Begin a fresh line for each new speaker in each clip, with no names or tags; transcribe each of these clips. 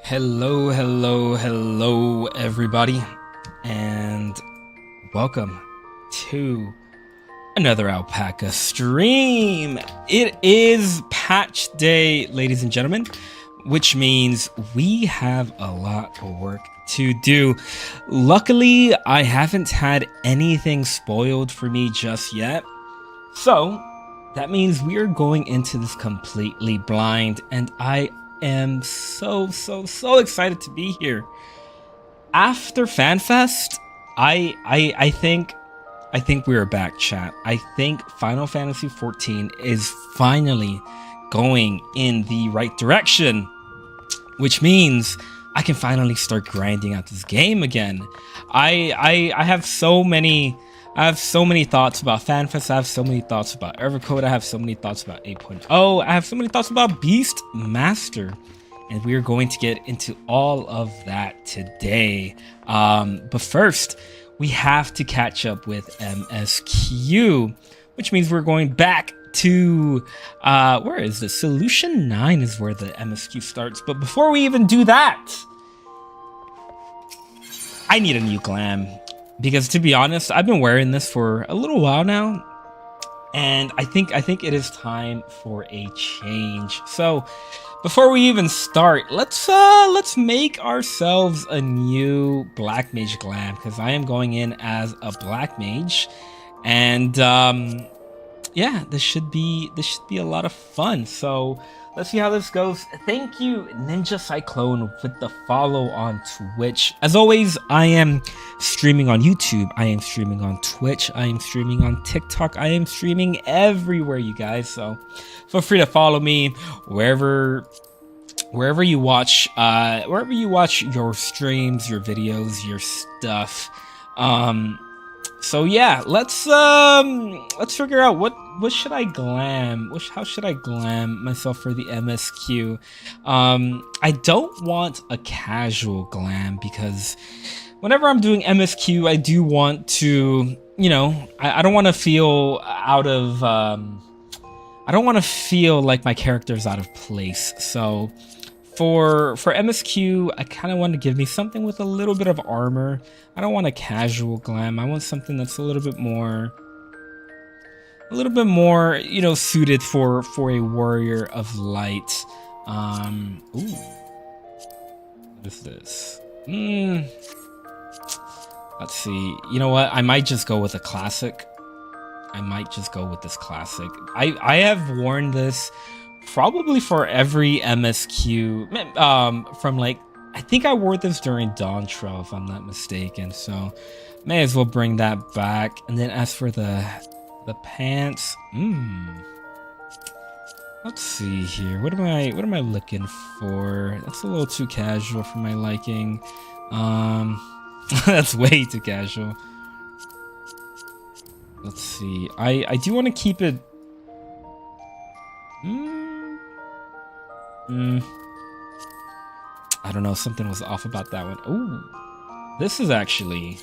Hello, everybody, and welcome to another alpaca stream. It is patch day, ladies and gentlemen, which means we have a lot of work to do. Luckily, I haven't had anything spoiled for me just yet, so that means we are going into this completely blind, and I am so excited to be here. After FanFest, I think we are back, chat. I think Final Fantasy 14 is finally going in the right direction, which means I can finally start grinding out this game again. I have so many thoughts about FanFest. I have so many thoughts about Evercode. I have so many thoughts about 8.0. I have so many thoughts about Beast Master. And we are going to get into all of that today. But first, we have to catch up with Msq, which means we're going back to, where is this? Solution 9 is where the Msq starts. But before we even do that, I need a new glam. Because to be honest, I've been wearing this for a little while now, and I think it is time for a change. So before we even start, let's make ourselves a new black mage glam, because I am going in as a black mage, and yeah, this should be a lot of fun. So let's see how this goes. Thank you, Ninja Cyclone, with the follow on Twitch. As always, I am streaming on YouTube. I am streaming on Twitch. I am streaming on TikTok. I am streaming everywhere, you guys. So feel free to follow me wherever you watch your streams, your videos, your stuff. So yeah, let's figure out what should I glam? How should I glam myself for the MSQ? I don't want a casual glam, because whenever I'm doing MSQ, I do want to, you know, I don't want to feel out of, I don't want to feel like my character is out of place. So for MSQ, I kind of want to give me something with a little bit of armor. I don't want a casual glam. I want something that's a little bit more, you know, suited for a warrior of light. Ooh, what is this? Let's see. You know what? I might just go with a classic. I might just go with this classic. I have worn this probably for every MSQ, from like, I think I wore this during Dawn Trail, if I'm not mistaken, so may as well bring that back. And then as for the pants, let's see here, what am I looking for? That's a little too casual for my liking. That's way too casual. Let's see, I do want to keep it. I don't know, something was off about that one. Ooh, this is actually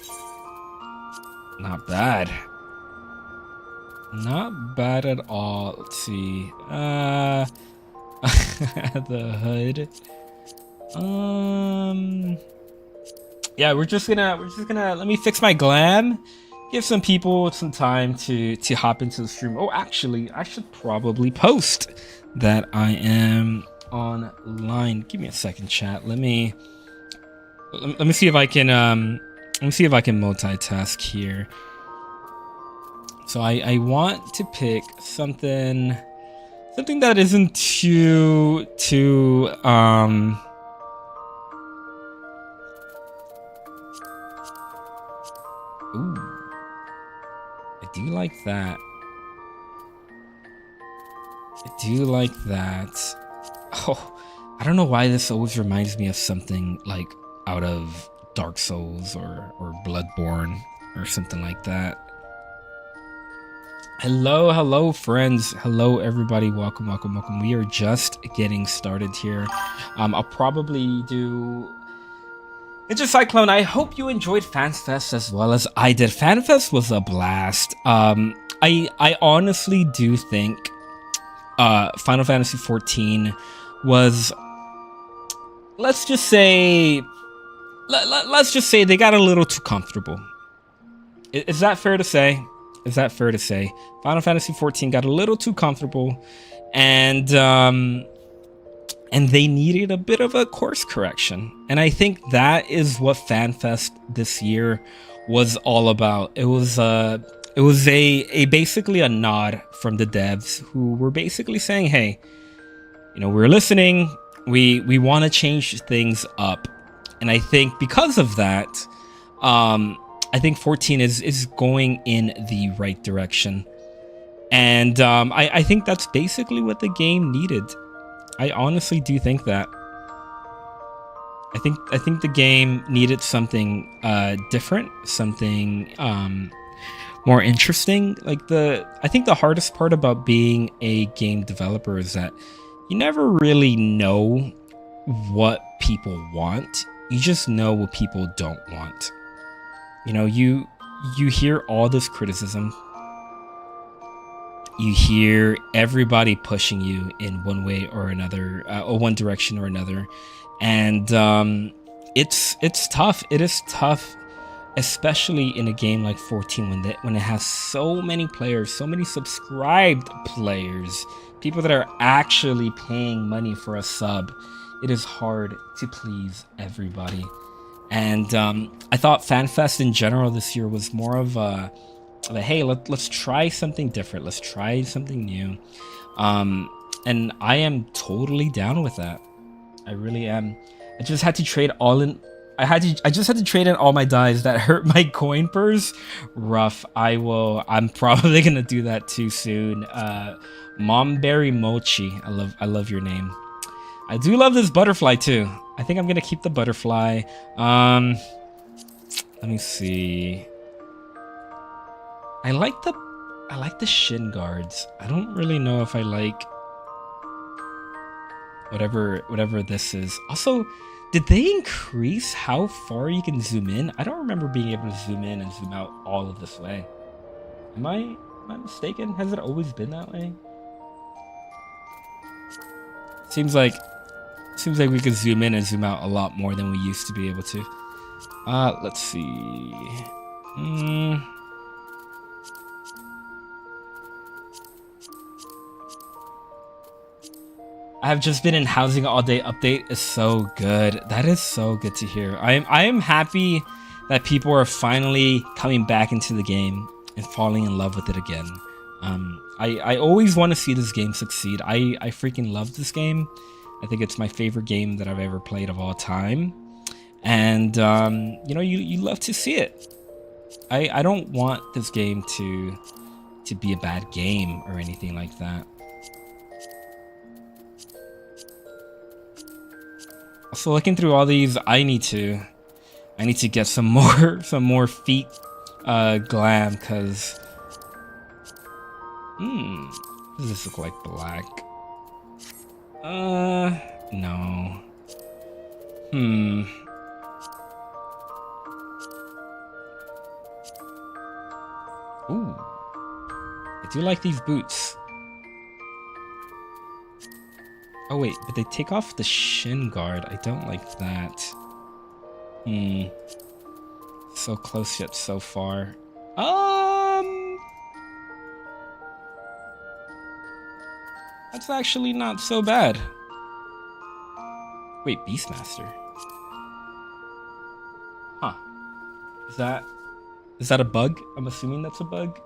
not bad. Not bad at all. Let's see. The hood. Yeah, we're just gonna let me fix my glam. Give some people some time to hop into the stream. Oh, actually, I should probably post that I am online. Give me a second, chat. Let me see if I can multitask here. So I want to pick something that isn't too ooh, I do like that. I do like that. Oh, I don't know why this always reminds me of something like out of Dark Souls or Bloodborne or something like that. Hello friends. Hello everybody. Welcome. We are just getting started here. I'll probably do Ninja Cyclone. I hope you enjoyed FanFest as well as I did. FanFest was a blast. I honestly do think Final Fantasy 14 was let's just say, let's just say they got a little too comfortable. Is that fair to say? Is that fair to say? Final Fantasy 14 got a little too comfortable, and they needed a bit of a course correction. And I think that is what FanFest this year was all about. It was a basically a nod from the devs who were basically saying, hey, you know, we're listening. We want to change things up. And I think because of that, I think 14 is going in the right direction. And I think that's basically what the game needed. I honestly do think that. I think the game needed something different, something more interesting. Like I think the hardest part about being a game developer is that you never really know what people want. You just know what people don't want. You know, you hear all this criticism. You hear everybody pushing you in one way or another, or one direction or another, and it's tough. It is tough, especially in a game like 14 when it has so many players, so many subscribed players, people that are actually paying money for a sub. It is hard to please everybody. And I thought FanFest in general this year was more of a hey, let's try something different. Let's try something new. And I am totally down with that. I really am. I just had to trade all in. I just had to trade in all my dies that hurt my coin purse. Rough. I'm probably gonna do that too soon. Momberry Mochi. I love your name. I do love this butterfly too. I think I'm gonna keep the butterfly. Let me see. I like the shin guards. I don't really know if I like whatever this is. Also, did they increase how far you can zoom in? I don't remember being able to zoom in and zoom out all of this way. Am I mistaken? Has it always been that way? Seems like we could zoom in and zoom out a lot more than we used to be able to. Let's see. I've just been in housing all day. Update is so good. That is so good to hear. I am happy that people are finally coming back into the game and falling in love with it again. I always want to see this game succeed. I freaking love this game. I think it's my favorite game that I've ever played of all time. And you know, you love to see it. I don't want this game to be a bad game or anything like that. So looking through all these, I need to get some more feet glam, because does this look like black? No. Ooh, I do like these boots. Oh wait, but they take off the shin guard. I don't like that. So close yet so far. That's actually not so bad. Wait, Beastmaster. Huh. Is that a bug? I'm assuming that's a bug.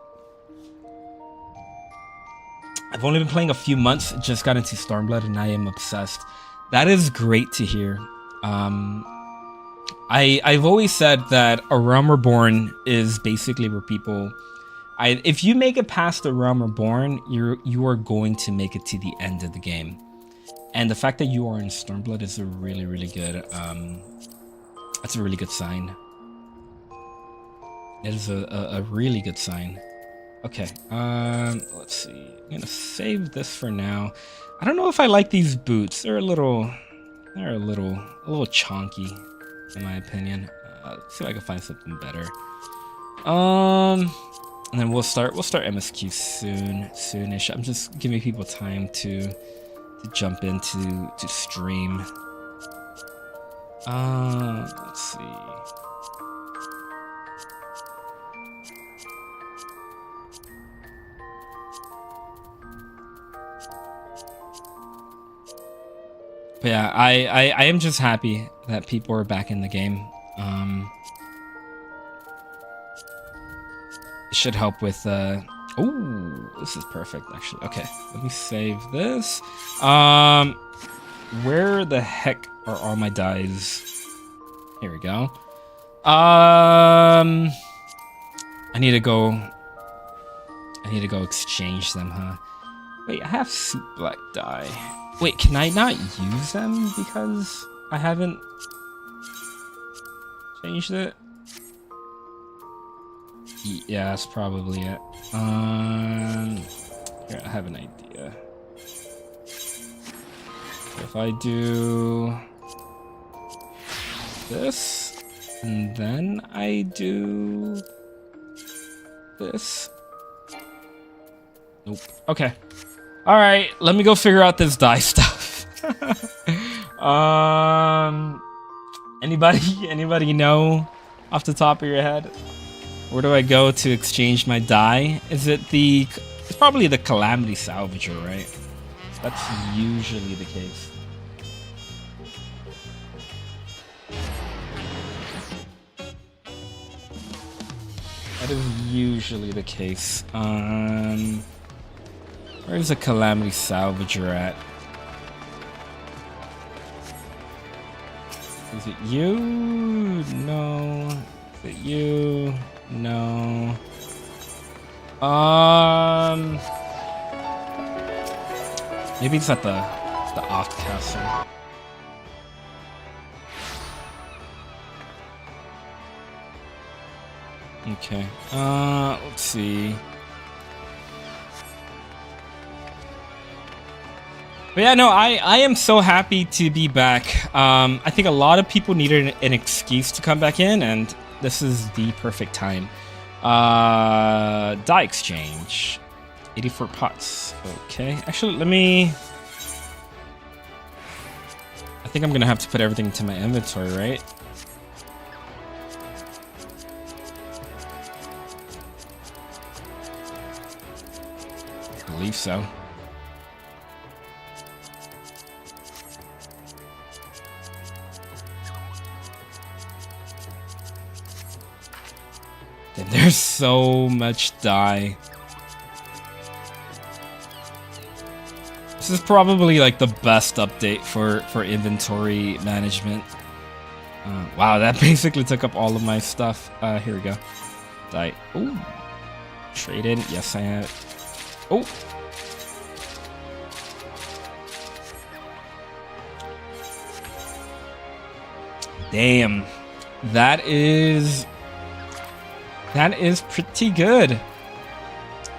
I've only been playing a few months, just got into Stormblood, and I am obsessed. That is great to hear. I've always said that A Realm Reborn is basically where people... if you make it past A Realm Reborn, you are going to make it to the end of the game. And the fact that you are in Stormblood is a really, really good... that's a really good sign. It is a really good sign. Okay, let's see. I'm gonna save this for now. I don't know if I like these boots. They're a little chonky, in my opinion. Let's see if I can find something better. And then we'll start Msq soonish. I'm just giving people time to jump into stream. Let's see. But yeah, I am just happy that people are back in the game. It should help with oh, this is perfect actually. Okay, let me save this. Where the heck are all my dies? Here we go. I need to go exchange them, huh? Wait, I have soup black dye. Wait, can I not use them because I haven't changed it? Yeah, that's probably it. Here, I have an idea. If I do this, and then I do this. Nope. Okay. All right, let me go figure out this dye stuff. Anybody know off the top of your head? Where do I go to exchange my dye? It's probably the Calamity Salvager, right? That's usually the case. That is usually the case. Where's the Calamity Salvager at? Is it you? No. Is it you? No. Maybe it's at the Oct Castle. Okay. Let's see. But yeah, no, I am so happy to be back. I think a lot of people needed an excuse to come back in, and this is the perfect time. Die exchange. 84 pots. Okay. Actually, let me... I think I'm gonna have to put everything into my inventory, right? I believe so. There's so much dye. This is probably like the best update for inventory management. Wow, that basically took up all of my stuff. Here we go. Dye. Ooh. Trade in. Yes, I have. Oh. Damn. That is pretty good.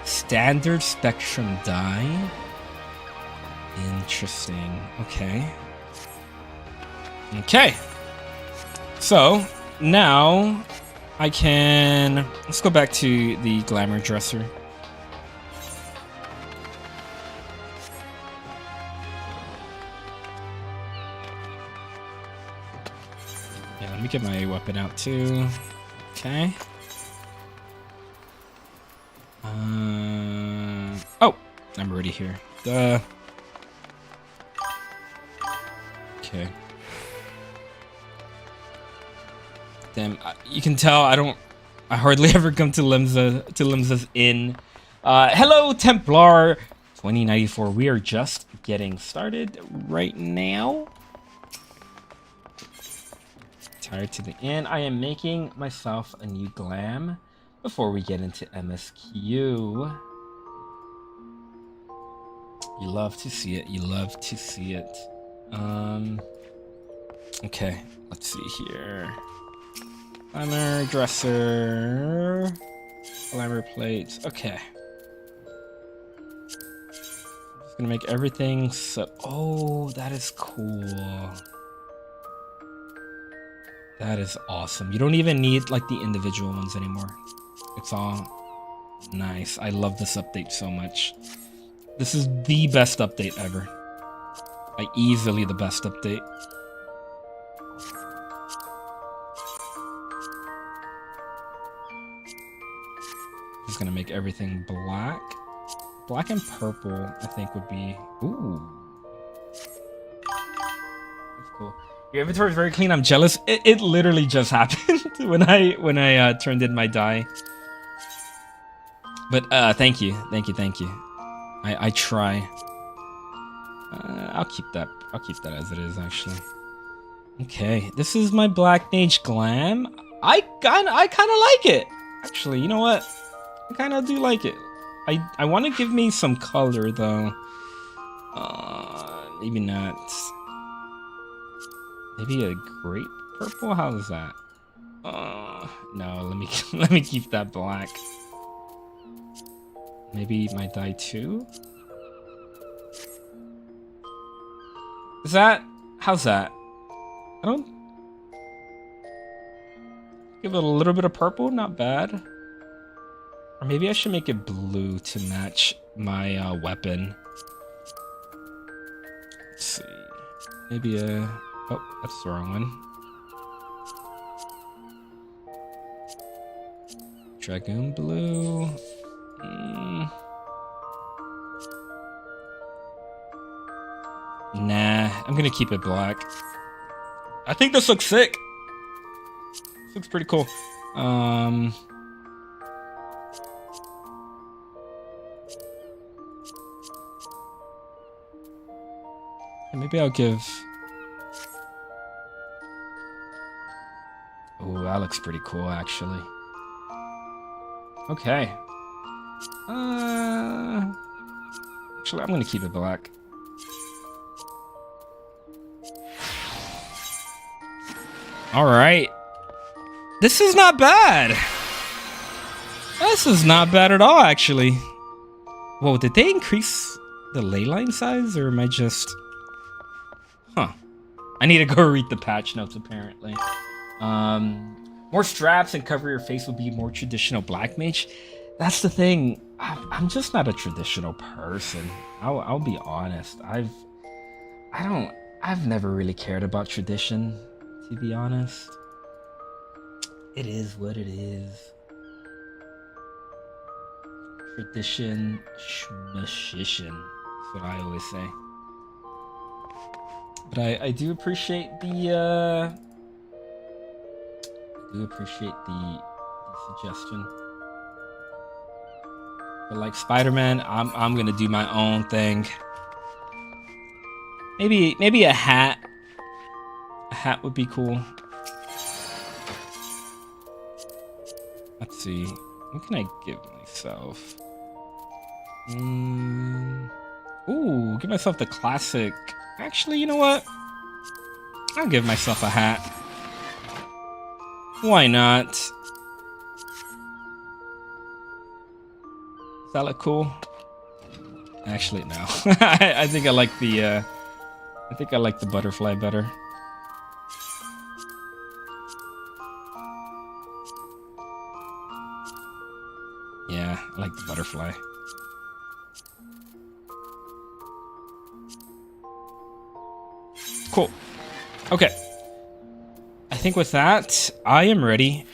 Standard spectrum dye. Interesting. Okay. Okay. So now I can... Let's go back to the glamour dresser. Yeah, let me get my weapon out too. Okay. Oh, I'm already here. Duh. Okay. Damn, you can tell I hardly ever come to Limsa's Inn. Hello, Templar 2094. We are just getting started right now. Tired to the inn. I am making myself a new glam before we get into Msq. You love to see it. You love to see it. Okay, let's see here. Glamour, dresser, glamour plates. Okay. I'm just gonna make everything so... Oh, that is cool. That is awesome. You don't even need like the individual ones anymore. It's all nice. I love this update so much. This is the best update ever. Like easily the best update. just gonna make everything black. Black and purple, I think, would be... Ooh. That's cool. Your inventory is very clean. I'm jealous. It literally just happened when I turned in my dye. But thank you. I try. I'll keep that as it is, actually. Okay, this is my Black Mage Glam. I kind of like it. Actually, you know what? I kind of do like it. I want to give me some color though. Maybe not. Maybe a grape purple. How's that? No. Let me keep that black. Maybe my dye too. Is that? How's that? I don't. Give it a little bit of purple. Not bad. Or maybe I should make it blue to match my weapon. Let's see. Maybe a... Oh, that's the wrong one. Dragoon blue. Nah, I'm gonna keep it black. I think this looks sick. This looks pretty cool. Maybe I'll give... Oh, that looks pretty cool, actually. Okay. Actually, I'm gonna keep it black. All right. This is not bad. This is not bad at all, actually. Whoa, did they increase the ley line size, or am I just... Huh. I need to go read the patch notes, apparently. More straps and cover your face will be more traditional Black Mage. That's the thing. I'm just not a traditional person. I'll be honest. I've never really cared about tradition, to be honest. It is what it is. Tradition, schmushishin. That's what I always say. But I do appreciate the suggestion. But like Spider-Man, I'm gonna do my own thing. Maybe a hat. A hat would be cool. Let's see. What can I give myself? Ooh, give myself the classic. Actually, you know what? I'll give myself a hat. Why not? Does that look cool? Actually, no. I think I like the butterfly better. Yeah, I like the butterfly. Cool. Okay. I think with that, I am ready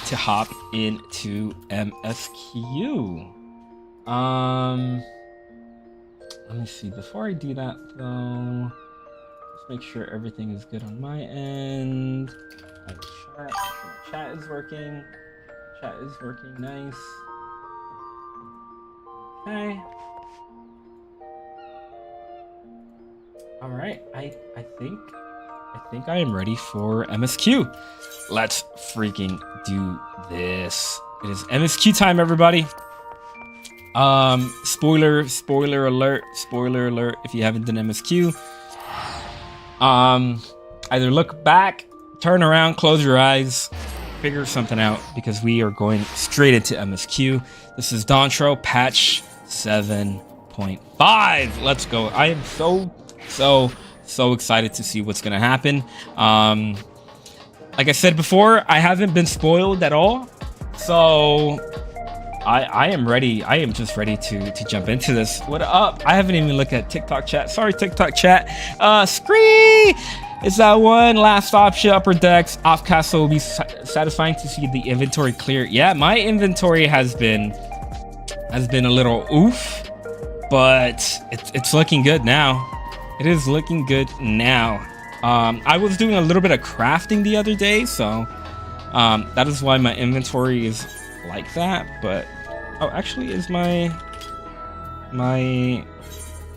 to hop into MSQ. Let me see. Before I do that, though, just make sure everything is good on my end. My chat is working. Chat is working nice. Okay. All right. I think I am ready for MSQ. Let's freaking do this. It is MSQ time, everybody. Spoiler alert if you haven't done MSQ. Either look back, turn around, close your eyes, figure something out, because we are going straight into MSQ. This is Msq Patch 7.5. Let's go. I am so excited to see what's gonna happen. Like I said before, I haven't been spoiled at all, so I am ready. I am just ready to jump into this. What up? I haven't even looked at TikTok chat. Sorry, TikTok chat. Scree is that one last option. Upper decks off castle will be satisfying to see the inventory clear. Yeah, my inventory has been has been a little oof, but it's looking good now. It is looking good now. I was doing a little bit of crafting the other day, so that is why my inventory is like that. But oh, actually, is my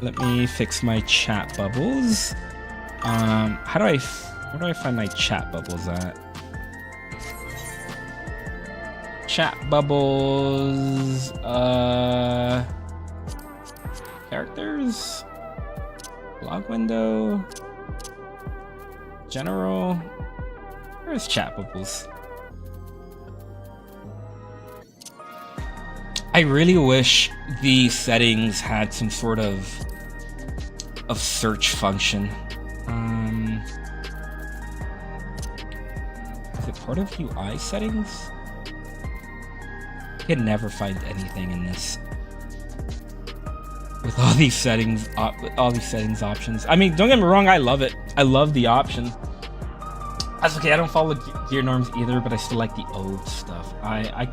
let me fix my chat bubbles. Where do I find my chat bubbles at? Chat bubbles, characters, log window, general. Where's chat bubbles? I really wish the settings had some sort of search function. Is it part of UI settings? I can never find anything in this with all these settings options. I mean, don't get me wrong, I love it. I love the option. That's okay. I don't follow gear norms either, but I still like the old stuff. I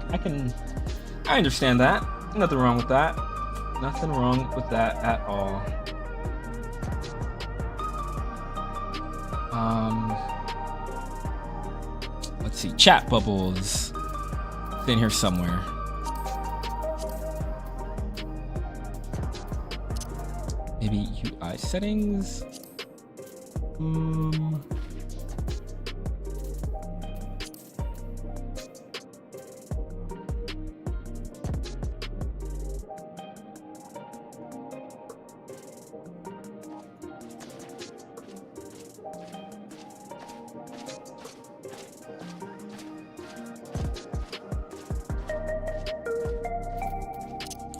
understand that. Nothing wrong with that. Nothing wrong with that at all. Let's see. Chat bubbles. It's in here somewhere. Maybe UI settings.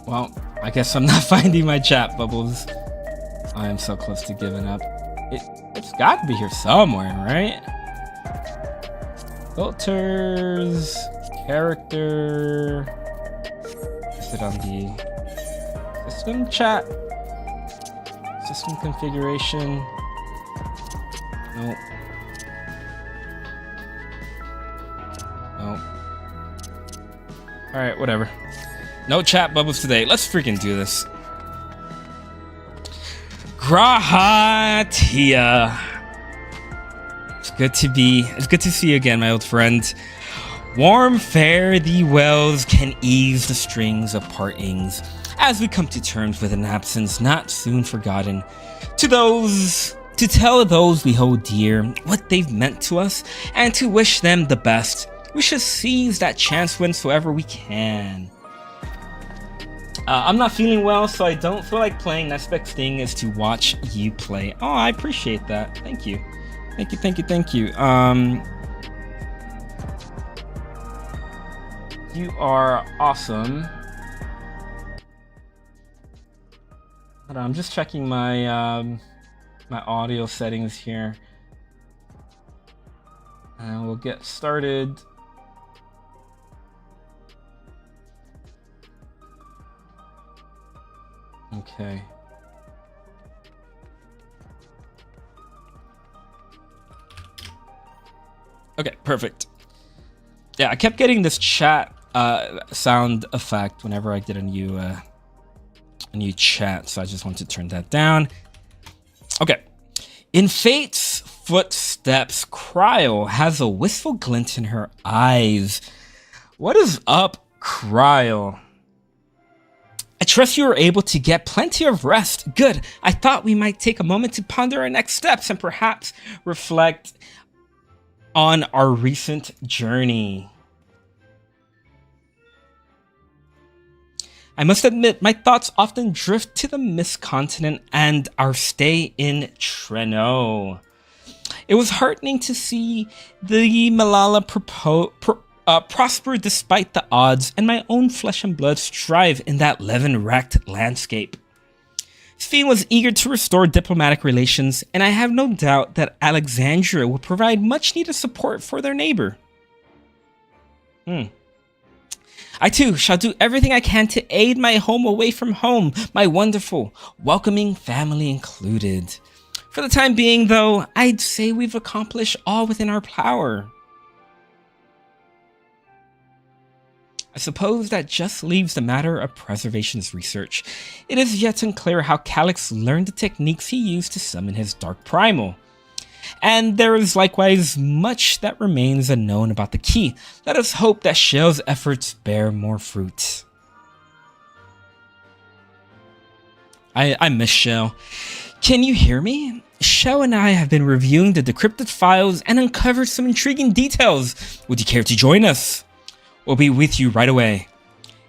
Well, I guess I'm not finding my chat bubbles. I am so close to giving up. It's got to be here somewhere, right? Filters, character. Is it on the system chat? System configuration? Nope. Nope. Alright, whatever. No chat bubbles today. Let's freaking do this. Grahatia. It's good to see you again, my old friend. Warm fare thee wells can ease the strings of partings as we come to terms with an absence not soon forgotten. To tell those we hold dear what they've meant to us and to wish them the best. We should seize that chance whensoever we can. I'm not feeling well, so I don't feel like playing. Next best thing is to watch you play. Oh, I appreciate that. Thank you. Thank you. You are awesome. Hold on, I'm just checking my my audio settings here. And we'll get started. Okay. Okay, perfect. Yeah, I kept getting this chat sound effect whenever I did a new chat, so I just want to turn that down. Okay. In Fate's footsteps, Cryo has a wistful glint in her eyes. What is up, Cryo? I trust you were able to get plenty of rest. Good. I thought we might take a moment to ponder our next steps and perhaps reflect on our recent journey. I must admit, my thoughts often drift to the Mist continent and our stay in Treno. It was heartening to see the Malala prosper despite the odds, and my own flesh and blood strive in that Levin-wrecked landscape. Ffxiv was eager to restore diplomatic relations, and I have no doubt that Alexandria will provide much-needed support for their neighbor. I too shall do everything I can to aid my home away from home, my wonderful, welcoming family included. For the time being, though, I'd say we've accomplished all within our power. I suppose that just leaves the matter of preservation's research. It is yet unclear how Calyx learned the techniques he used to summon his Dark Primal. And there is likewise much that remains unknown about the key. Let us hope that Shell's efforts bear more fruit. I miss Shell. Can you hear me? Shell and I have been reviewing the decrypted files and uncovered some intriguing details. Would you care to join us? We'll be with you right away.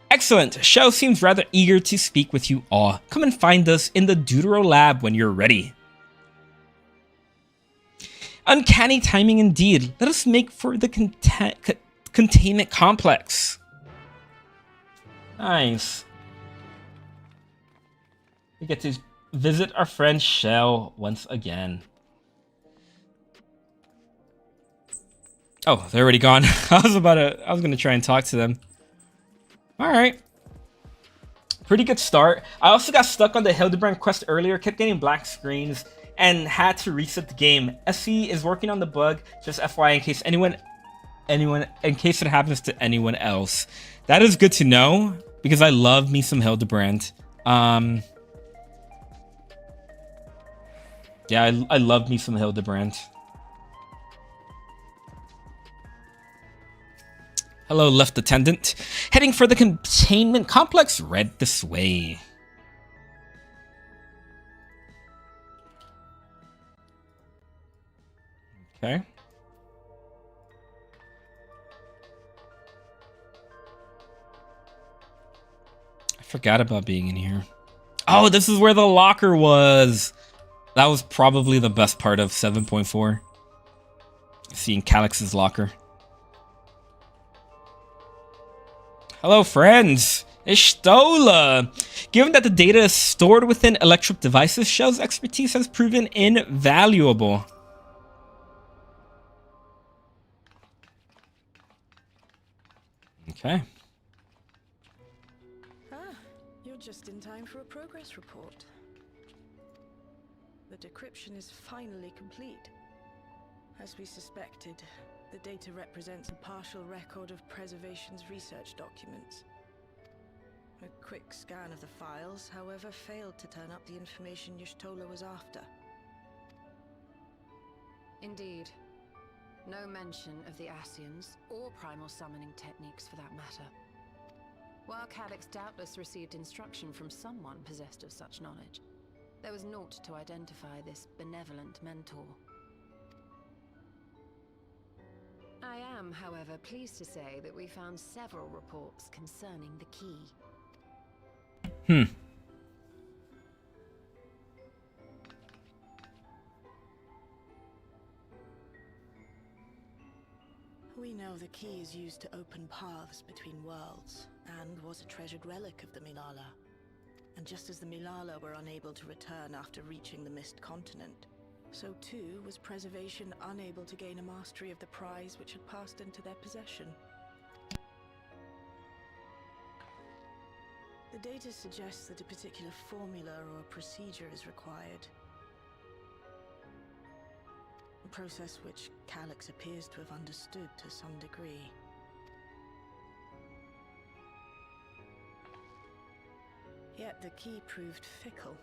Excellent. Shell seems rather eager to speak with you all. Come and find us in the Deutero lab when you're ready. Uncanny timing indeed. Let us make for the containment complex. Nice. We get to visit our friend Shell once again. Oh, they're already gone. I was gonna try and talk to them. Alright. Pretty good start. I also got stuck on the Hildebrand quest earlier, kept getting black screens, and had to reset the game. SE is working on the bug, just FYI, in case it happens to anyone else. That is good to know, because I love me some Hildebrand. Yeah, I love me some Hildebrand. Hello, left attendant. Heading for the containment complex, read this way. Okay. I forgot about being in here. Oh, this is where the locker was. That was probably the best part of 7.4. Seeing Calyx's locker. Hello, friends. Ishtola. Given that the data is stored within electric devices, Shell's expertise has proven invaluable. Okay.
You're just in time for a progress report. The decryption is finally complete. As we suspected, the data represents a partial record of Preservation's research documents. A quick scan of the files, however, failed to turn up the information Y'shtola was after.
Indeed. No mention of the Ascians, or primal summoning techniques for that matter. While Calyx doubtless received instruction from someone possessed of such knowledge, there was naught to identify this benevolent mentor. I am, however, pleased to say that we found several reports concerning the key.
We know the key is used to open paths between worlds, and was a treasured relic of the Milala. And just as the Milala were unable to return after reaching the Mist Continent, so too was Preservation unable to gain a mastery of the prize which had passed into their possession. The data suggests that a particular formula or procedure is required. A process which Calyx appears to have understood to some degree. Yet the key proved fickle.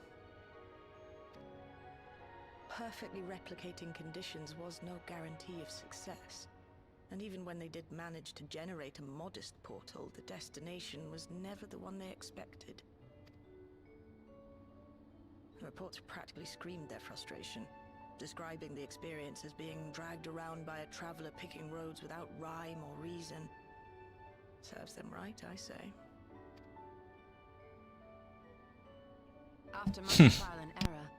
Perfectly replicating conditions was no guarantee of success. And even when they did manage to generate a modest portal, the destination was never the one they expected. The reports practically screamed their frustration, describing the experience as being dragged around by a traveler picking roads without rhyme or reason. Serves them right, I say.
After much trial and error,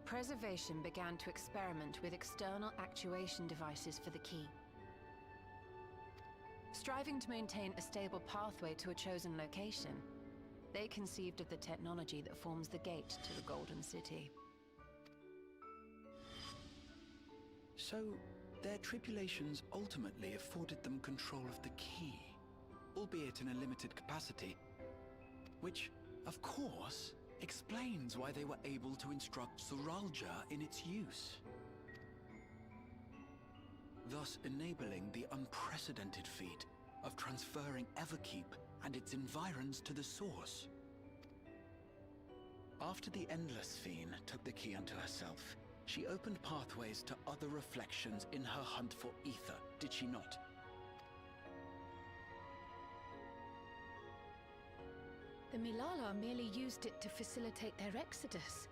Preservation began to experiment with external actuation devices for the key. Striving to maintain a stable pathway to a chosen location, they conceived of the technology that forms the gate to the Golden City.
So, their tribulations ultimately afforded them control of the key, albeit in a limited capacity, which, of course, explains why they were able to instruct Zoralja in its use, thus enabling the unprecedented feat of transferring Everkeep and its environs to the source. After the Endless Fiend took the key unto herself, she opened pathways to other reflections in her hunt for ether, did she not?
The Milala merely used it to facilitate their exodus.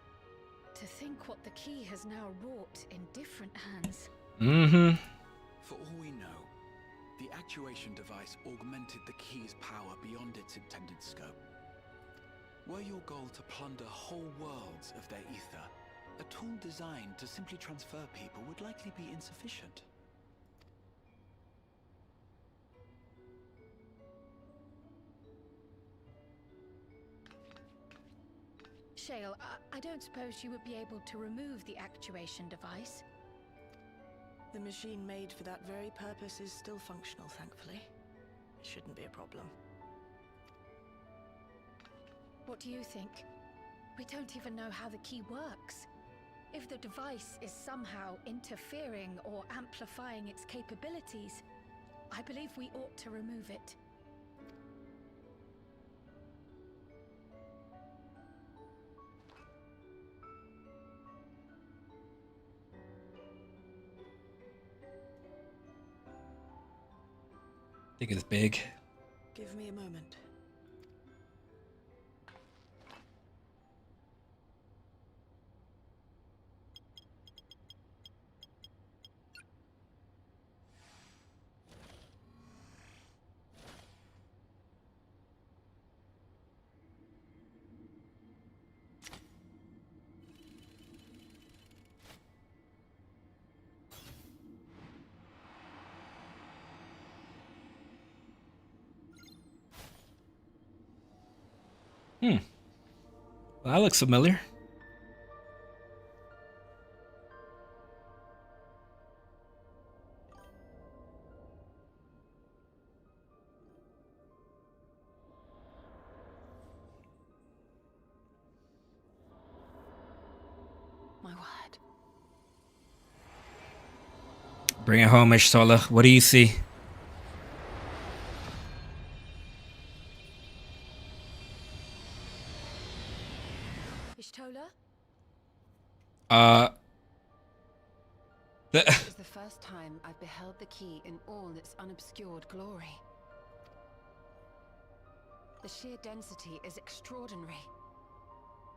To think what the key has now wrought in different hands.
Mm-hmm.
For all we know, the actuation device augmented the key's power beyond its intended scope. Were your goal to plunder whole worlds of their ether, a tool designed to simply transfer people would likely be insufficient.
Shale, I don't suppose you would be able to remove the actuation device?
The machine made for that very purpose is still functional, thankfully. It shouldn't be a problem.
What do you think? We don't even know how the key works. If the device is somehow interfering or amplifying its capabilities, I believe we ought to remove it.
I think it's big.
Give me a moment.
Well, that looks familiar.
My word.
Bring it home, Ishtola. What do you see?
Ishtola?
This is the first time I've beheld the key in all its unobscured glory. The sheer density is extraordinary.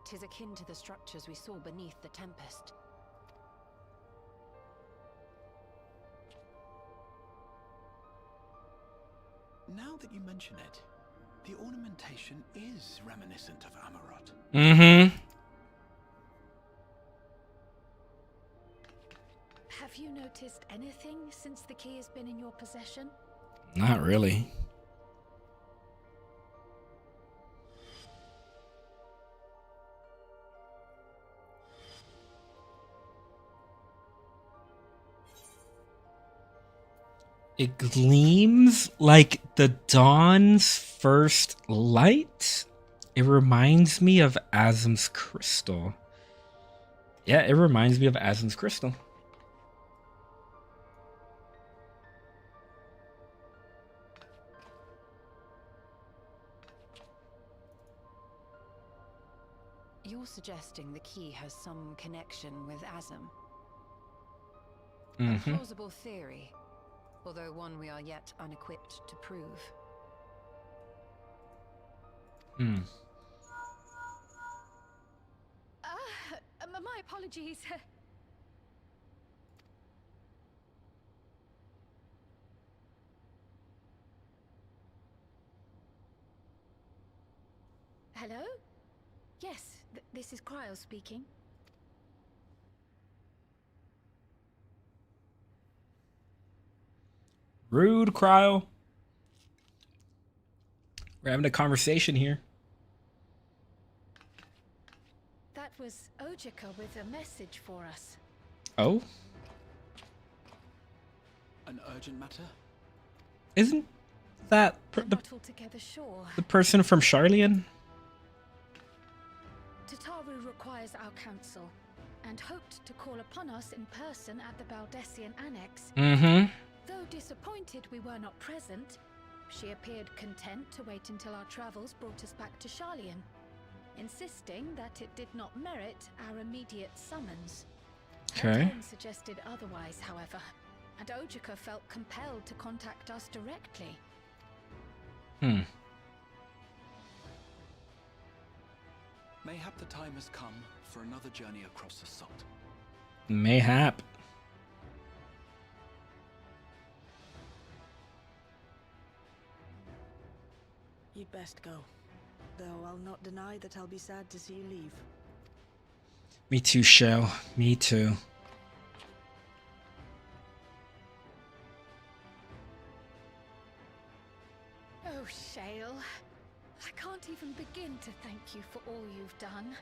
'Tis akin to the structures we saw beneath the Tempest.
Now that you mention it, the ornamentation is reminiscent of Amarot.
Mm-hmm.
Have you noticed anything since the key has been in your possession?
Not really. It gleams like the dawn's first light. It reminds me of Azim's crystal. Yeah, it reminds me of Azim's crystal.
You're suggesting the key has some connection with Azim? A
Mm-hmm.
plausible theory, although one we are yet unequipped to prove.
Hmm.
My apologies. Hello? Yes, this is Cryo speaking.
Rude, Cryo. We're having a conversation here.
That was Ojika with a message for us.
Oh?
An urgent matter?
Isn't that
I'm not altogether sure.
the person from Charlian?
Tataru requires our counsel, and hoped to call upon us in person at the Baldessian Annex.
Mm-hmm.
Though disappointed we were not present, she appeared content to wait until our travels brought us back to Sharlayan, insisting that it did not merit our immediate summons. Her
Okay.
tone suggested otherwise, however, and Ojika felt compelled to contact us directly.
Mayhap the time has come for another journey across the salt.
Mayhap.
You'd best go. Though I'll not deny that I'll be sad to see you leave.
Me too, Shell. Me too.
Oh, Shale. I can't even begin to thank you for all you've done.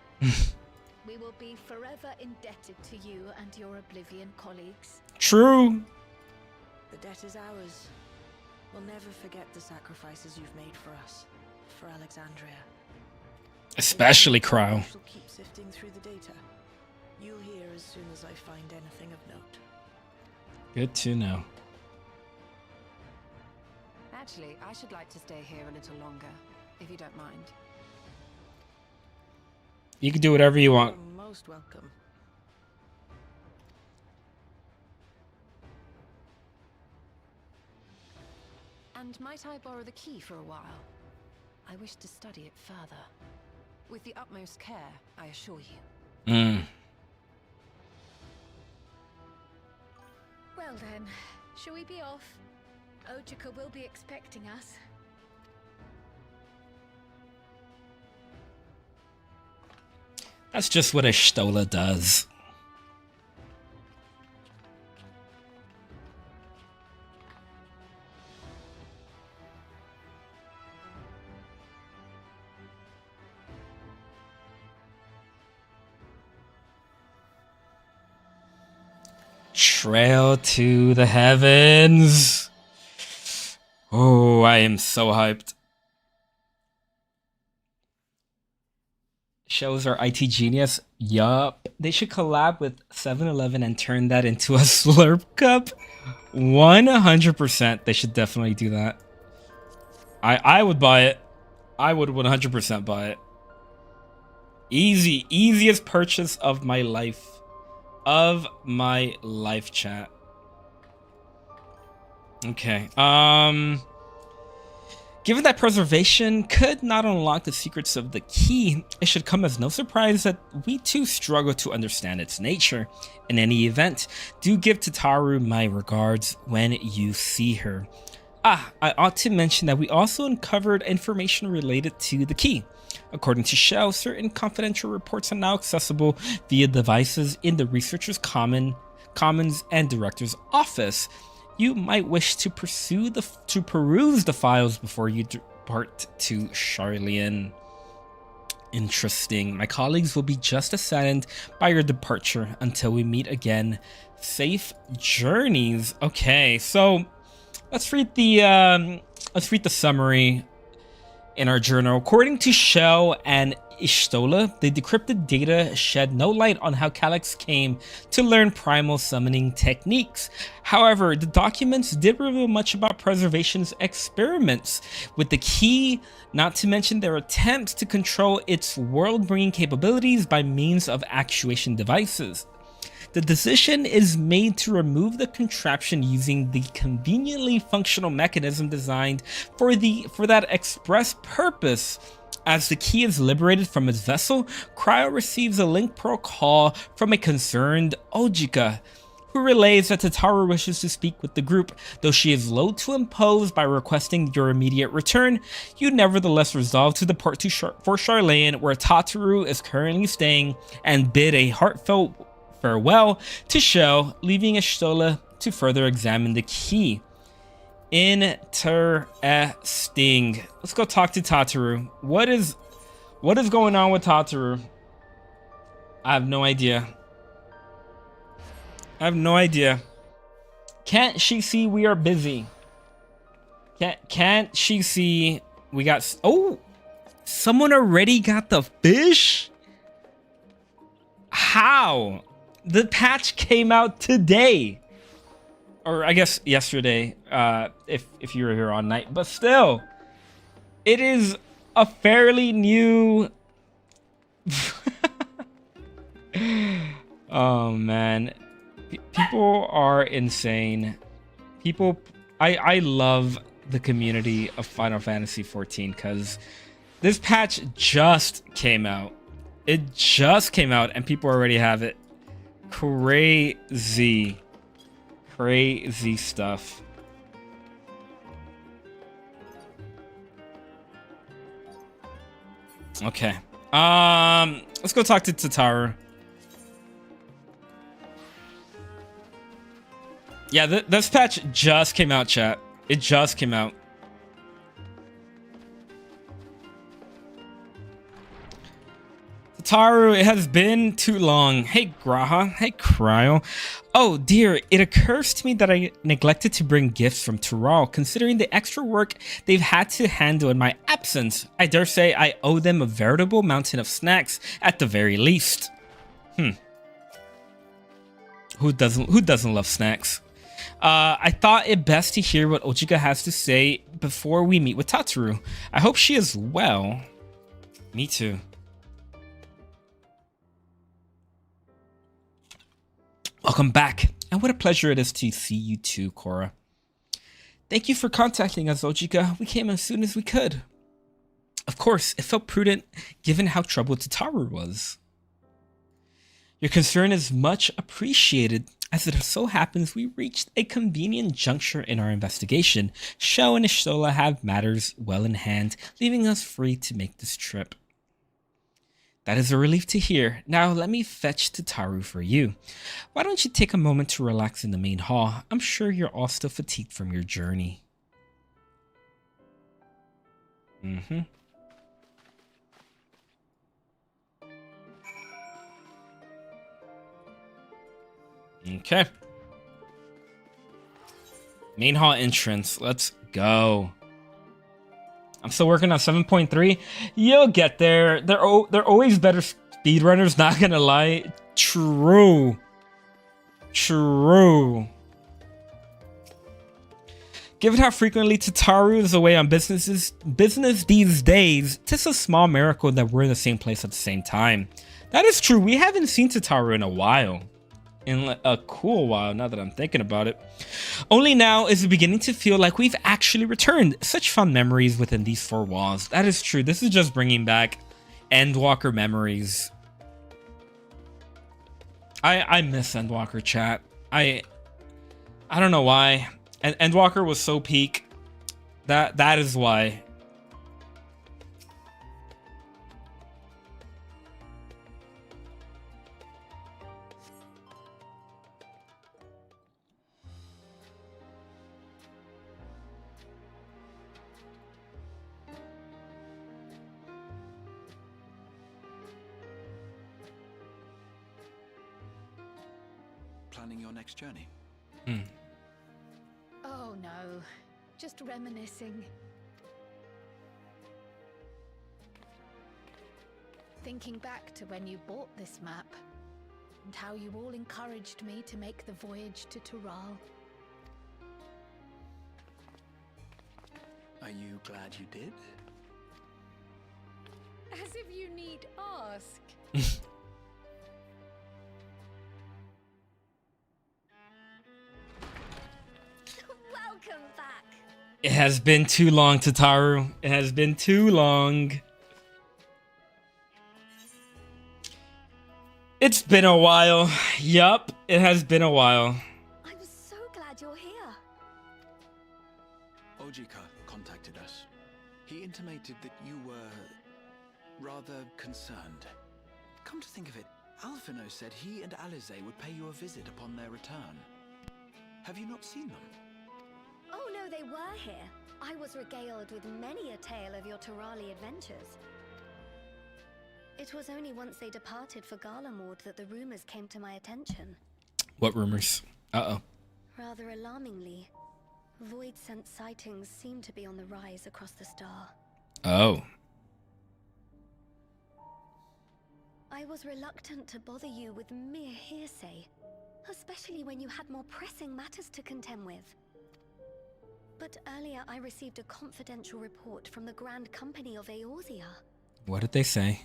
We will be forever indebted to you and your Oblivion colleagues.
True.
The debt is ours. We'll never forget the sacrifices you've made for us, for Alexandria.
Especially Crow.
We'll keep sifting through the data. You'll hear as soon as I find anything of note.
Good to know.
Actually, I should like to stay here a little longer, if you don't mind.
You can do whatever you want.
You're most welcome.
And might I borrow the key for a while? I wish to study it further. With the utmost care, I assure you.
Well then, shall we be off? Ojika will be expecting us.
That's just what a Stola does. Trail to the heavens. Oh, I am so hyped. Shows our IT genius. Yup. They should collab with 7-Eleven and turn that into a slurp cup. 100%. They should definitely do that. I would buy it. I would 100% buy it. Easiest purchase of my life. Of my life, chat. Okay. Given that preservation could not unlock the secrets of the key, it should come as no surprise that we too struggle to understand its nature. In any event, do give Tataru my regards when you see her. I ought to mention that we also uncovered information related to the key. According to Shell, certain confidential reports are now accessible via devices in the Researcher's Commons and Director's Office. You might wish to peruse the files before you depart to Sharlayan. Interesting. My colleagues will be just as saddened by your departure until we meet again. Safe journeys. Okay, so let's read the summary in our journal. According to Shell and Ishtola, the decrypted data shed no light on how Calyx came to learn primal summoning techniques. However, the documents did reveal much about preservation's experiments with the key, not to mention their attempts to control its world-bringing capabilities by means of actuation devices. The decision is made to remove the contraption using the conveniently functional mechanism designed for that express purpose. As the key is liberated from its vessel, Cryo receives a link pro call from a concerned Ojika, who relays that Tataru wishes to speak with the group. Though she is loath to impose by requesting your immediate return, you nevertheless resolve to depart for Sharlayan, where Tataru is currently staying, and bid a heartfelt farewell to Shell, leaving Ishtola to further examine the key. Interesting. Let's go talk to Tataru. What is going on with Tataru? I have no idea. Can't she see we are busy? Can't she see we got... Oh! Someone already got the fish? How? The patch came out today. or I guess yesterday, if you were here all night, but still, it is a fairly new. Oh man, people are insane. I love the community of Final Fantasy 14 because this patch just came out. It just came out and people already have it. Crazy stuff. Okay. Let's go talk to Tataru. Yeah, this patch just came out, chat. It just came out. Tataru, it has been too long. Hey, Graha. Hey, Cryo. Oh, dear. It occurs to me that I neglected to bring gifts from Tural, considering the extra work they've had to handle in my absence. I dare say I owe them a veritable mountain of snacks, at the very least. Who doesn't love snacks? I thought it best to hear what Ojika has to say before we meet with Tataru. I hope she is well. Me too. Welcome back, and what a pleasure it is to see you too, Korra. Thank you for contacting us, Ojika. We came as soon as we could. Of course, it felt prudent given how troubled Tataru was. Your concern is much appreciated. As it so happens, we reached a convenient juncture in our investigation. Sho and Ishola have matters well in hand, leaving us free to make this trip. That is a relief to hear. Now let me fetch Tataru for you. Why don't you take a moment to relax in the main hall? I'm sure you're all still fatigued from your journey. Okay. Main hall entrance. Let's go. I'm still working on 7.3. You'll get there. They're always better speedrunners, not gonna lie. True. Given how frequently Tataru is away on business these days, it's a small miracle that we're in the same place at the same time. That is true. We haven't seen Tataru in a while. In a cool while, now that I'm thinking about it. Only now is it beginning to feel like we've actually returned. Such fun memories within these four walls. That is true. This is just bringing back Endwalker memories. I miss Endwalker, chat. I don't know why. And Endwalker was so peak. That is why.
Planning your next journey?
Oh no, just reminiscing. Thinking back to when you bought this map, and how you all encouraged me to make the voyage to Tural.
Are you glad you did?
As if you need ask. Welcome back.
It has been too long, Tataru. It has been too long. It's been a while. Yup, it has been a while.
I'm so glad you're here.
Ojika contacted us. He intimated that you were rather concerned. Come to think of it, Alphino said he and Alize would pay you a visit upon their return. Have you not seen them?
Oh no, they were here. I was regaled with many a tale of your Turali adventures. It was only once they departed for Garlemord that the rumors came to my attention.
What rumors? Uh-oh.
Rather alarmingly, void-sent sightings seem to be on the rise across the star.
Oh.
I was reluctant to bother you with mere hearsay, especially when you had more pressing matters to contend with. But earlier I received a confidential report from the Grand Company of Eorzea.
What did they say?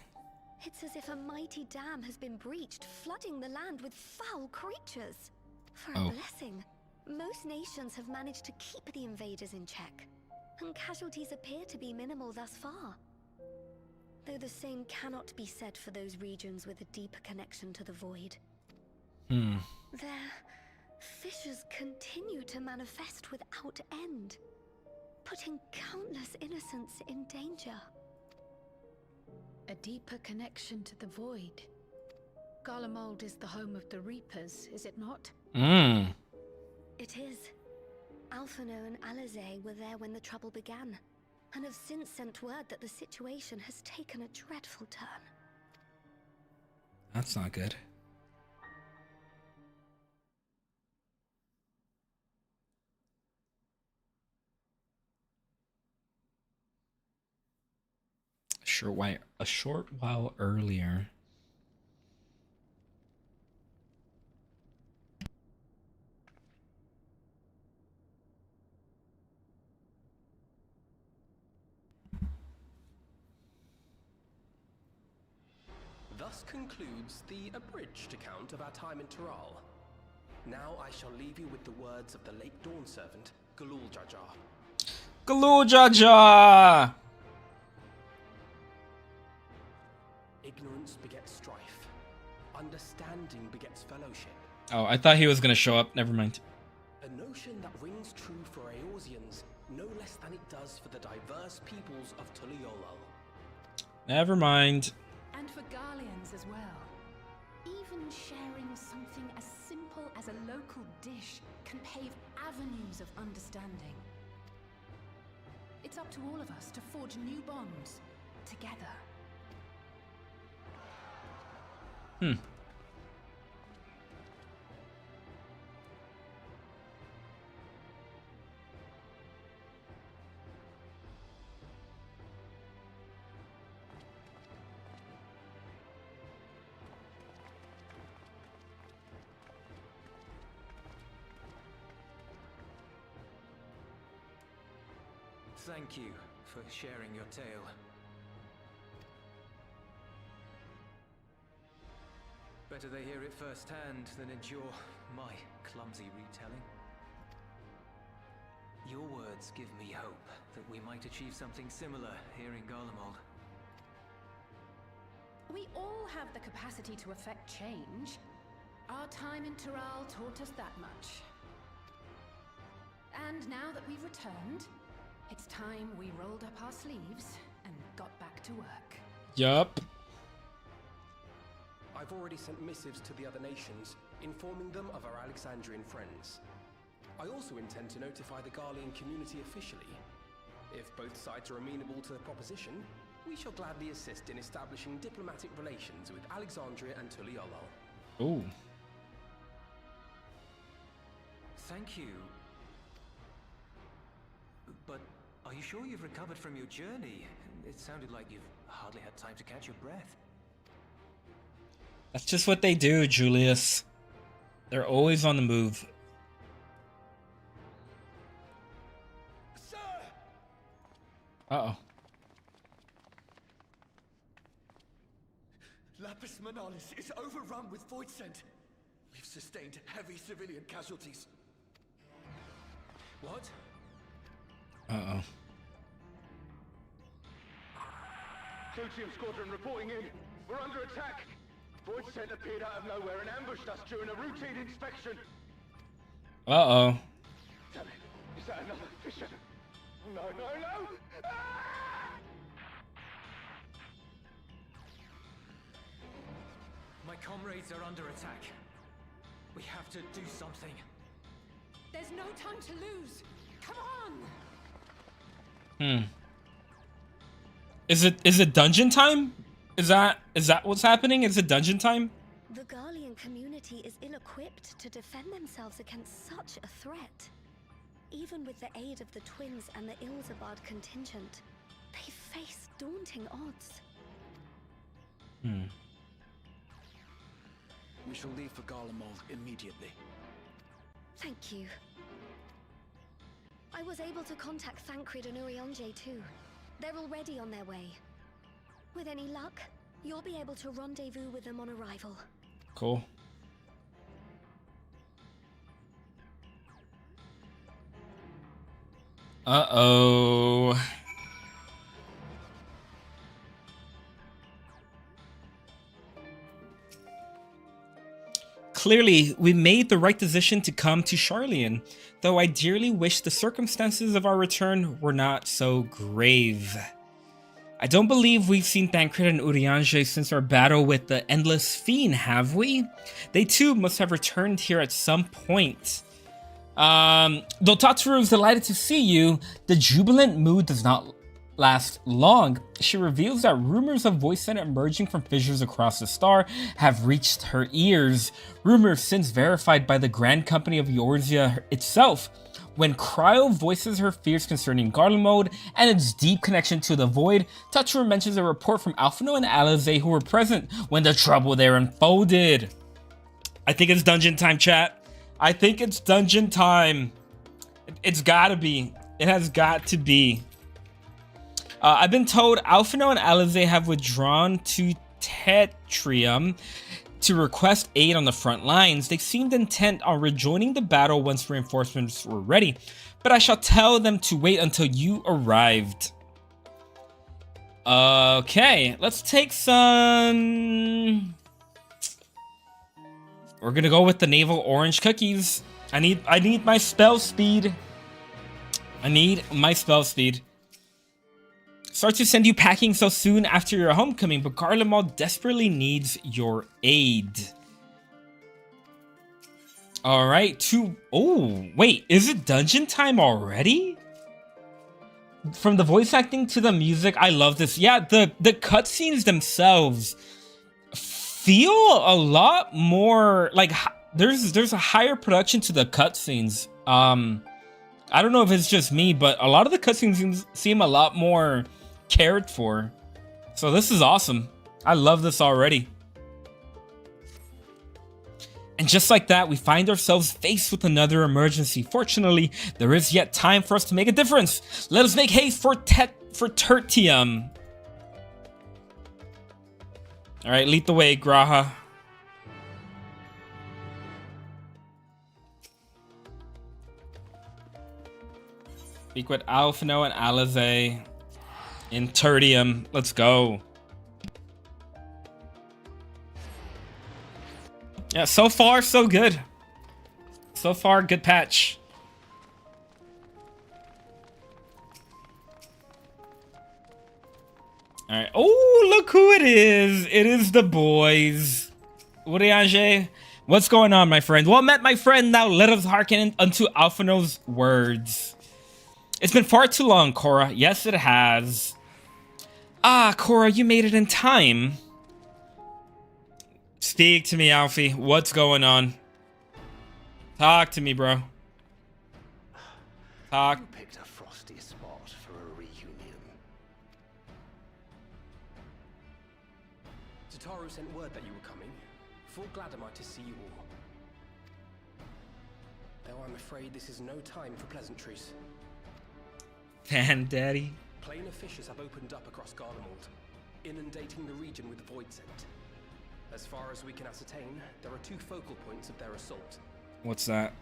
It's as if a mighty dam has been breached, flooding the land with foul creatures. For a blessing, most nations have managed to keep the invaders in check, and casualties appear to be minimal thus far. Though the same cannot be said for those regions with a deeper connection to the void. Their fissures continue to manifest without end, putting countless innocents in danger.
A deeper connection to the void. Garlemald is the home of the Reapers, is it not?
It is. Alphino and Alizé were there when the trouble began, and have since sent word that the situation has taken a dreadful turn.
That's not good. A short while earlier.
Thus concludes the abridged account of our time in Tural. Now I shall leave you with the words of the late Dawn Servant, Galul Jajar.
Galul Jajar!
Ignorance begets strife. Understanding begets fellowship.
Oh, I thought he was gonna show up. Never mind.
A notion that rings true for Eorzeans no less than it does for the diverse peoples of Tuliolal.
Never mind.
And for Garleans as well. Even sharing something as simple as a local dish can pave avenues of understanding. It's up to all of us to forge new bonds together.
Thank you for sharing your tale. Better they hear it firsthand than endure my clumsy retelling. Your words give me hope that we might achieve something similar here in Garlemald.
We all have the capacity to affect change. Our time in Tural taught us that much. And now that we've returned, it's time we rolled up our sleeves and got back to work.
Yup.
I've already sent missives to the other nations, informing them of our Alexandrian friends. I also intend to notify the Garlean community officially. If both sides are amenable to the proposition, we shall gladly assist in establishing diplomatic relations with Alexandria and Tuliolal.
Ooh.
Thank you. But are you sure you've recovered from your journey? It sounded like you've hardly had time to catch your breath.
That's just what they do, Julius. They're always on the move.
Sir!
Uh-oh.
Lapis Manalis is overrun with void scent. We've sustained heavy civilian casualties.
What?
Uh-oh.
Sotium Squadron reporting in. We're under attack. Void scent appeared out of nowhere and ambushed us during a routine inspection.
Uh-oh.
Damn it. Is that another fissure? No, no, no! Ah!
My comrades are under attack. We have to do something.
There's no time to lose. Come on!
Is it dungeon time? Is that what's happening? Is it dungeon time?
The Garlean community is ill-equipped to defend themselves against such a threat. Even with the aid of the twins and the Ilzabard contingent, they face daunting odds.
We shall leave for Garlemald immediately.
Thank you. I was able to contact Thancred and Urianger too. They're already on their way. With any luck, you'll be able to rendezvous with them on arrival.
Cool. Uh-oh. Clearly, we made the right decision to come to Sharlayan, though I dearly wish the circumstances of our return were not so grave. I don't believe we've seen Thancred and Urianger since our battle with the Endless Fiend, have we? They too must have returned here at some point. Though Tatsuru is delighted to see you, the jubilant mood does not last long. She reveals that rumors of voice scent emerging from fissures across the star have reached her ears. Rumors since verified by the Grand Company of Eorzea itself. When Cryo voices her fears concerning Garlemald and its deep connection to the Void, Tatsuru mentions a report from Alphino and Alize who were present when the trouble there unfolded. I think it's dungeon time, chat. I think it's dungeon time. It's gotta be. It has got to be. I've been told Alphino and Alize have withdrawn to Tetrium to request aid on the front lines. They seemed intent on rejoining the battle once reinforcements were ready, but I shall tell them to wait until you arrived. Okay, let's take some... We're gonna go with the naval orange cookies. I need my spell speed. I need my spell speed. Sorry to send you packing so soon after your homecoming, but Garlemald desperately needs your aid. Alright, oh, wait, is it dungeon time already? From the voice acting to the music, I love this. Yeah, the cutscenes themselves feel a lot more like there's a higher production to the cutscenes. I don't know if it's just me, but a lot of the cutscenes seem a lot more cared for. So this is awesome. I love this already. And just like that, we find ourselves faced with another emergency. Fortunately, there is yet time for us to make a difference. Let us make haste for Tertium. All right, lead the way, Graha. Speak with Alphino and Alize in Tertium. Let's go. Yeah, so far, so good. So far, good patch. All right. Oh, look who it is. It is the boys. Urianger, what's going on, my friend? Well met, my friend. Now let us hearken unto Alphino's words. It's been far too long, Cora. Yes, it has. Ah, Cora, you made it in time. Speak to me, Alfie. What's going on? Talk to me, bro. Talk.
You picked a frosty spot for a reunion.
Tataru sent word that you were coming. Full glad am I to see you all. Though I'm afraid this is no time for pleasantries.
Fan daddy.
Planar fissures have opened up across Garlemald, inundating the region with void scent. As far as we can ascertain, there are two focal points of their assault.
What's that?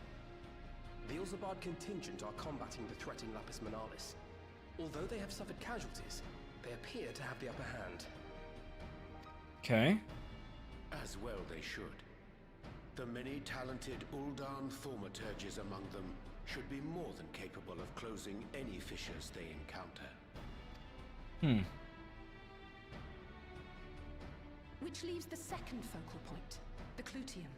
The Ilzabard contingent are combating the threat in Lapis Manalis. Although they have suffered casualties, they appear to have the upper hand.
Okay.
As well they should. The many talented Uldan thaumaturges among them should be more than capable of closing any fissures they encounter.
Which leaves the second focal point, the Clutium.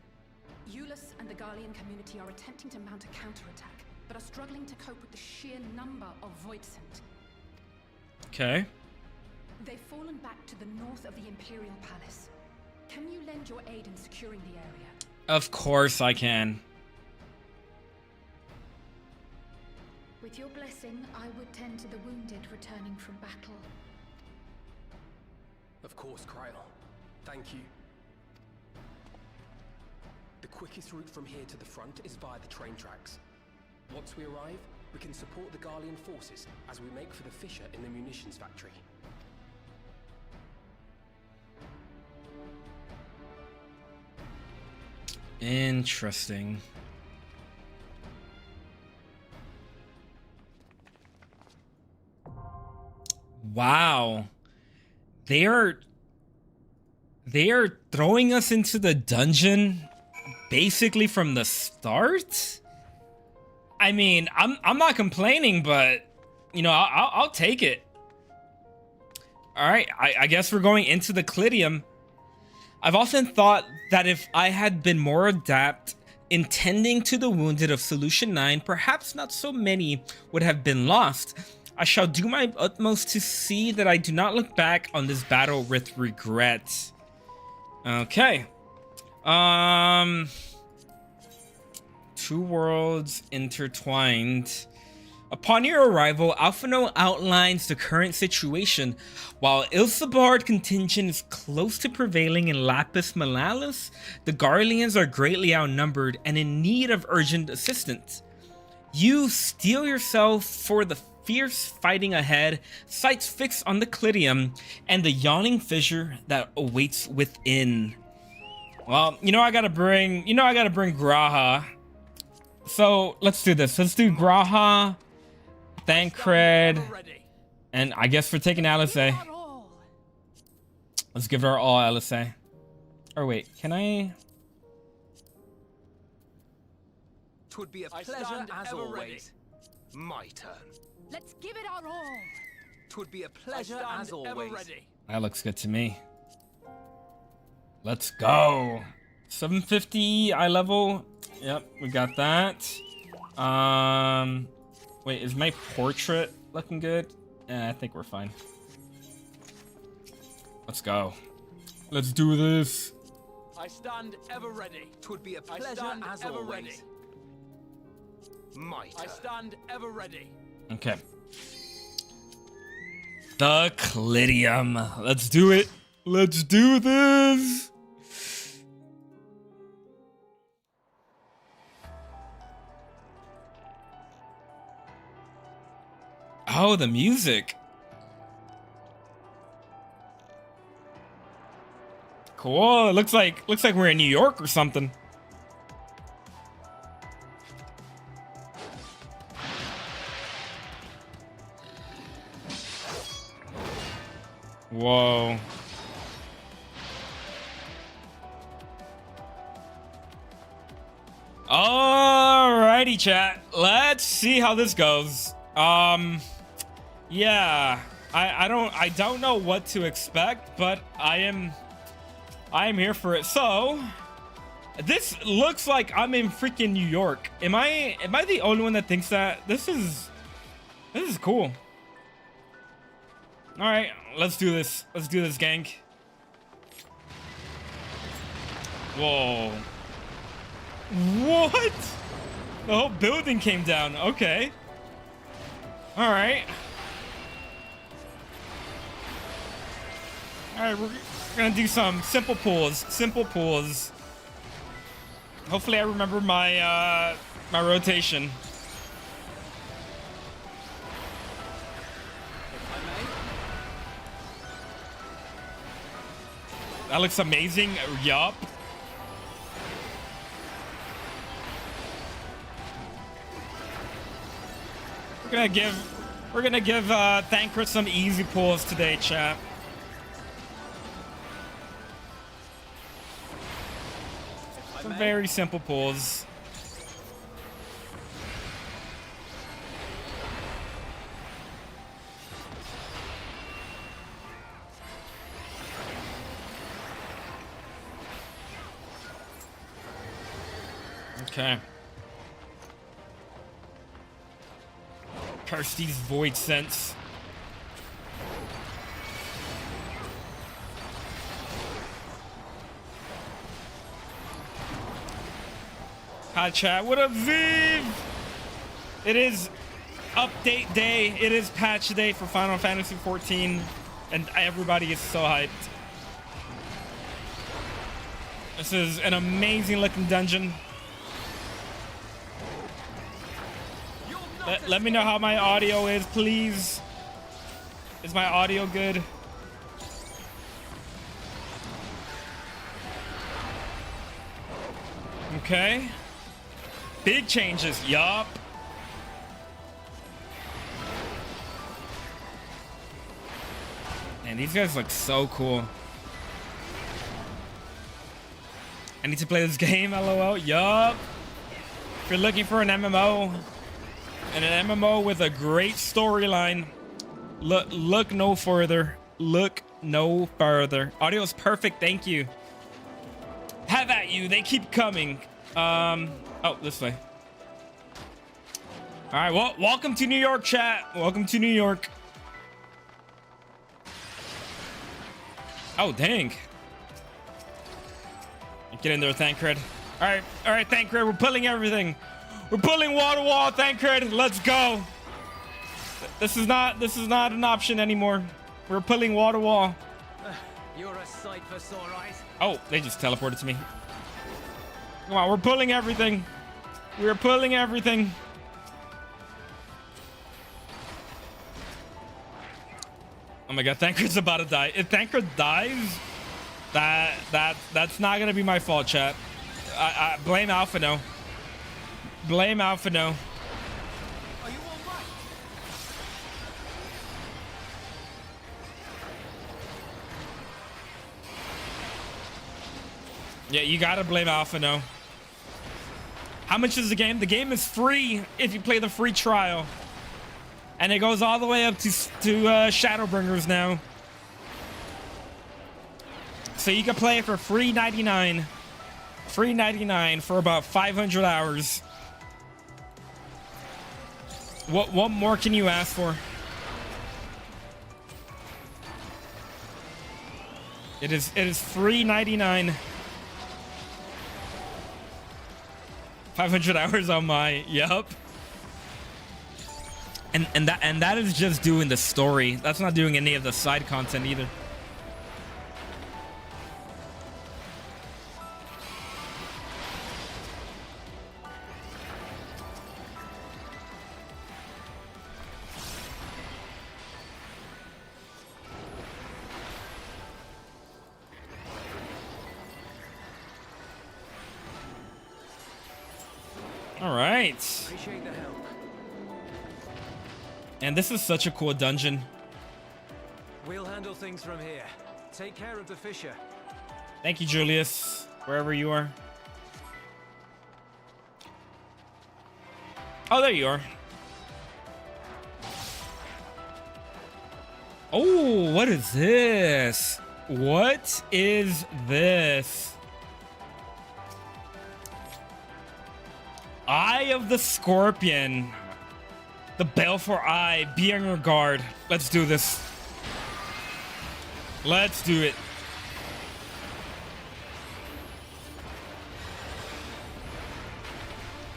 Eulus and the Garlean community are attempting to mount a counterattack, but are struggling to cope with the sheer number of Voidsent.
Okay.
They've fallen back to the north of the Imperial Palace. Can you lend your aid in securing the area?
Of course I can.
With your blessing, I would tend to the wounded returning from battle.
Of course, Kryl. Thank you. quickest route from here to the front is via the train tracks. Once we arrive, we can support the Garlean forces as we make for the fissure in the munitions factory.
Interesting. Wow. They are throwing us into the dungeon basically from the start. I mean, I'm not complaining, but you know, I'll take it. All right, I guess we're going into the Clidium. I've often thought that if I had been more adept in tending to the wounded of Solution 9, perhaps not so many would have been lost. I shall do my utmost to see that I do not look back on this battle with regret. Okay. Two worlds intertwined. Upon your arrival, Alphino outlines the current situation. While Ilsabard contingent is close to prevailing in Lapis Malalis, the Garleans are greatly outnumbered and in need of urgent assistance. You steel yourself for the fierce fighting ahead, sights fixed on the Clidium and the yawning fissure that awaits within. Well, I gotta bring Graha. So let's do this. Let's do Graha, Thancred, and I guess we're taking Alizé. Let's give her all Alizé. Or wait, can I?
Twould be a pleasure as always. My turn.
Let's give it our all.
Twould be a pleasure as always.
That looks good to me. Let's go. 750 eye level. Yep, we got that. Wait, is my portrait looking good? I think we're fine. Let's go. Let's do this.
I stand ever ready. Twould be a pleasure as always. My turn. I stand ever ready.
Okay. The Clidium. Let's do it. Let's do this. Oh, the music. Cool. It looks like we're in New York or something. Whoa. Alrighty, chat. Let's see how this goes. Yeah. I don't know what to expect, but I am here for it. So, this looks like I'm in freaking New York. Am I the only one that thinks that? This is cool. All right, let's do this. Let's do this, gang. Whoa. What? The whole building came down. Okay. All right. All right, we're gonna do some simple pulls. Simple pulls. Hopefully I remember my my rotation. That looks amazing. Yup. We're gonna give Thancred some easy pulls today, chat. Some very simple pulls. Okay. Curse these void scents. Hi chat, what up Ffxiv? It is update day, it is patch day for Final Fantasy 14, and everybody is so hyped. This is an amazing looking dungeon. Let me know how my audio is, please. Is my audio good? Okay. Big changes. Yup. Man, these guys look so cool. I need to play this game, lol. Yup. If you're looking for an MMO, and an MMO with a great storyline, look no further. Look no further. Audio is perfect. Thank you. Have at you. They keep coming. Oh, this way. All right. Well, welcome to New York, chat. Welcome to New York. Oh, dang. Get in there, Thancred. All right, Thancred. We're pulling everything. We're pulling water wall, Thancred. Let's go. This is not an option anymore. We're pulling water wall.
You're a sight for sore eyes.
Oh, they just teleported to me. Come on, we're pulling everything. We're pulling everything. Oh my god, Thancred's about to die. If Thancred dies, that's not gonna be my fault, chat. I blame Alpha no. Blame Alpha no.
Are you all right?
Yeah, you gotta blame Alpha no. How much is the game? The game is free if you play the free trial. And it goes all the way up to Shadowbringers now. So you can play it for free 99. Free 99 for about 500 hours. What more can you ask for? It is free 99. 500 hours on my, yup. And that is just doing the story. That's not doing any of the side content either. All right.
Appreciate the help.
And this is such a cool dungeon.
We'll handle things from here. Take care of the Fissure.
Thank you, Julius, wherever you are. Oh, there you are. Oh, what is this? What is this? Eye of the Scorpion. The Baleful Eye. Be on your guard. Let's do this. Let's do it.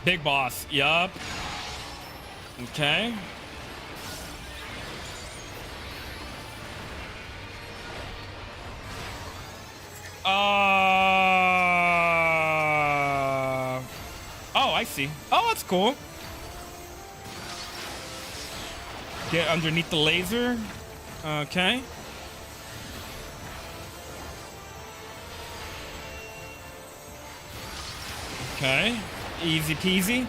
Big boss. Yup. Okay. Oh, I see. Oh, that's cool. Get underneath the laser. Okay. Okay. Easy peasy.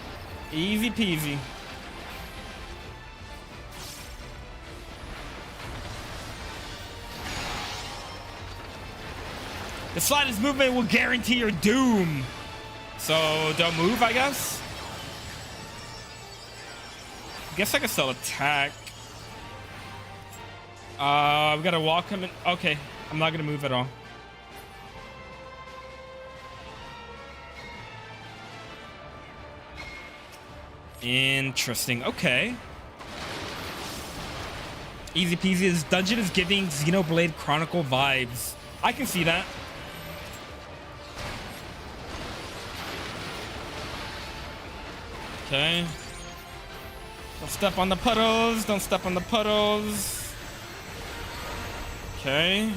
Easy peasy. The slightest movement will guarantee your doom. So don't move, I guess. Guess I can still attack. We gotta walk him in. Okay, I'm not gonna move at all. Interesting. Okay. Easy peasy. This dungeon is giving Xenoblade Chronicle vibes. I can see that. Okay. Don't step on the puddles. Don't step on the puddles. Okay.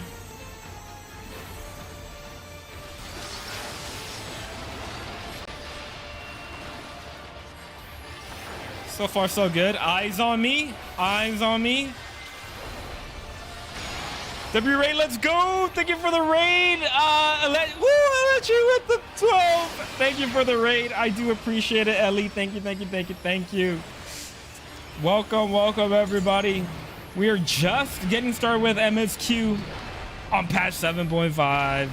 So far, so good. Eyes on me. Eyes on me. W Ray, let's go. Thank you for the raid. Let you with the 12. Thank you for the raid. I do appreciate it, Ellie. Thank you, thank you, thank you, thank you. Welcome, welcome, everybody. We are just getting started with Msq on patch 7.5.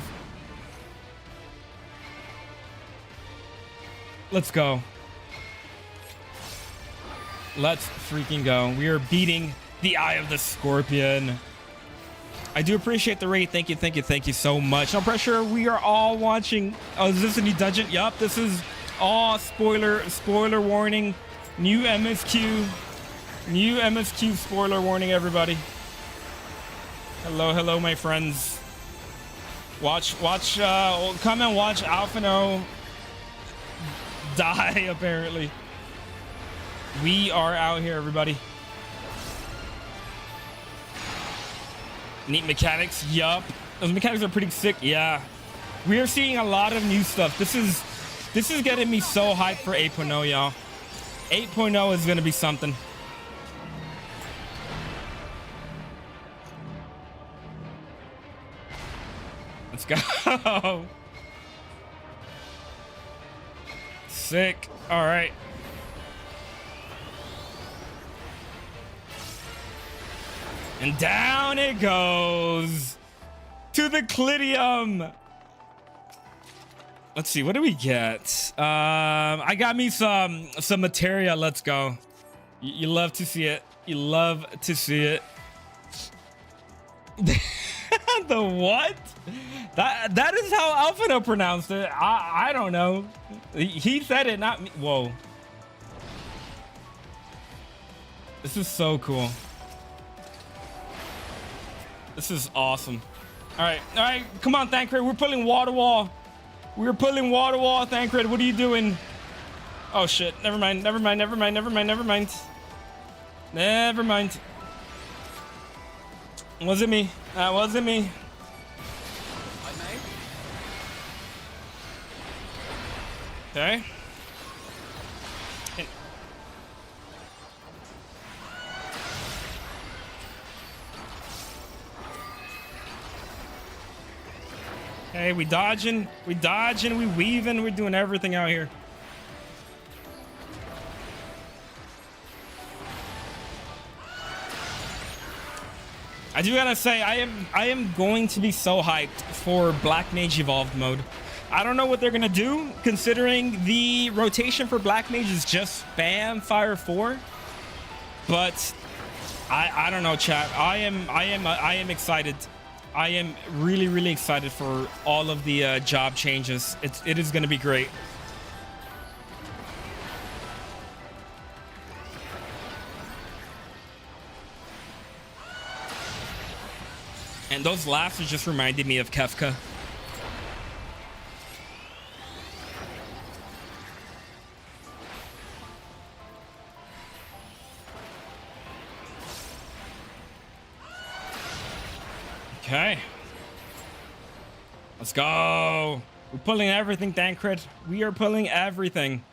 Let's go. Let's freaking go. We are beating the Eye of the Scorpion. I do appreciate the raid. Thank you, thank you, thank you so much. No pressure. We are all watching. Oh, is this a new dungeon? Yup, this is all spoiler warning. New MSQ. New MSQ spoiler warning, everybody. Hello, hello, my friends. Come and watch Alphino die, apparently. We are out here, everybody. Neat mechanics, yup. Those mechanics are pretty sick, yeah. We are seeing a lot of new stuff. This is getting me so hyped for 8.0, y'all. 8.0 is gonna be something. Let's go. Sick. All right. And down it goes to the Clidium. Let's see, what do we get? I got me some materia. Let's go. You love to see it. You love to see it. The what? That is how Alphino pronounced it. I don't know. He said it, not me. Whoa. This is so cool. This is awesome. All right, come on, Thancred. We're pulling water wall. We're pulling water wall, Thancred. What are you doing? Oh shit. Never mind. Never mind. Never mind. Never mind. Never mind. Never mind. Wasn't me. That wasn't me. Okay. Hey, we dodging, we weaving, we're doing everything out here. I do gotta say, I am going to be so hyped for Black Mage Evolved mode. I don't know what they're gonna do, considering the rotation for Black Mage is just spam Fire 4. But I don't know, chat. I am excited. I am really excited for all of the job changes. It is going to be great. And those laughs just reminded me of Kefka. Okay. Let's go. We're pulling everything, Thancred. We are pulling everything.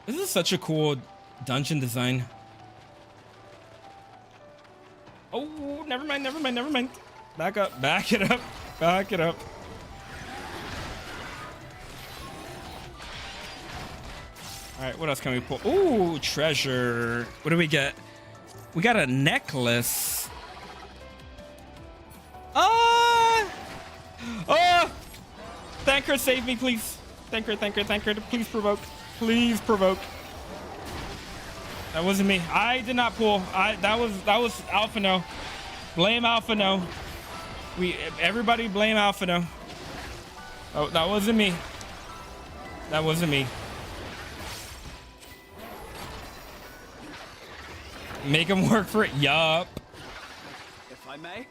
This is such a cool dungeon design. Oh, never mind, never mind, never mind. Back up, back it up, back it up. All right, what else can we pull? Ooh, treasure. What do we get? We got a necklace. Thancred, save me, please. Thancred, please provoke. Please provoke. That wasn't me. I did not pull. That was Alphino. Blame Alphino. Everybody blame Alphino. Oh, that wasn't me. That wasn't me. Make him work for it. Yup.
If I may.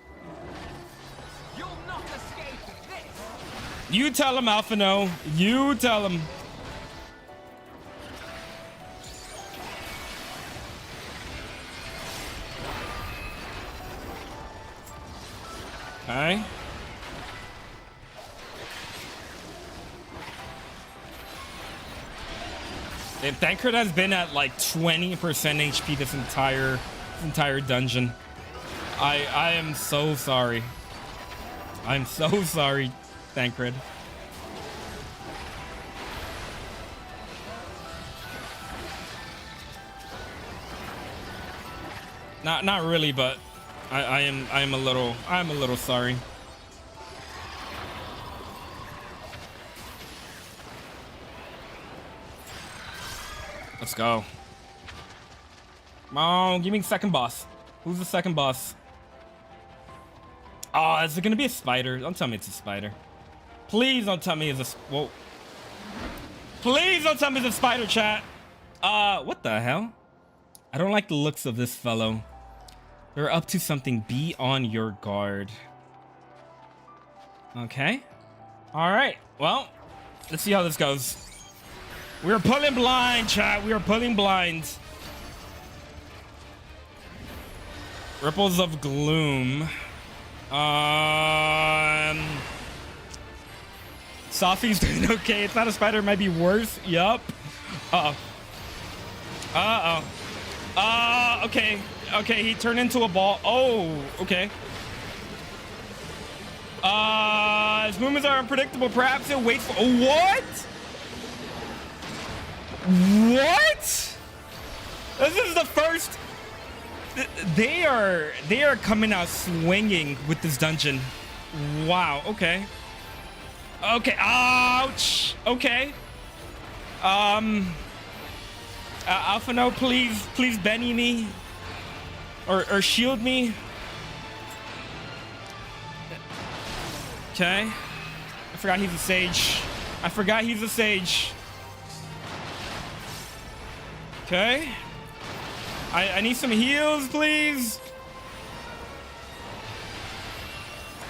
You'll not escape this.
You tell him, Alphino. You tell him. Okay. If Thancred has been at like 20% HP this entire dungeon. I am so sorry. I'm so sorry, Thancred. Not really, but I'm a little sorry. Let's go. Come on, give me the second boss. Who's the second boss? Oh, is it gonna be a spider? Don't tell me it's a spider. Please don't tell me it's a whoa. Please don't tell me it's a spider, chat. What the hell? I don't like the looks of this fellow. They're up to something. Be on your guard. Okay. All right. Well, let's see how this goes. We're pulling blind, chat. We are pulling blind. Ripples of gloom. Sophie's doing okay. It's not a spider. It might be worse. Yup. Okay. Okay, he turned into a ball. Oh, okay. His movements are unpredictable. Perhaps he'll wait for... What? What? This is the first... They are coming out swinging with this dungeon. Wow, okay. Okay, ouch. Okay. Alphino, please Benny me. Or shield me. Okay. I forgot he's a sage. I forgot he's a sage. Okay. I need some heals, please.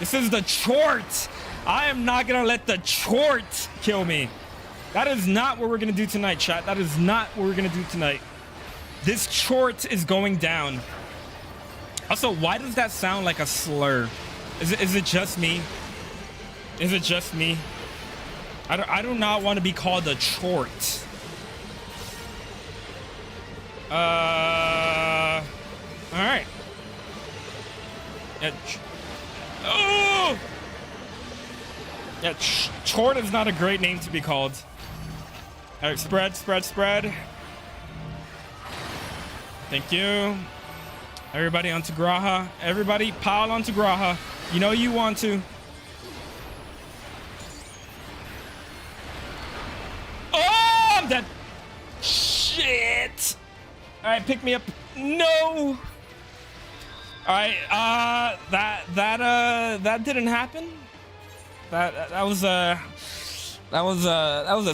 This is the chort. I am not gonna let the chort kill me. That is not what we're gonna do tonight, chat. That is not what we're gonna do tonight. This chort is going down. Also, why does that sound like a slur? Is it just me? Is it just me? I do not want to be called a chort. All right. Yeah. Oh! Yeah, chort is not a great name to be called. All right, spread. Thank you. Everybody onto Graha. Everybody pile onto Graha. You know you want to. Oh, I'm dead. Shit. All right, pick me up. No. All right, that didn't happen. That was a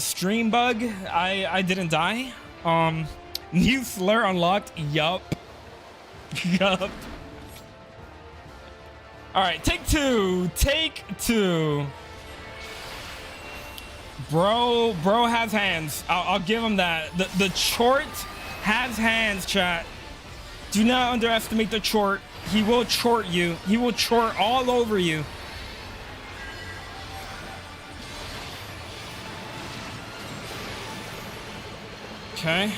stream bug. I didn't die. New slur unlocked. Yup. Yup. All right, take two. Bro has hands. I'll give him that. The chort has hands, chat. Do not underestimate the chort. He will chort you. He will chort all over you. Okay.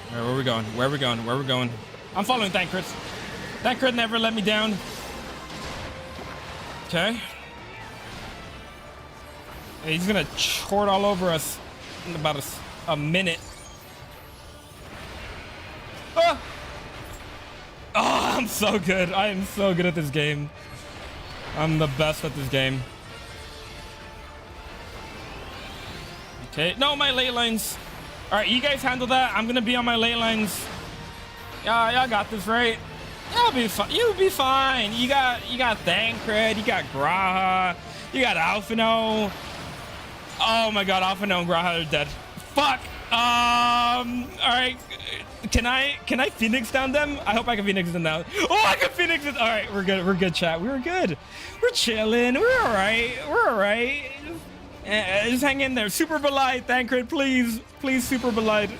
All right, where are we going? Where are we going? I'm following Thancred. Thancred never let me down. Okay. He's gonna chort all over us in about a minute. Oh! Oh, I'm so good. I am so good at this game. I'm the best at this game. Okay, no, my ley lines. All right, you guys handle that. I'm gonna be on my ley lines. Yeah, y'all got this, right? Y'all be fine. You'll be fine. You got Thancred. You got Graha. You got Alphino. Oh my God, Alphino and Graha are dead. Fuck. All right. Can I Phoenix down them? I hope I can Phoenix them down. Oh, I can Phoenix it. All right, we're good. We're good, chat. We're good. We're chilling. We're all right. We're all right. Just hang in there. Super Belide, Thancred, please. Please, Super Belide.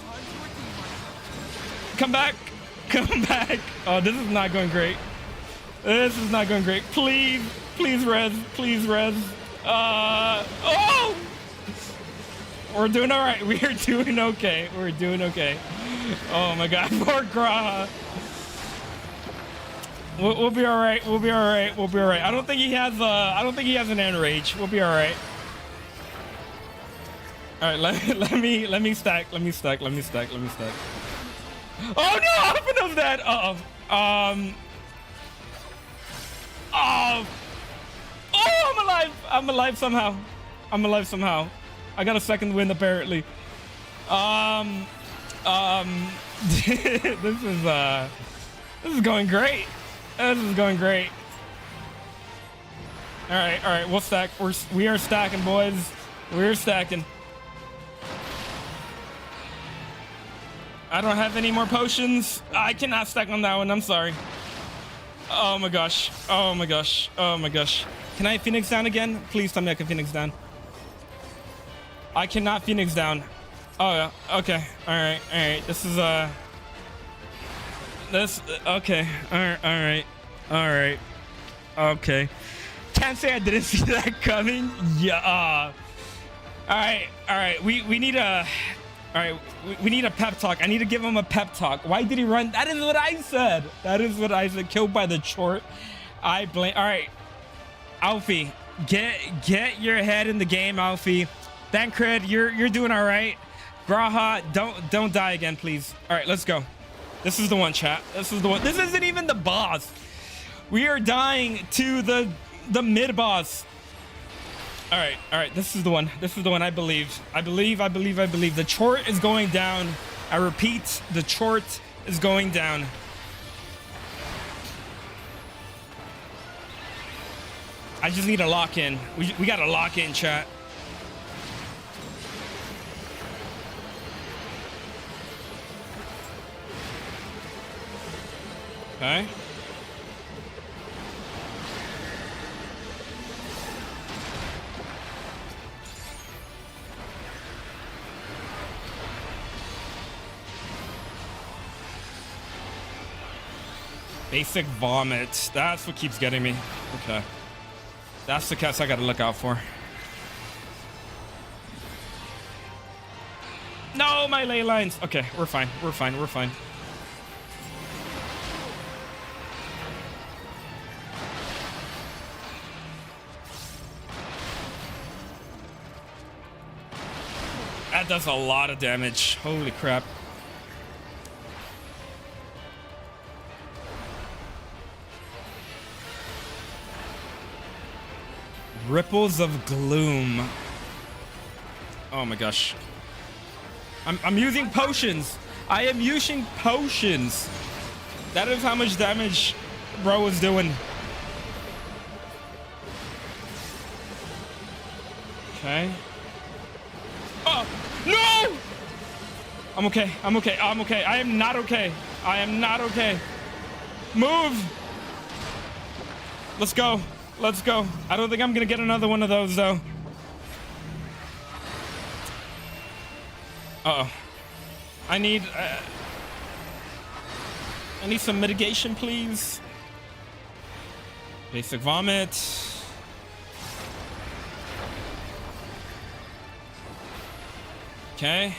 Come back. Come back. Oh, this is not going great. This is not going great. Please. Please res. Please res. Oh! We're doing all right. We are doing okay. We're doing okay. Oh my God, poor Graha. We'll be all right. We'll be all right. We'll be all right. I don't think he has. I don't think he has an enrage. We'll be all right. All right. Let me stack. Let me stack. Let me stack. Let me stack. Oh no! Alphino's dead. Oh. Oh, I'm alive. I'm alive somehow. I'm alive somehow. I got a second win apparently. This is going great. This is going great. All right, we'll stack. We are stacking, boys. We're stacking. I don't have any more potions. I cannot stack on that one. I'm sorry. Oh my gosh. Oh my gosh. Oh my gosh. Can I Phoenix down again? Please tell me I can Phoenix down. I cannot Phoenix down. Oh yeah. Okay. All right. All right. This is this. Okay. All right. All right. All right. Okay. Can't say I didn't see that coming. Yeah. All right. All right. We need a. All right. We need a pep talk. I need to give him a pep talk. Why did he run? That is what I said. That is what I said. Killed by the chort. I blame. All right. Alfie, get your head in the game, Alfie. Thancred, you're doing all right. Graha, don't die again, please. All right, let's go. This is the one, chat. This is the one. This isn't even the boss. We are dying to the mid boss. All right. This is the one. This is the one. I believe. I believe. The chort is going down. I repeat, the chort is going down. I just need to lock in. We got to lock in, chat. Okay. Basic vomit. That's what keeps getting me. Okay. That's the cast I gotta look out for. No, my ley lines. Okay, we're fine. We're fine. We're fine. That does a lot of damage. Holy crap. Ripples of gloom. Oh my gosh. I'm using potions. I am using potions. That is how much damage bro was doing. Okay. Oh no! I'm okay. I'm okay. I'm okay. I am not okay. I am not okay. Move. Let's go. Let's go. I don't think I'm gonna get another one of those though. Uh-oh. I need some mitigation, please. Basic vomit. Okay.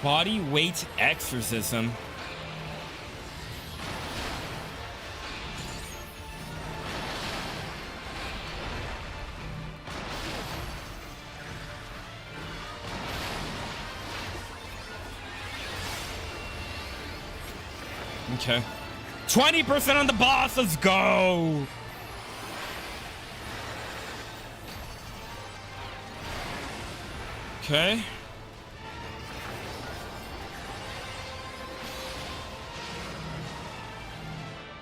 Body weight exorcism. Okay. 20% on the boss. Let's go. Okay.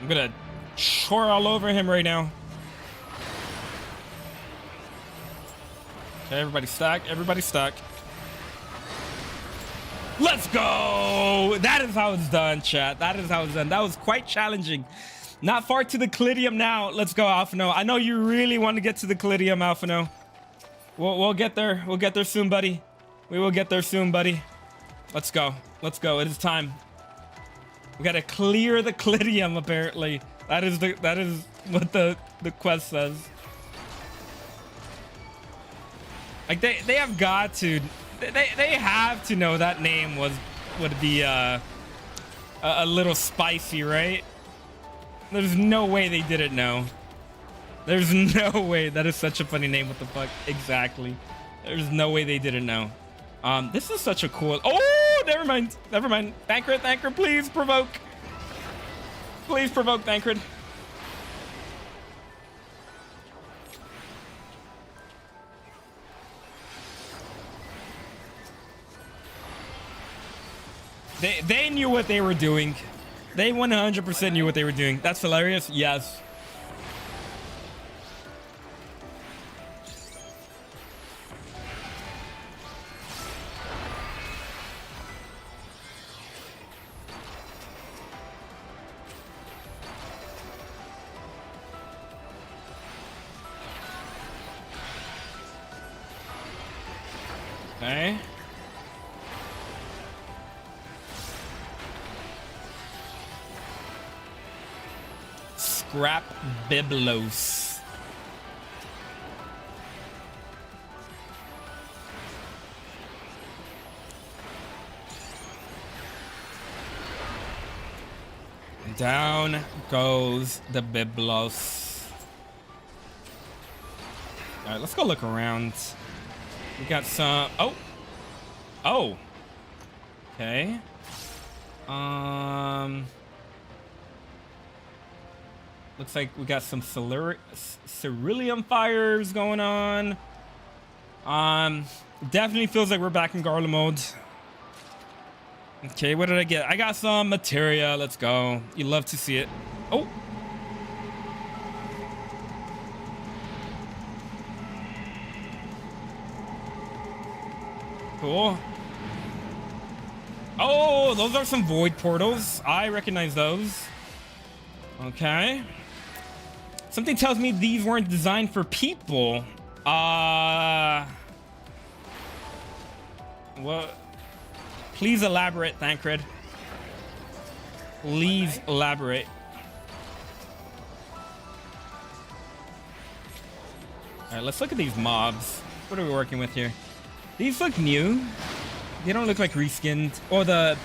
I'm gonna chore all over him right now. Okay, everybody stack. Everybody stack. Let's go! That is how it's done, chat. That is how it's done. That was quite challenging. Not far to the Callidium now. Let's go, Alphino. I know you really want to get to the Callidium, Alphino. We'll get there. We'll get there soon, buddy. We will get there soon, buddy. Let's go. Let's go. It is time. We gotta clear the Clidium, apparently. That is what the quest says. Like they have got to they have to know that name would be a little spicy, right? There's no way they didn't know. There's no way. That is such a funny name. What the fuck? Exactly. There's no way they didn't know. This is such a cool. Oh, never mind. Never mind. Thancred, please provoke. Please provoke Thancred. They knew what they were doing. They 100% knew what they were doing. That's hilarious. Yes. Okay. Scrap Biblos. Down goes the Biblos. All right, let's go look around. We got some. Oh. Okay. Looks like we got some ceruleum fires going on. Definitely feels like we're back in Garland mode. Okay, what did I get? I got some materia. Let's go. You love to see it. Oh. Cool. Oh, those are some void portals. I recognize those. Okay. Something tells me these weren't designed for people. What? Please elaborate, Thancred. Please elaborate. All right, let's look at these mobs. What are we working with here? These look new. They don't look like reskinned. Or the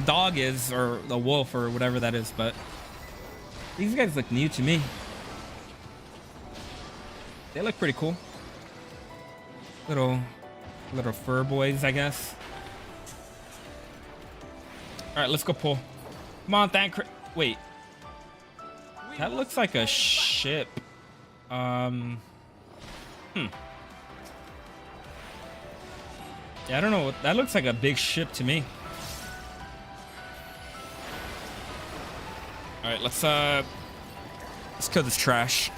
dog is, or the wolf, or whatever that is, but these guys look new to me. They look pretty cool. Little fur boys, I guess. All right, let's go pull. Come on, Thancred. Wait, that looks like a ship. Yeah, I don't know. That looks like a big ship to me. All right, let's kill this trash.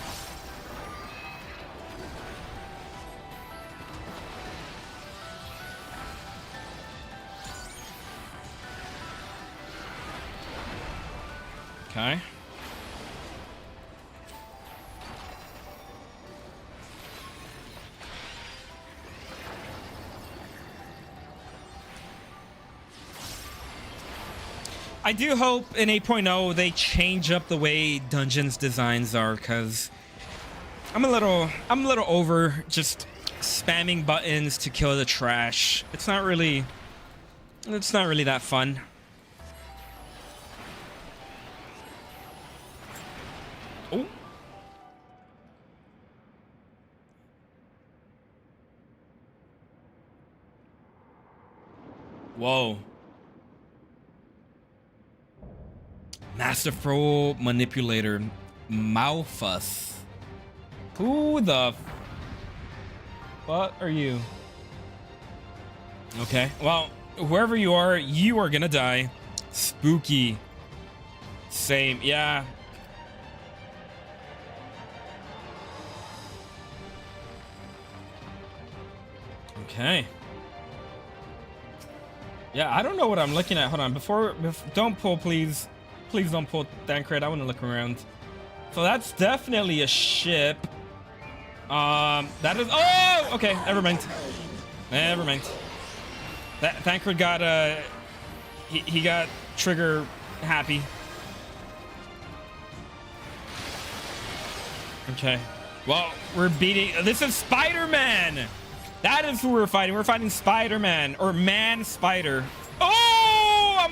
Okay. I do hope in 8.0 they change up the way dungeons designs are, because I'm a little over just spamming buttons to kill the trash. It's not really that fun. Oh. Whoa. Masterful manipulator, Malphus. Who the fuck are you? Okay, well, whoever you are gonna die. Spooky. Same, yeah. Okay. Yeah, I don't know what I'm looking at. Hold on, don't pull, please. Please don't pull Thancred. I want to look around. So that's definitely a ship. That is. Oh, okay. Never mind. Never mind. That Thancred got he got trigger happy. Okay. Well, we're beating... This is Spider-Man! That is who we're fighting. We're fighting Spider-Man. Or Man-Spider. Oh!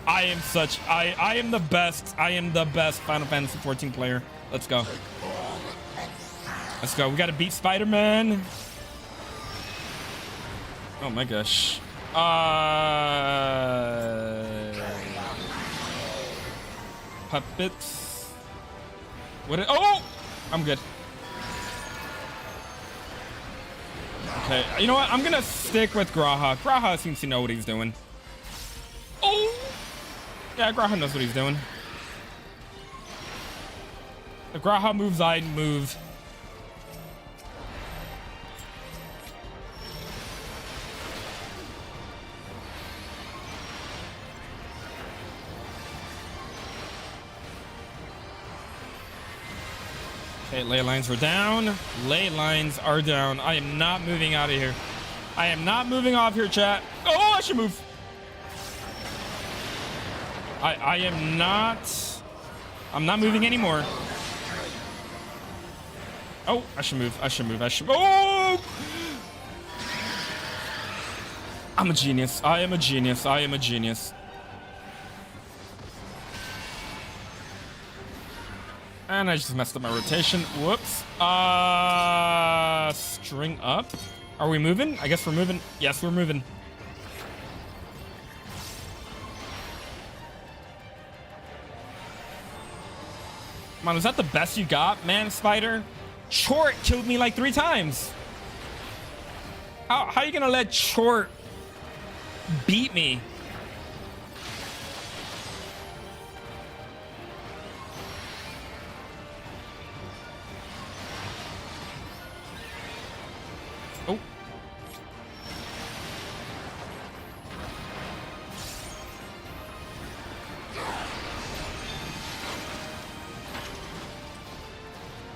I am such... I am the best. I am the best Final Fantasy 14 player. Let's go. Let's go. We gotta beat Spider-Man. Oh my gosh. Puppets. What? Oh! I'm good. Okay, you know what? I'm gonna stick with Graha. Graha seems to know what he's doing. Oh! Yeah, Graha knows what he's doing. If Graha moves, I move. Okay, ley lines are down. Ley lines are down. I am not moving out of here. I am not moving off here, chat. Oh, I should move. I am not. I'm not moving anymore. Oh, I should move. I should move. I should. Oh! I'm a genius. I am a genius. I am a genius. And I just messed up my rotation. Whoops. String up. Are we moving? I guess we're moving. Yes, we're moving. Come on, is that the best you got, man, Spider? Chort killed me like 3 times. How are you gonna let Chort beat me? Oh.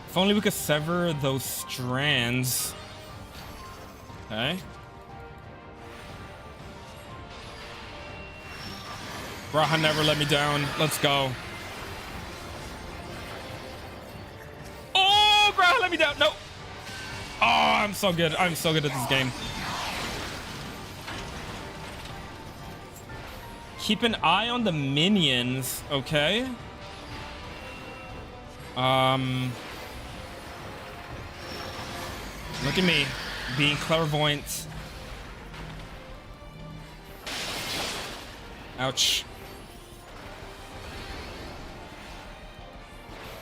If only we could sever those strands. Okay. Graha never let me down. Let's go. Oh, Graha let me down. No. Oh, I'm so good. I'm so good at this game. Keep an eye on the minions. Okay. Look at me being clairvoyant. Ouch.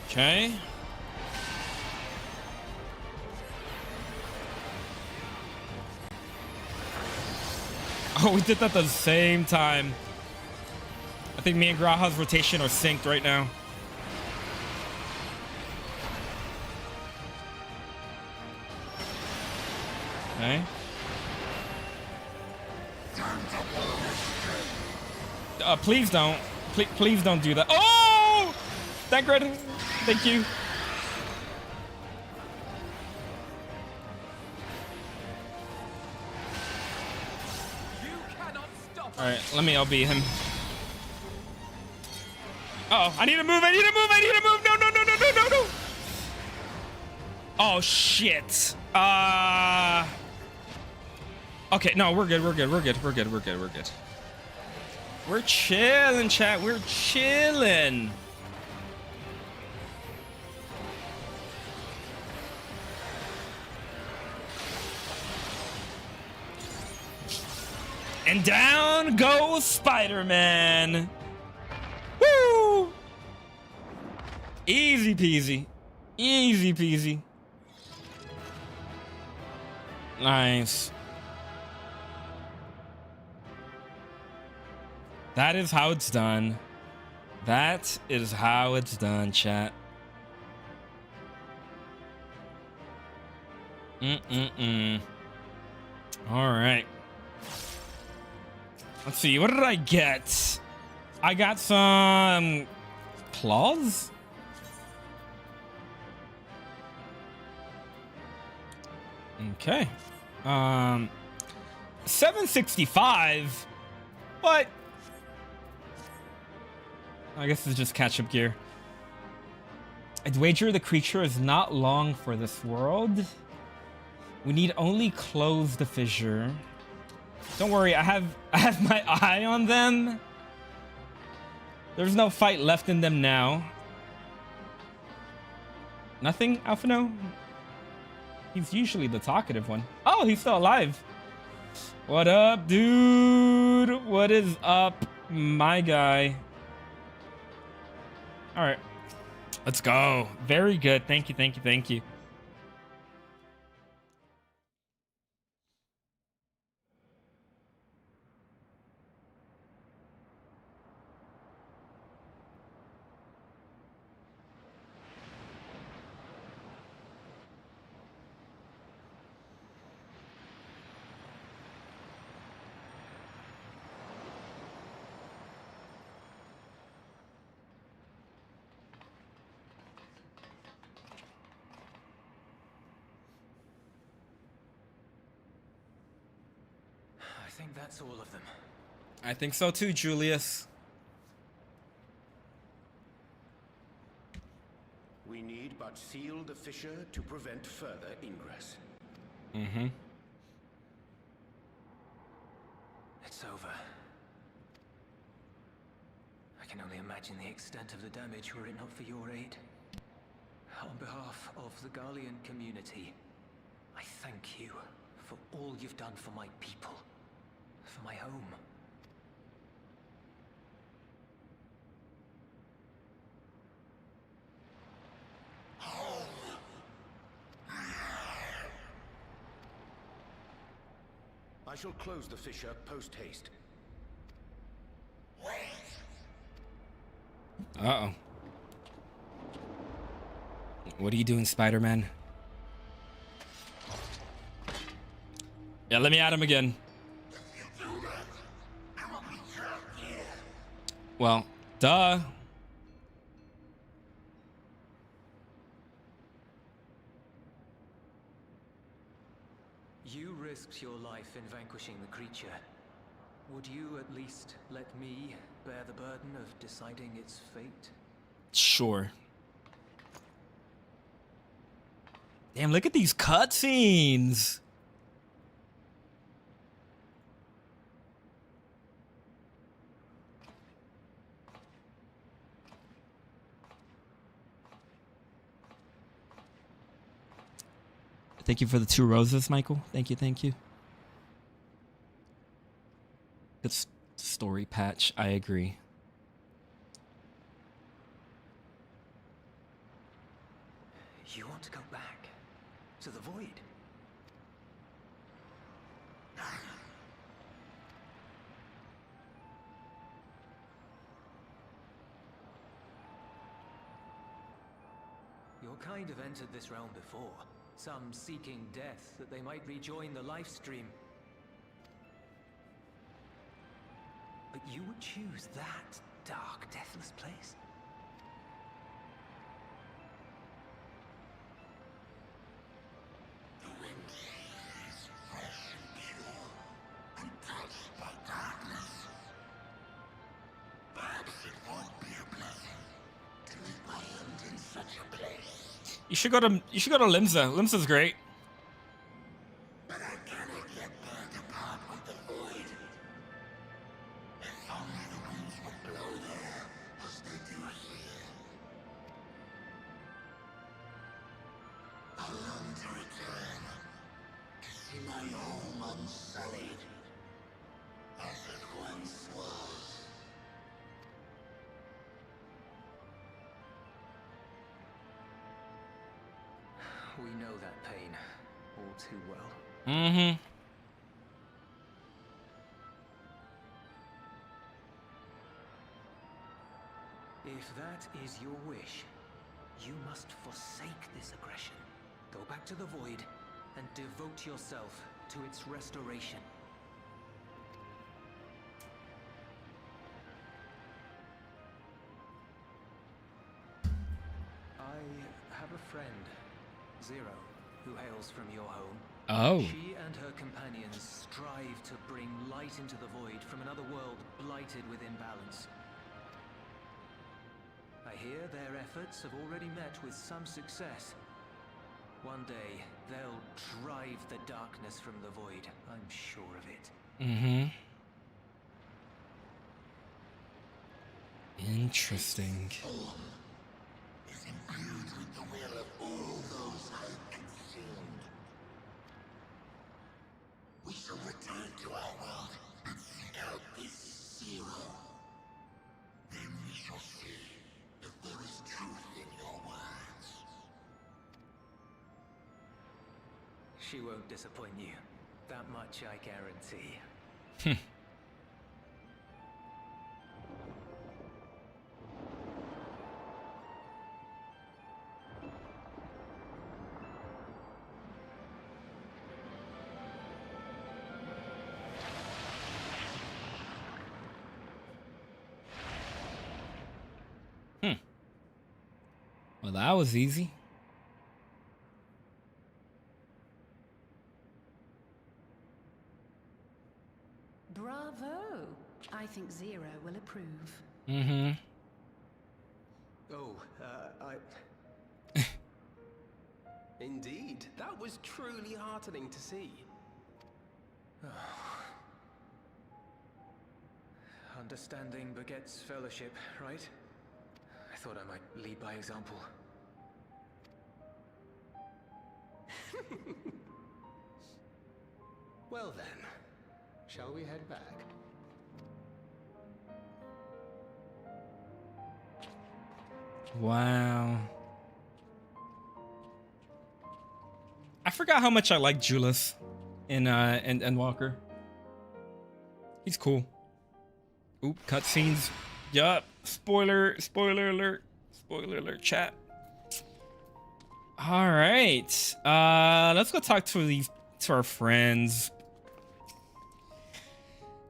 Okay. Oh, we did that at the same time. I think me and Graha's rotation are synced right now. Okay. Please don't. Please don't do that. Oh! Thank you. Thank you. Alright, let me LB him. Uh-oh, I need to move, I need to move, I need to move! No, no, no, no, no, no, no! Oh, shit. Okay, no, we're good, we're good, we're good, we're good, we're good, we're good. We're chilling, chat, we're chilling. And down goes Spider-Man. Woo! Easy peasy. Easy peasy. Nice. That is how it's done. That is how it's done, chat. All right. Let's see. What did I get? I got some claws. Okay. 765. What? I guess it's just catch-up gear. I'd wager the creature is not long for this world. We need only close the fissure. Don't worry, I have my eye on them. There's no fight left in them now. Nothing, Alphino? He's usually the talkative one. Oh, he's still alive. What up, dude? What is up, my guy? All right, let's go. Very good. Thank you, thank you, thank you.
I think that's all of them.
I think so too, Julius.
We need but seal the fissure to prevent further ingress.
Mm-hmm.
It's over. I can only imagine the extent of the damage were it not for your aid. On behalf of the Garlean community, I thank you for all you've done for my people, for my home.
I shall close the fissure post-haste.
Uh-oh. What are you doing, Spider-Man? Yeah, let me at him again. Well, duh.
You risked your life in vanquishing the creature. Would you at least let me bear the burden of deciding its fate?
Sure. Damn, look at these cutscenes. Thank you for the 2 roses, Michael. Thank you, thank you. Good story, Patch. I agree.
You want to go back to the void? Your kind have entered this realm before. Some seeking death that they might rejoin the life stream. But you would choose that dark, deathless place?
The wind is fresh and pure, untouched by darkness. Perhaps it won't be a blessing to meet my end in such a place.
You should go to Limsa. Limsa's great.
But I cannot let bear depart with the void. If only the winds would blow there as they do here. I long to return, to see my home unsullied, as it once was.
We know that pain all too well.
Mm-hmm.
If that is your wish, you must forsake this aggression. Go back to the void and devote yourself to its restoration. I have a friend, Zero, who hails from your home.
Oh.
She and her companions strive to bring light into the void from another world blighted with imbalance. I hear their efforts have already met with some success. One day, they'll drive the darkness from the void. I'm sure of it.
Mm-hmm. Interesting.
Is imbued with the will of all those I have consumed. We shall return to our world and seek out this zero. Then we shall see if there is truth in your words.
She won't disappoint you. That much I guarantee.
Well, that was easy.
Bravo! I think Zero will approve.
Mm-hmm.
Oh, Indeed, that was truly heartening to see.
Understanding begets fellowship, right? I thought I might lead by example.
Well then, shall we head back?
Wow. I forgot how much I like Julius in Walker. He's cool. Oop, cutscenes. Yup. Spoiler alert. Spoiler alert, chat. All right. Let's go talk to our friends.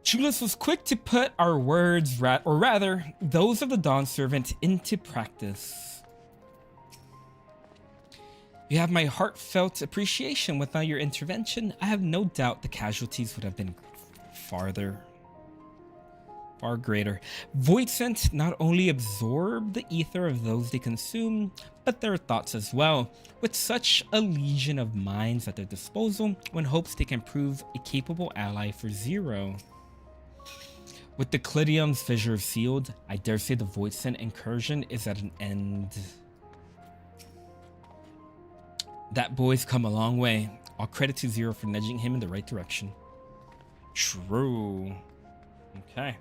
Julius was quick to put our words, or rather, those of the Dawn Servant, into practice. You have my heartfelt appreciation. Without your intervention, I have no doubt the casualties would have been far greater. Voidsent not only absorb the ether of those they consume, but their thoughts as well. With such a legion of minds at their disposal, one hopes they can prove a capable ally for Zero. With the Clidium's fissure sealed, I dare say the Voidsent incursion is at an end. That boy's come a long way. All credit to Zero for nudging him in the right direction. True. Okay.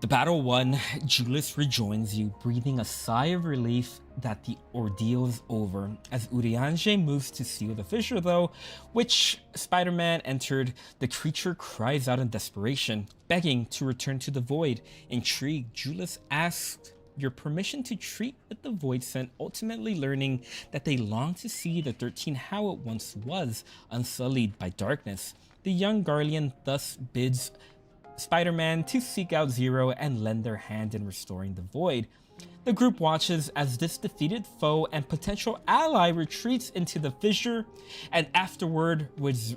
The battle won, Julius rejoins you, breathing a sigh of relief that the ordeal is over. As Urianger moves to seal the fissure, though, which Spider-Man entered, the creature cries out in desperation, begging to return to the void. Intrigued, Julius asks your permission to treat with the Voidsent, ultimately learning that they long to see the 13 how it once was, unsullied by darkness. The young Garlean thus bids Spider-Man to seek out Zero and lend their hand in restoring the void. The group watches as this defeated foe and potential ally retreats into the fissure, and afterward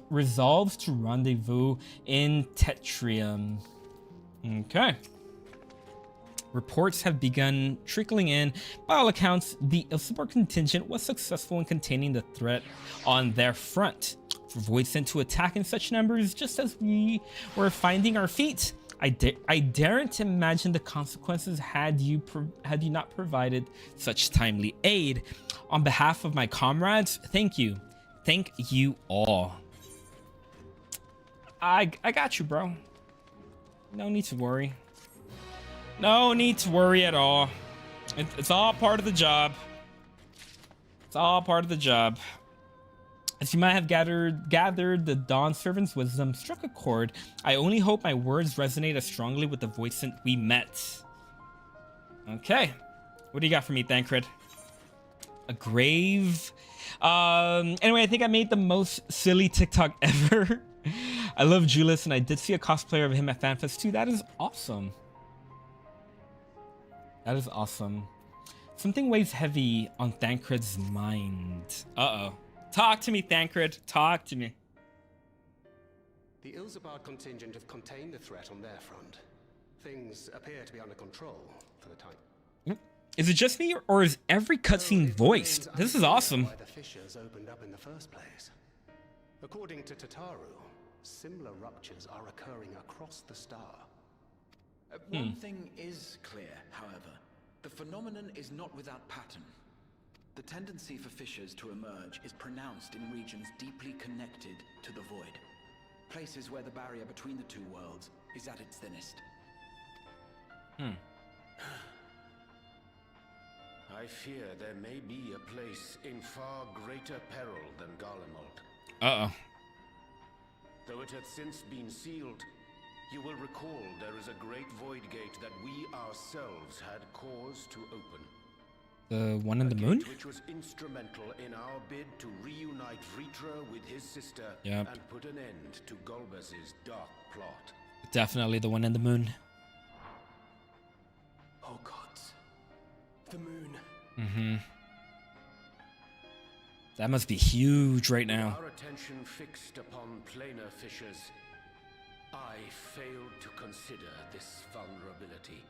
resolves to rendezvous in Tetrium. Okay. Reports have begun trickling in. By all accounts, the Ilsibor contingent was successful in containing the threat on their front. For Voidsent to attack in such numbers just as we were finding our feet, I daren't imagine the consequences had you not provided such timely aid. On behalf of my comrades, thank you. Thank you all. I got you, bro. No need to worry. No need to worry at all. It's all part of the job. It's all part of the job. As you might have gathered, the Dawn Servant's wisdom struck a chord. I only hope my words resonate as strongly with the Voidsent we met. Okay. What do you got for me, Thancred? A grave? Anyway, I think I made the most silly TikTok ever. I love Julius, and I did see a cosplayer of him at FanFest too. That is awesome. That is awesome. Something weighs heavy on Thancred's mind. Uh-oh. Talk to me, Thancred. Talk to me.
The Ilsibard contingent have contained the threat on their front.
Things appear to be under control for the time.
Is it just me, or is every cutscene voiced? This is awesome.
Why the fissures opened up in the first place. According to Tataru, similar ruptures are occurring across the star.
One thing is clear, however. The phenomenon is not without pattern. The tendency for fissures to emerge is pronounced in regions deeply connected to the void. Places where the barrier between the two worlds is at its thinnest.
I fear there may be a place in far greater peril than Garlemald.
Uh-oh.
Though it hath since been sealed, you will recall there is a great void gate that we ourselves had cause to open.
The one in the moon?
Which was instrumental in our bid to reunite Vritra with his sister
Yep.
and put an end to Golbez's dark plot.
Definitely the one in the moon.
Oh gods. The moon.
Mm-hmm. That must be huge right now.
Our attention fixed upon planar fissures, I failed to consider this vulnerability.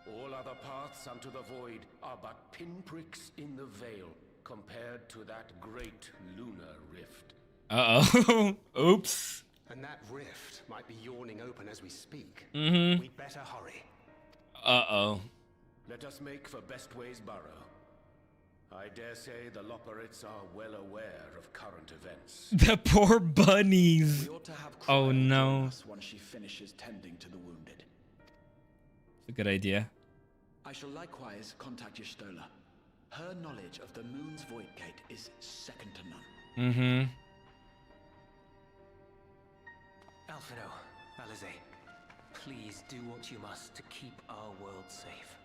All other paths unto the void are but pinpricks in the veil compared to that great lunar rift.
Uh-oh. Oops.
And that rift might be yawning open as we speak.
Mm-hmm.
We'd better hurry.
Uh-oh.
Let us make for Bestway's burrow. I dare say the Loporrits are well aware of current events.
The poor bunnies.
We ought to have
Oh
Cryo
no.
join us once she finishes tending to the wounded.
It's a good idea.
I shall likewise contact Y'shtola. Her knowledge of the moon's void gate is second to none.
Mm-hmm.
Alphino, Alize, please do what you must to keep our world safe.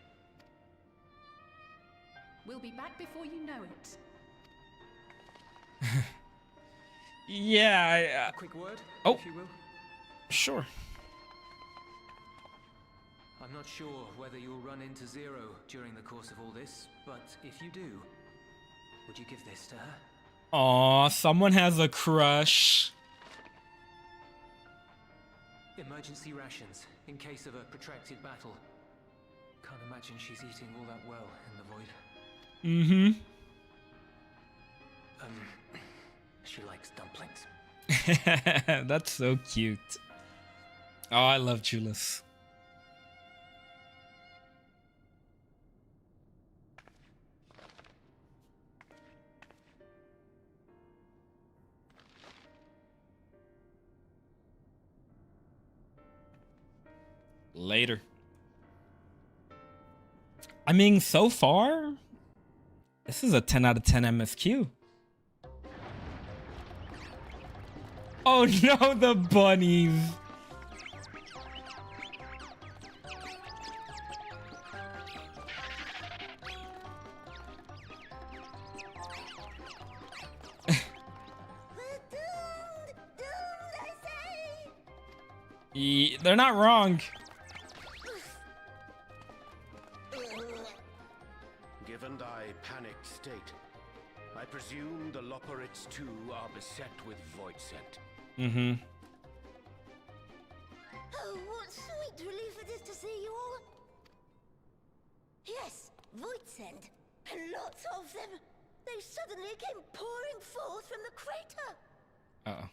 We'll be back before you know it.
Yeah,
A quick word,
Oh.
if you will.
sure.
I'm not sure whether you'll run into Zero during the course of all this, but if you do, would you give this to her?
Aw, someone has a crush.
Emergency rations, in case of a protracted battle. Can't imagine she's eating all that well in the void.
Mm-hmm.
She likes dumplings.
That's so cute. Oh, I love Julius. Later. I mean, so far, this is a 10 out of 10 MSQ. Oh no, the bunnies. They're not wrong.
Given thy panicked state, I presume the Loporrits too are beset with void scent.
Mm-hmm.
Oh, what sweet relief it is to see you all. Yes, void scent. And lots of them. They suddenly came pouring forth from the crater.
Uh-oh.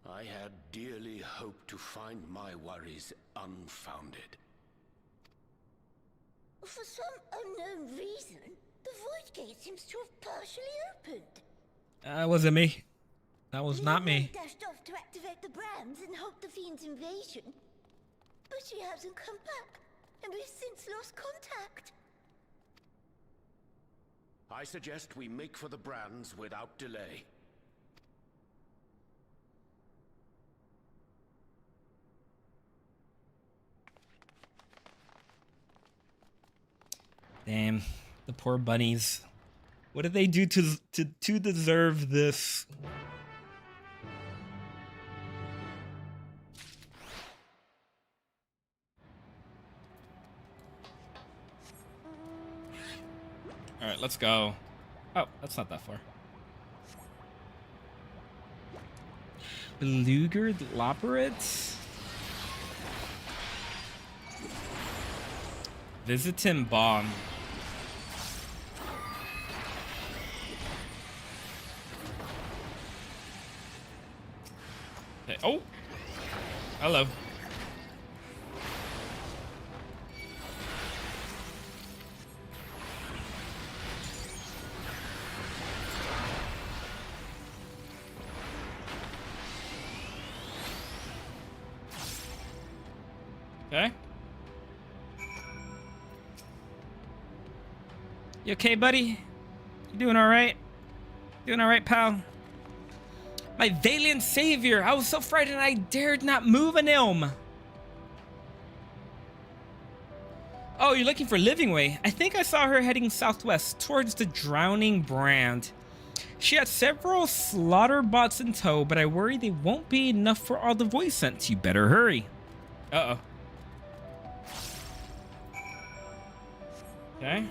I had dearly hoped to find my worries unfounded.
For some unknown reason, the void gate seems to have partially opened.
That wasn't me. That was not me.
Leon dashed off to activate the brands and halt the fiend's invasion. But she hasn't come back, and we've since lost contact.
I suggest we make for the brands without delay.
Damn, the poor bunnies. What did they do to deserve this? All right, let's go. Oh, that's not that far. Belugered Loporrit. Visiting Bomb. Okay. Oh! Hello. Okay. You okay, buddy? You doing all right? Doing all right, pal? My valiant savior! I was so frightened I dared not move an elm. Oh, you're looking for Living Way. I think I saw her heading southwest towards the Drowning Brand. She had several slaughter bots in tow, but I worry they won't be enough for all the voice scents. You better hurry. Uh-oh. Okay.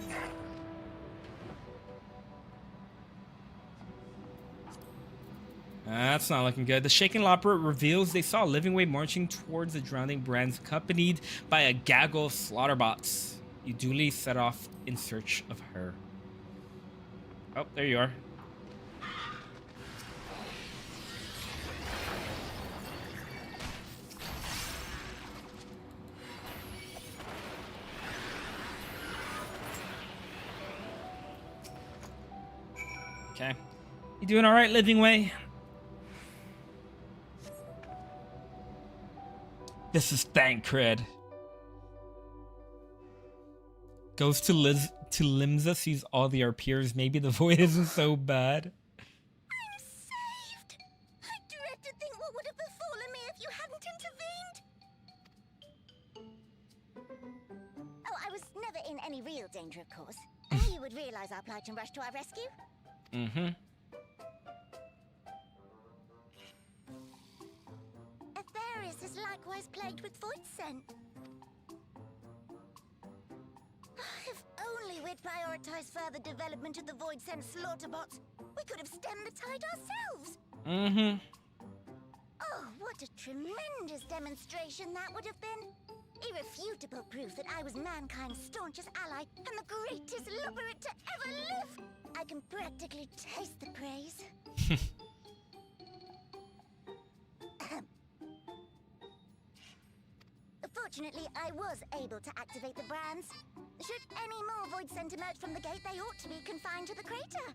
That's not looking good. The Shaken Loporrit reveals they saw Living Way marching towards the Drowning Brands, accompanied by a gaggle of slaughterbots. You duly set off in search of her. Oh, there you are. Okay. You doing all right, Living Way? This is Thancred. Goes to Limsa, sees all the RPers. Maybe the void isn't so bad.
I'm saved! I dread to think what would have befallen me if you hadn't intervened. Oh, I was never in any real danger, of course. I knew you would realize our plight and rush to our rescue.
Mm-hmm.
Ffxiv is likewise plagued with void scent. If only we'd prioritized further development of the void scent slaughter bots, we could have stemmed the tide ourselves.
Mm-hmm.
Oh, what a tremendous demonstration that would have been. Irrefutable proof that I was mankind's staunchest ally and the greatest Loporrit to ever live. I can practically taste the praise. Fortunately, I was able to activate the brands. Should any more void scent emerge from the gate, they ought to be confined to the crater.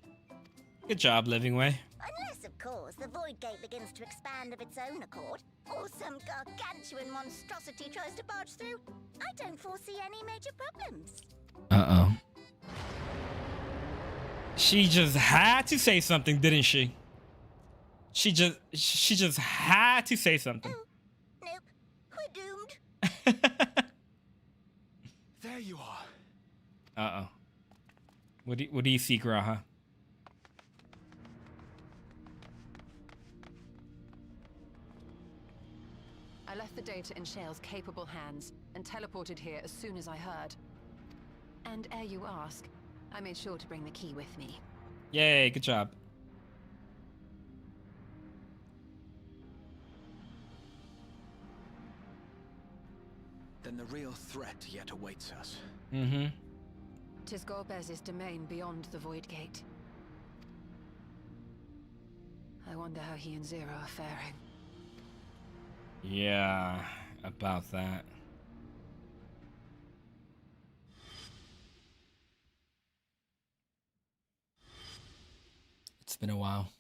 Good job, Living Way.
Unless, of course, the void gate begins to expand of its own accord, or some gargantuan monstrosity tries to barge through. I don't foresee any major problems.
Uh-oh. She just had to say something, didn't she? She just had to say something.
Oh, nope. We're doomed.
There you are.
Uh-oh. What do you see, Graha?
I left the data in Shale's capable hands and teleported here as soon as I heard. And ere you ask, I made sure to bring the key with me.
Yay, good job.
Then the real threat yet awaits us.
Mm-hmm.
'Tis Golbez's domain beyond the Void Gate. I wonder how he and Zero are faring.
Yeah, about that. It's been a while.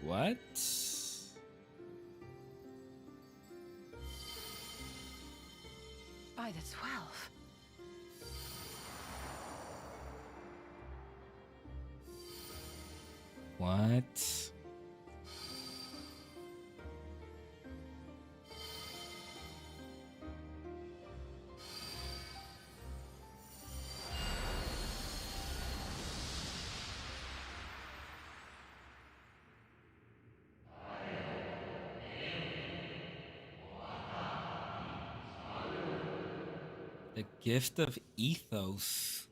What?
By the 12.
What? The gift of ethos.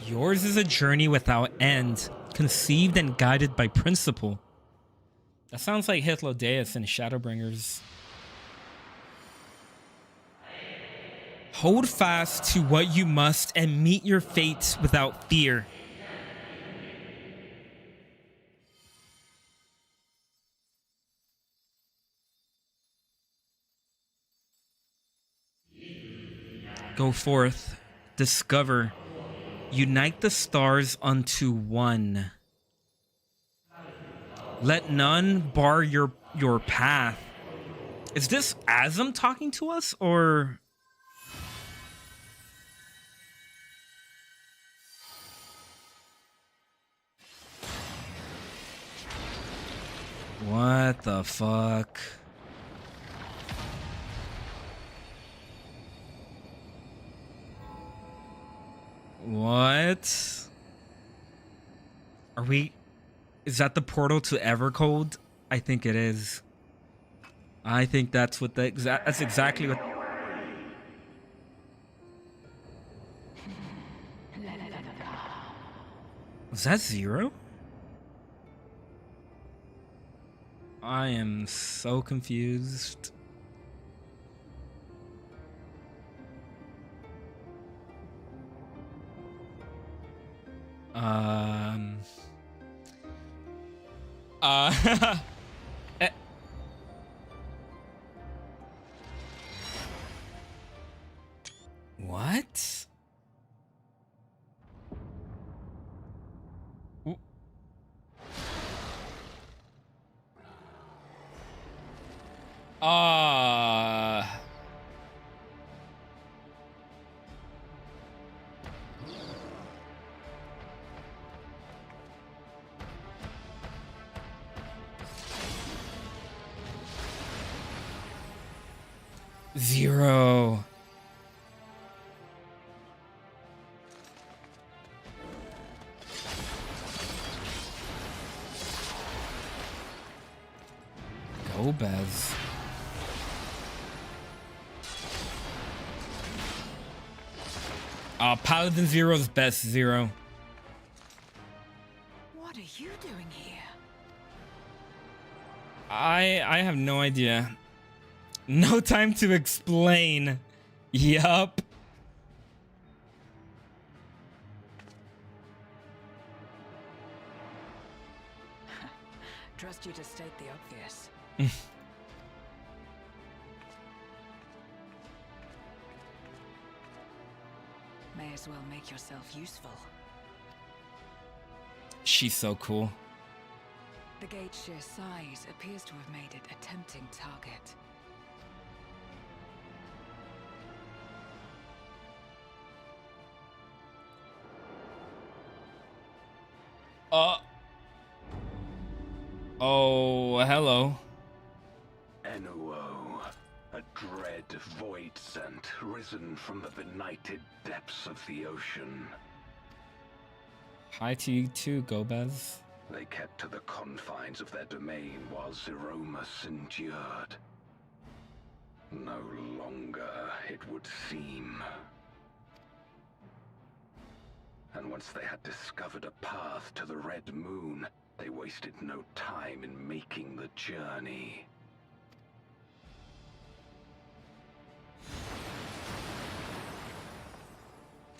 Yours is a journey without end, conceived and guided by principle. That sounds like Hythlodaeus and Shadowbringers. Hold fast to what you must and meet your fate without fear. Go forth, discover, unite the stars unto one. Let none bar your path. Is this Asm talking to us, or? What the fuck? What? Are we? Is that the portal to Evercold? I think it is. I think that's what that's exactly what. Was that Zero? I am so confused. What? Zero. Go, Bez. Paladin Zero's best, Zero.
What are you doing here?
I have no idea. No time to explain. Yup.
Trust you to state the obvious. May as well make yourself useful.
She's so cool.
The gate's sheer size appears to have made it a tempting target.
Oh, hello.
Enuo, a dread void scent risen from the benighted depths of the ocean.
Hi to you too, Gobez.
They kept to the confines of their domain while Zeromus endured. No longer, it would seem. And once they had discovered a path to the Red Moon, they wasted no time in making the journey.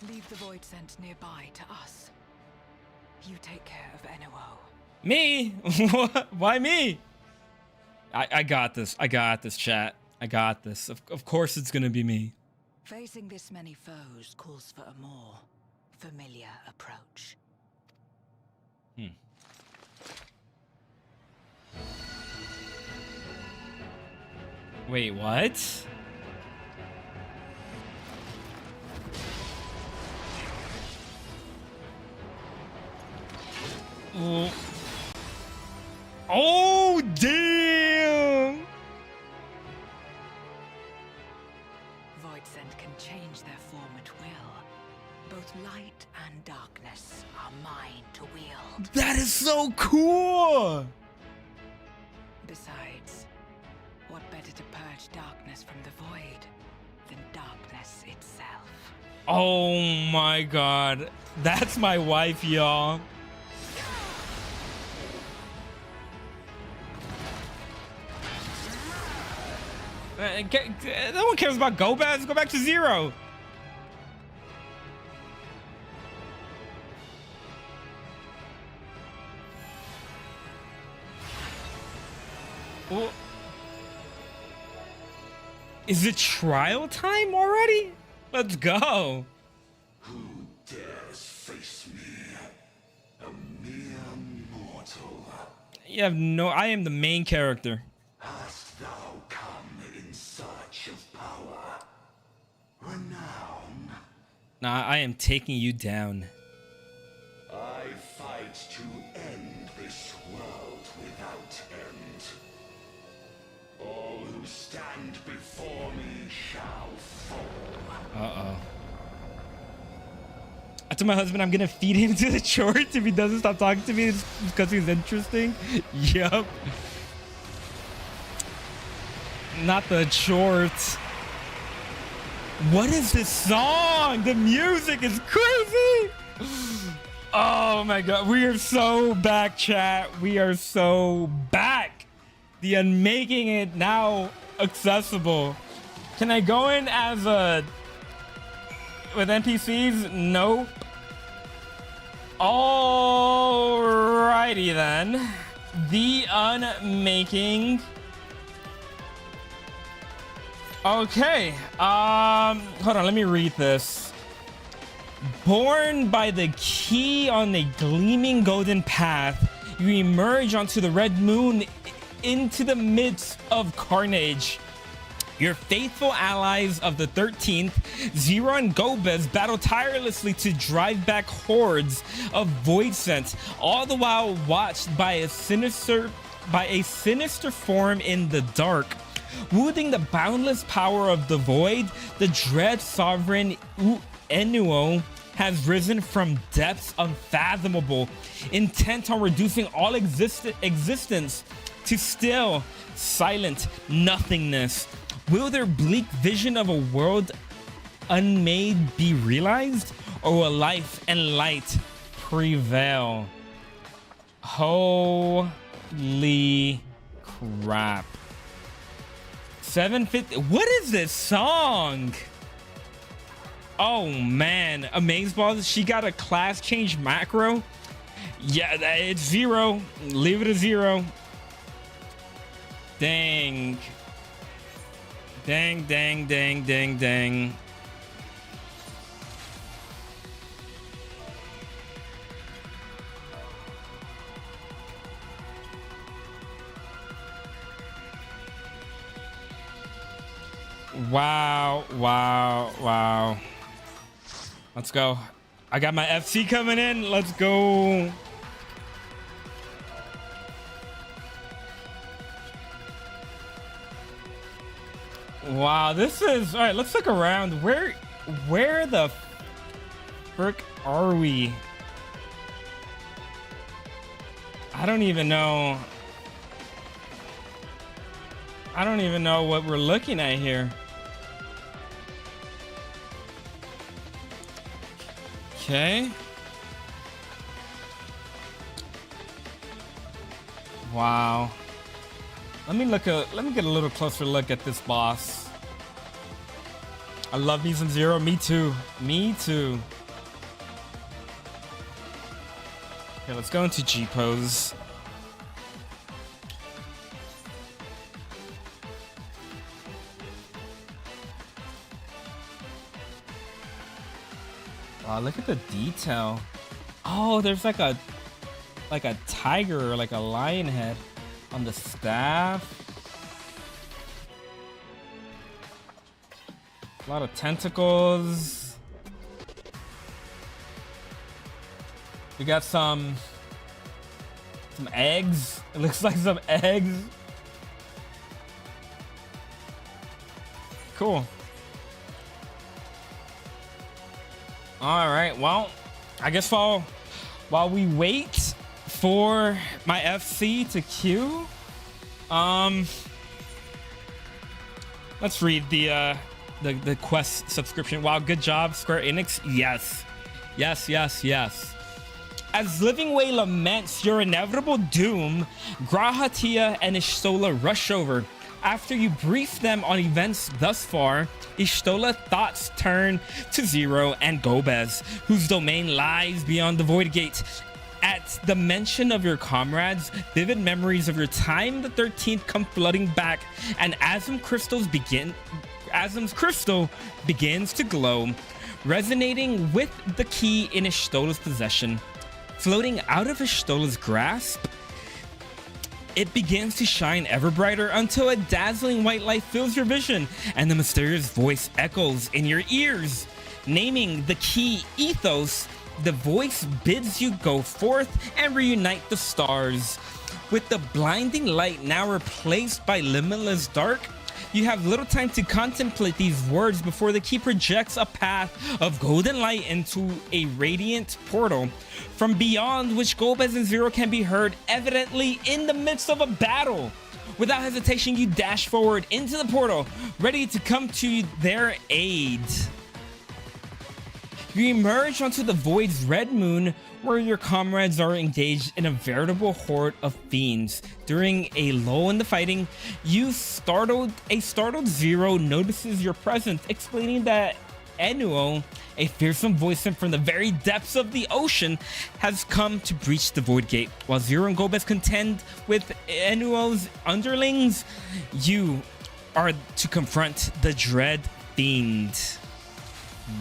Leave the void scent nearby to us. You take care of Enuo.
Me? Why me? I got this. I got this, chat. I got this. Of course it's gonna be me.
Facing this many foes calls for a more familiar approach.
Wait, what? Oh, damn!
Void scent can change their form at will. Both light and darkness are mine to wield.
That is so cool!
Besides, what better to purge darkness from the void than darkness itself?
Oh my god. That's my wife, y'all. No one cares about Gobaz. Go back to 0. Well, is it trial time already? Let's go.
Who dares face me? A mere mortal.
You have no... I am the main character.
Hast thou come in search of power? Renown?
Nah, I am taking you down.
I fight to end this world without end. All who stand before me shall fall.
Uh-oh. I told my husband I'm gonna feed him to the shorts if he doesn't stop talking to me. It's because he's interesting. Yup. Not the shorts. What is this song? The music is crazy. Oh my god. We are so back, chat. We are so back. The unmaking it now accessible. Can I go in as a... with NPCs? Nope. Alrighty then. The unmaking. Okay. Hold on, let me read this. Born by the key on a gleaming golden path, you emerge onto the red moon into the midst of carnage. Your faithful allies of the 13th, Zero and Gobez, battle tirelessly to drive back hordes of Voidsent, all the while watched by a sinister form in the dark. Wielding the boundless power of the void, the dread sovereign Enuo has risen from depths unfathomable, intent on reducing all existence to still, silent nothingness. Will their bleak vision of a world unmade be realized, or will life and light prevail? Holy crap. 750. What is this song? Oh man, Amazeballs. She got a class change macro. Yeah, it's 0. Leave it at 0. Dang. Dang, dang, dang, dang, dang. Wow, wow, wow. Let's go. I got my FC coming in. Let's go. Wow, this is... All right, let's look around. Where the frick are we? I don't even know. I don't even know what we're looking at here. Okay. Wow. Let me get a little closer look at this boss. I love me some Zero. Me too. Me too. Okay, let's go into G pose. Wow, look at the detail. Oh, there's like a tiger or like a lion head on the staff. A lot of tentacles. We got some eggs. It looks like some eggs. Cool. All right, well, I guess while we wait for my FC to queue, Let's read the quest subscription. Wow, good job, Square Enix. Yes. Yes, yes, yes. As Living Way laments your inevitable doom, Grahatia and Ishtola rush over. After you brief them on events thus far, Ishtola thoughts turn to Zero and Gobez, whose domain lies beyond the Void Gate. At the mention of your comrades, vivid memories of your time in the 13th come flooding back, and Asm's crystal begins to glow, resonating with the key in Ishtola's possession. Floating out of Ishtola's grasp, it begins to shine ever brighter until a dazzling white light fills your vision, and the mysterious voice echoes in your ears. Naming the key Ethos, the voice bids you go forth and reunite the stars. With the blinding light now replaced by limitless dark, you have little time to contemplate these words before the key projects a path of golden light into a radiant portal, from beyond which Gobez and Zero can be heard evidently in the midst of a battle. Without hesitation, you dash forward into the portal, ready to come to their aid. You emerge onto the Void's red moon, where your comrades are engaged in a veritable horde of fiends. During a lull in the fighting, a startled Zero notices your presence, explaining that Enuo, a fearsome voice from the very depths of the ocean, has come to breach the Void Gate. While Zero and Gobez contend with Enuo's underlings, you are to confront the dread fiend.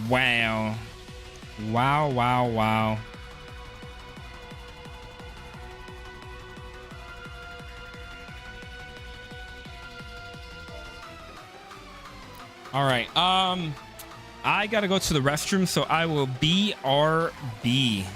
Wow. Wow, wow, wow. All right. I gotta go to the restroom, so I will BRB.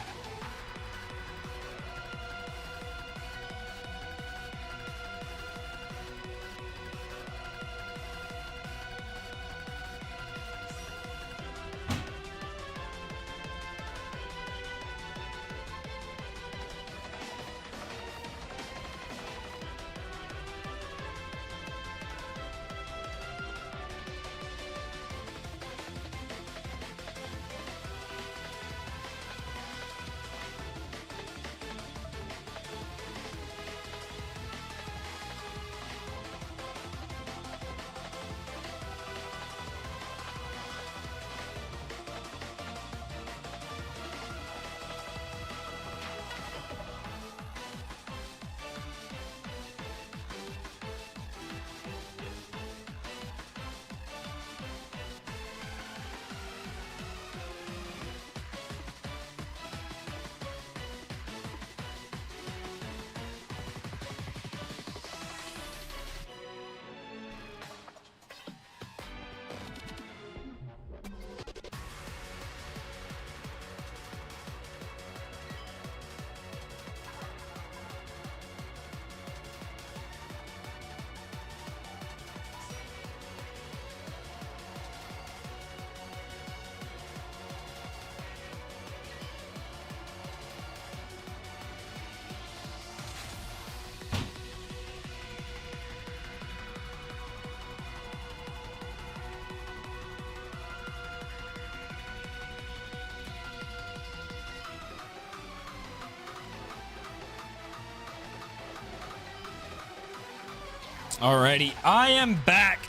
Alrighty, I am back.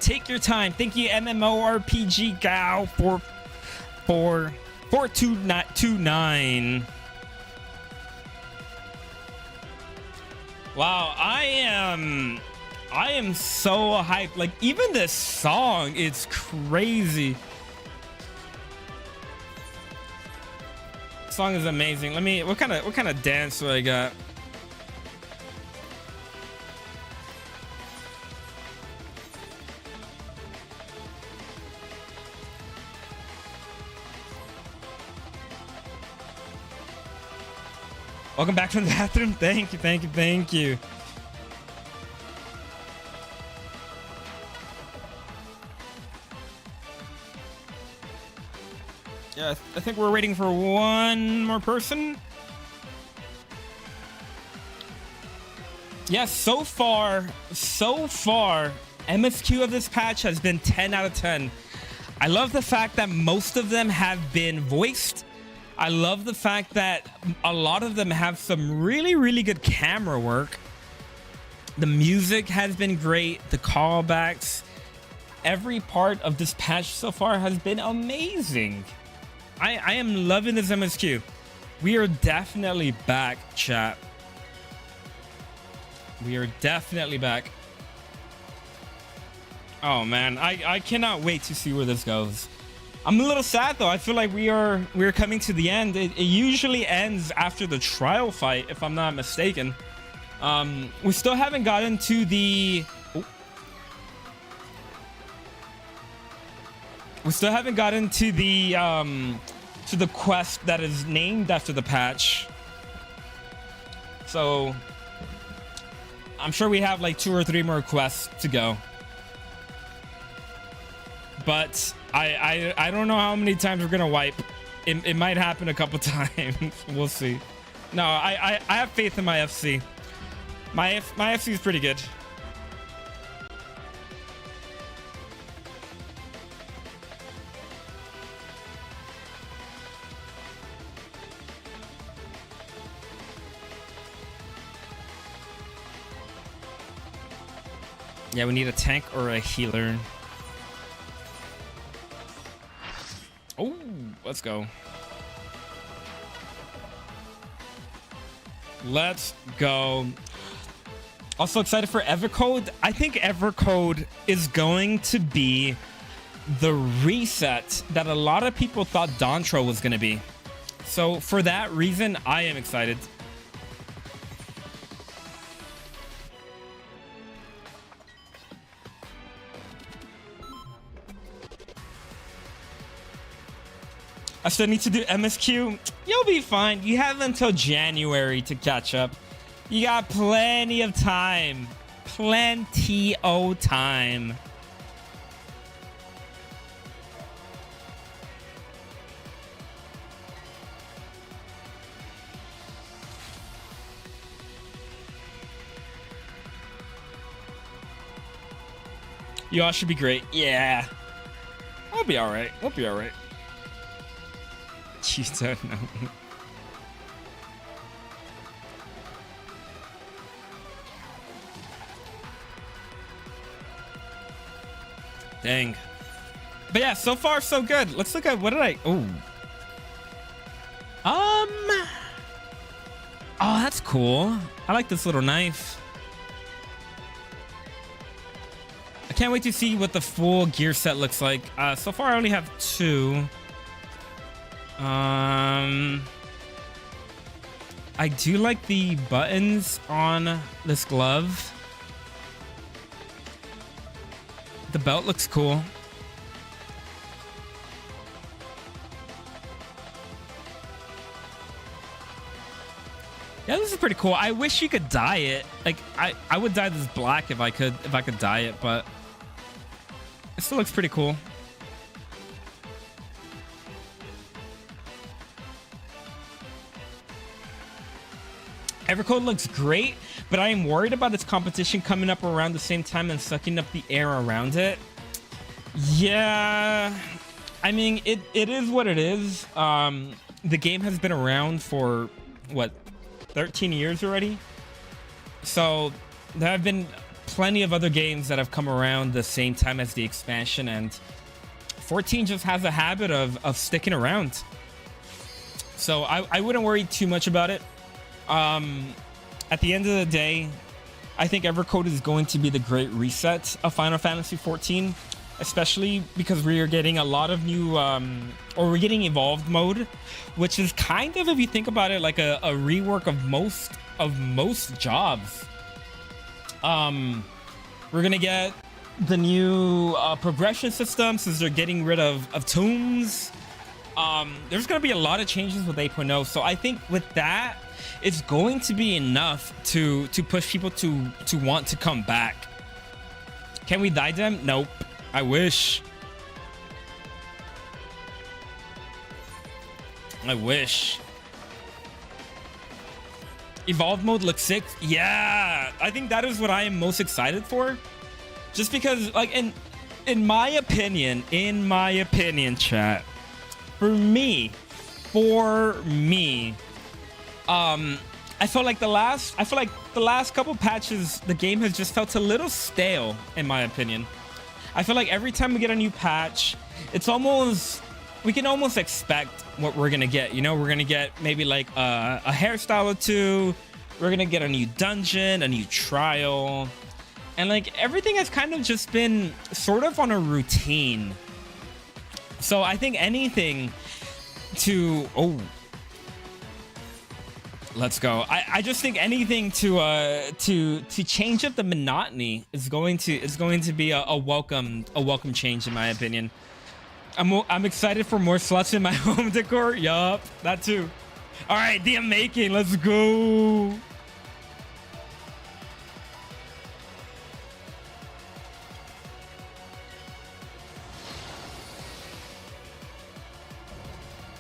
Take your time. Thank you, MMORPG Gal, for 4229. Wow, I am so hyped. Like, even this song, it's crazy. This song is amazing. Let me, what kind of dance do I got? Welcome back from the bathroom. Thank you, thank you, thank you. Yeah, I think we're waiting for one more person. Yeah, so far, MSQ of this patch has been 10 out of 10. I love the fact that most of them have been voiced. I love the fact that a lot of them have some really, really good camera work. The music has been great. The callbacks. Every part of this patch so far has been amazing. I am loving this MSQ. We are definitely back, chat. We are definitely back. Oh man, I cannot wait to see where this goes. I'm a little sad though. I feel like we're coming to the end. It usually ends after the trial fight, if I'm not mistaken. We still haven't gotten to the we still haven't gotten to the quest that is named after the patch. So I'm sure we have like 2 or 3 more quests to go. But I don't know how many times we're gonna wipe. It might happen a couple times. We'll see. No, I have faith in my FC. My FC is pretty good. Yeah, we need a tank or a healer. Oh, let's go. Let's go. Also excited for Evercode. I think Evercode is going to be the reset that a lot of people thought Dontro was going to be. So for that reason, I am excited. I still need to do MSQ. You'll be fine. You have until January to catch up. You got plenty of time. Plenty of time. You all should be great. Yeah. I'll be alright. We'll be alright. You don't know. Dang. But yeah, so far so good. Let's look at what did I oh, that's cool. I like this little knife. I can't wait to see what the full gear set looks like. So far I only have 2. I do like the buttons on this glove. The belt looks cool. Yeah, this is pretty cool. I wish you could dye it. Like I would dye this black if I could dye it, but it still looks pretty cool. Evercode looks great, but I am worried about its competition coming up around the same time and sucking up the air around it. Yeah, I mean, it is what it is. The game has been around for, what, 13 years already? So there have been plenty of other games that have come around the same time as the expansion, and 14 just has a habit of sticking around. So I wouldn't worry too much about it. At the end of the day, I think Evercode is going to be the great reset of Final Fantasy XIV, especially because we are getting a lot of new, or we're getting evolved mode, which is kind of, if you think about it, like a rework of most jobs. We're gonna get the new progression system since they're getting rid of tombs. There's gonna be a lot of changes with 8.0, so I think with that, it's going to be enough to push people to want to come back. Can we dye them? Nope. I wish. Evolved mode looks sick. Yeah, I think that is what I am most excited for. Just because, like, in my opinion, chat, for me, I feel like the last couple patches, the game has just felt a little stale, in my opinion. I feel like every time we get a new patch, we can almost expect what we're gonna get. You know, we're gonna get maybe like a hairstyle or two. We're gonna get a new dungeon, a new trial, and like everything has kind of just been sort of on a routine. So I think anything to let's go. I just think anything to change up the monotony is going to be a welcome change, in my opinion. I'm excited for more sluts in my home decor. Yup, that too. All right, DM making. Let's go.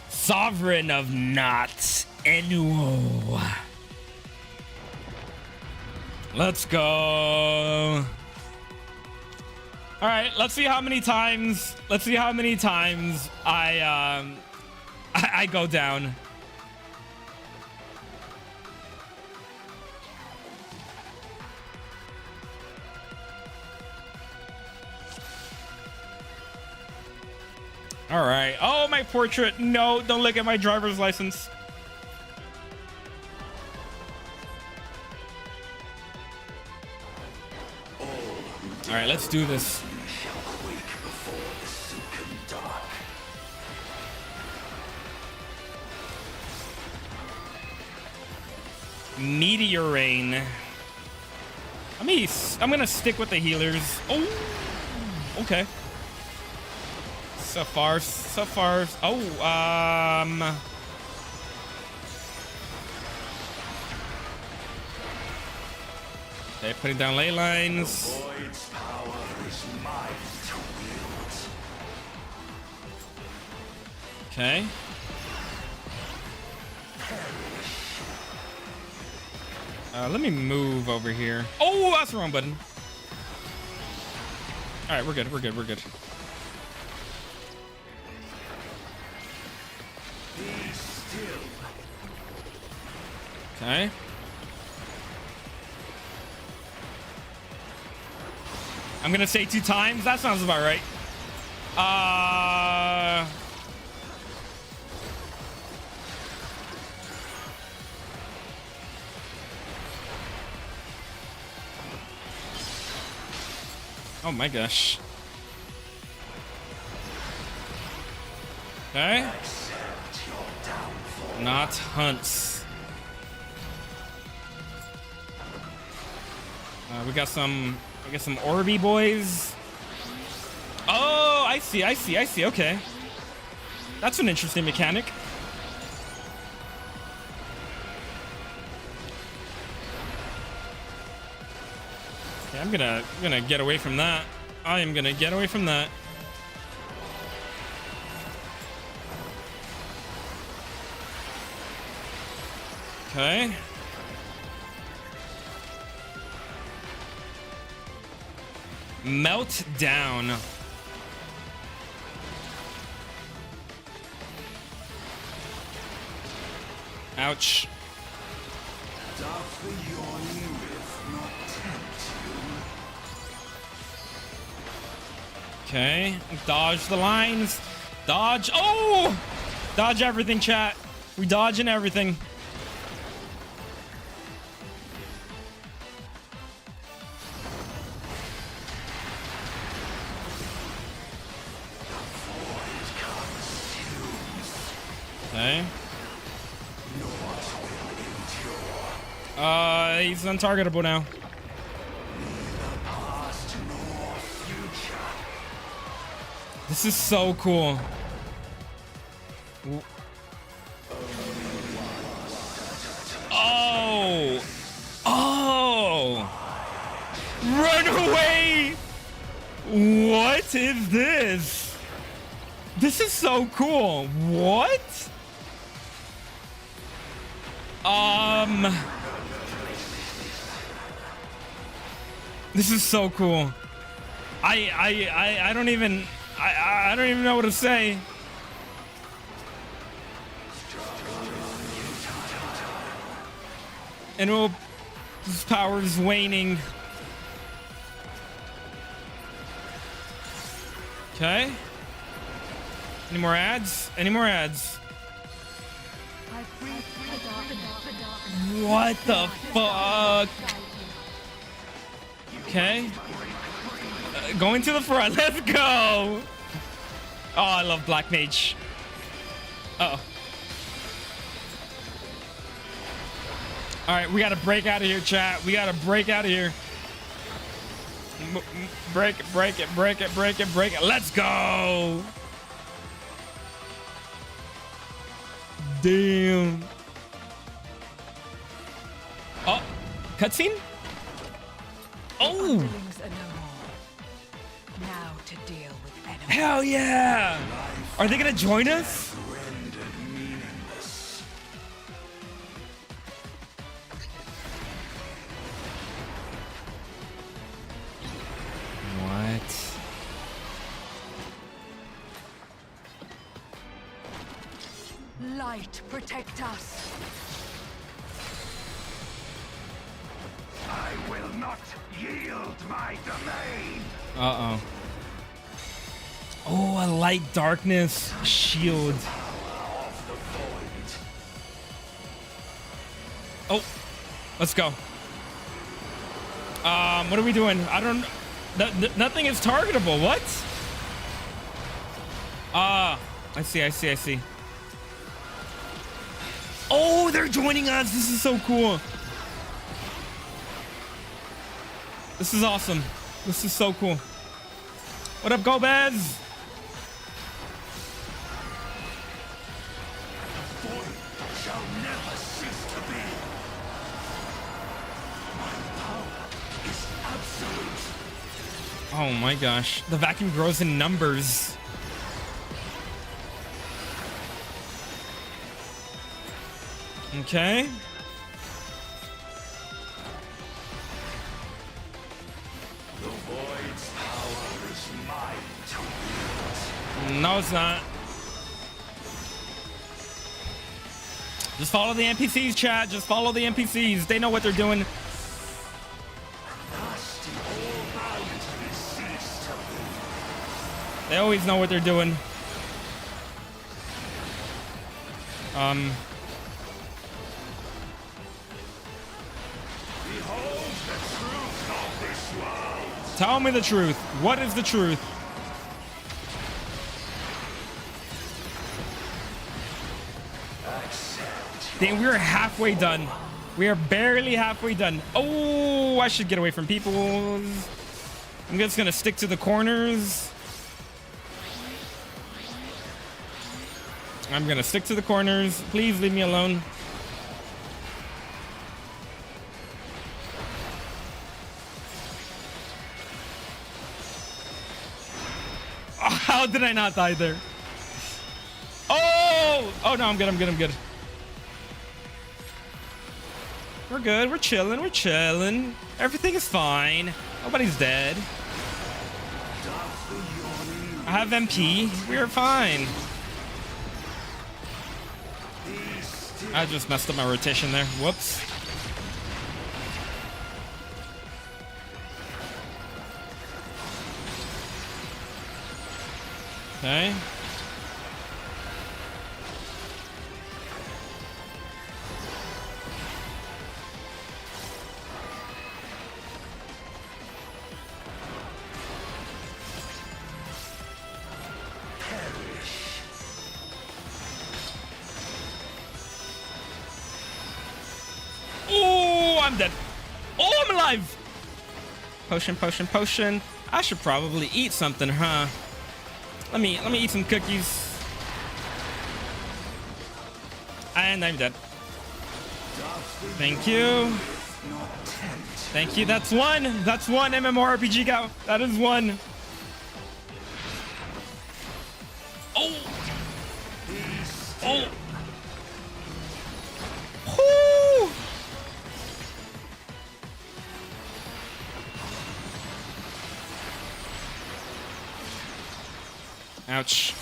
Sovereign of Knots. Annual. Let's go. All right, let's see how many times I go down. All right. Oh, my portrait. No, don't look at my driver's license. All right, let's do this. Meteor rain. I'm gonna stick with the healers. Oh, okay. So far. Oh, okay, putting down ley lines. Okay. Let me move over here. Oh, that's the wrong button. All right, we're good. Okay. I'm gonna say 2 times. That sounds about right. Oh my gosh. Okay. Not hunts. We got some Orby boys. Oh, I see. Okay. That's an interesting mechanic. Okay, I'm gonna get away from that. I am gonna get away from that. Okay. Melt down. Ouch. Okay. Dodge the lines. Dodge. Oh! Dodge everything, chat. We dodging everything. Okay. He's untargetable now. This is so cool. Oh! Oh! Run away! What is this? This is so cool. What? This is so cool. I don't even I don't even know what to say. And oh, his power is waning. Okay. Any more ads? Any more ads? What the fuck? Okay. Going to the front. Let's go. Oh, I love Black Mage. Uh-oh. All right, we got to break out of here, chat. We got to break out of here. Break it, break it, break it, break it, break it. Let's go. Damn. Oh, cutscene? Oh.
Now to deal with enemies.
Hell yeah. Are they going to join us? What?
Light, protect us.
I will not yield my domain.
Uh-oh. Oh, a light darkness shield. Oh, let's go. What are we doing? I don't. Nothing is targetable. What? I see. I see. I see. Oh, they're joining us. This is so cool. This is awesome. This is so cool. What up, Gomez?
Shall never cease to be. My power is absolute.
Oh my gosh. The vacuum grows in numbers. Okay.
The void's power is mine to wield.
No, it's not. Just follow the NPCs, chat. Just follow the NPCs. They know what they're doing. They always know what they're doing.
Behold the truth of this world.
Tell me the truth. What is the truth? Dang, we're halfway done. We are barely halfway done. Oh, I should get away from people. I'm just gonna stick to the corners. I'm gonna stick to the corners. Please leave me alone. Oh, how did I not die there? Oh! Oh no, I'm good, I'm good, I'm good. We're good, we're chilling, we're chilling. Everything is fine. Nobody's dead. I have MP. We are fine. I just messed up my rotation there. Whoops. Okay. Oh, I'm dead. Oh, I'm alive. Potion, potion, potion. I should probably eat something, huh? Let me eat some cookies. And I'm dead. Thank you. Thank you. That's one. That's one MMORPG go. That is one. Oh. Oh. Whoo. Ouch.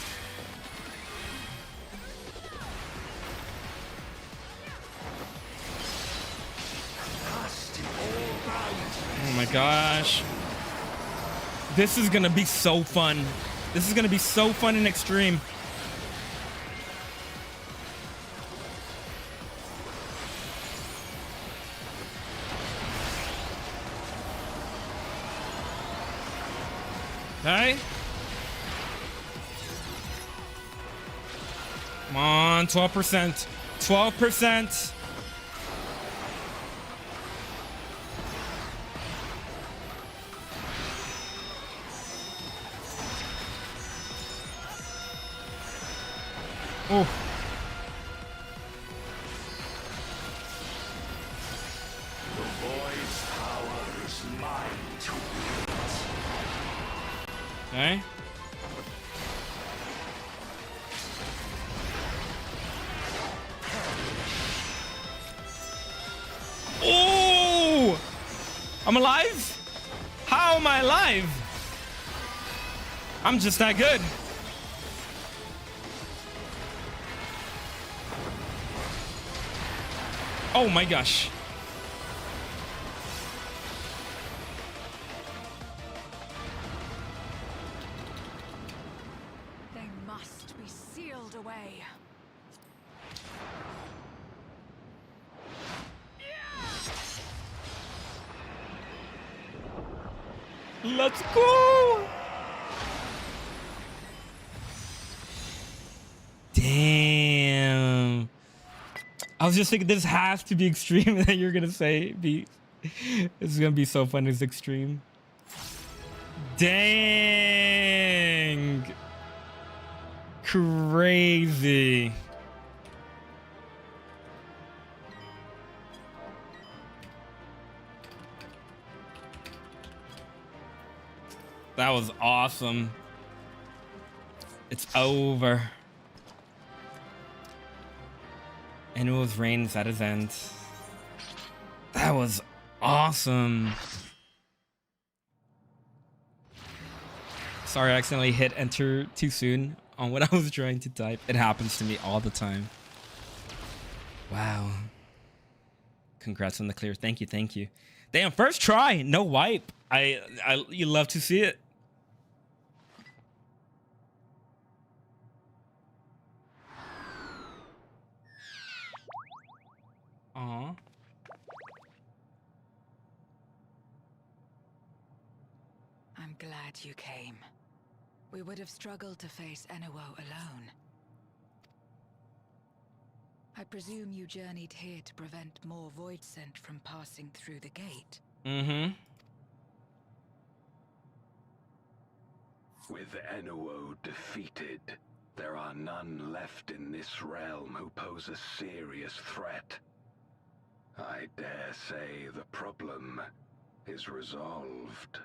Oh my gosh. This is gonna be so fun. This is gonna be so fun and extreme. Okay. Come on, 12%. 12%. Oh.
The void's power is mine to wield.
Okay. Oh! I'm alive? How am I alive? I'm just that good. Oh my gosh.
They must be sealed away.
Let's go. Damn. I was just thinking this has to be extreme that you're gonna say it's gonna be so fun. It's extreme. Dang. Crazy. That was awesome. It's over. And it was rains at his end. That was awesome. Sorry, I accidentally hit enter too soon on what I was trying to type. It happens to me all the time. Wow. Congrats on the clear. Thank you, thank you. Damn, first try, no wipe. You love to see it. Aw.
I'm glad you came. We would have struggled to face Enuo alone. I presume you journeyed here to prevent more void scent from passing through the gate.
Mm-hmm.
With Enuo defeated, there are none left in this realm who pose a serious threat. I dare say the problem is resolved.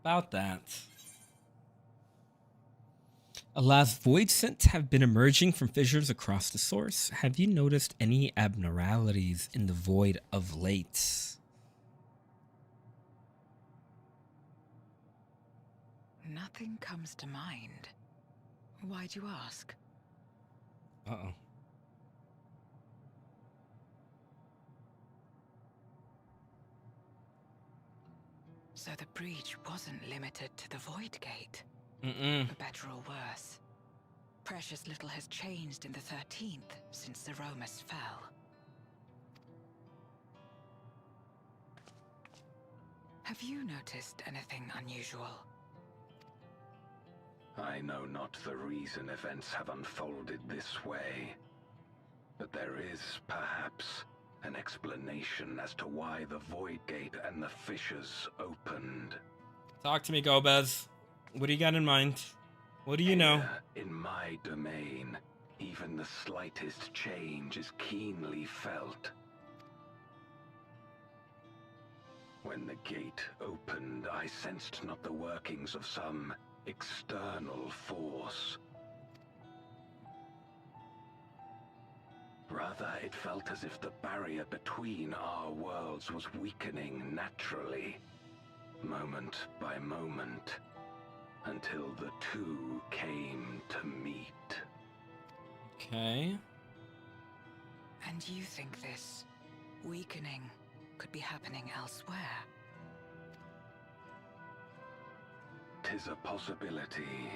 About that. Alas, void scents have been emerging from fissures across the source. Have you noticed any abnormalities in the void of late?
Nothing comes to mind. Why'd you ask?
Uh-oh.
So the breach wasn't limited to the Void Gate. For better or worse. Precious little has changed in the 13th since the Romus fell. Have you noticed anything unusual?
I know not the reason events have unfolded this way, but there is, perhaps, an explanation as to why the Void Gate and the fissures opened.
Talk to me, Gomez. What do you got in mind? What do you know?
In my domain, even the slightest change is keenly felt. When the gate opened, I sensed not the workings of some external force. Rather, it felt as if the barrier between our worlds was weakening naturally, moment by moment. until the two came to meet.
Okay.
And you think this weakening could be happening elsewhere?
'Tis a possibility.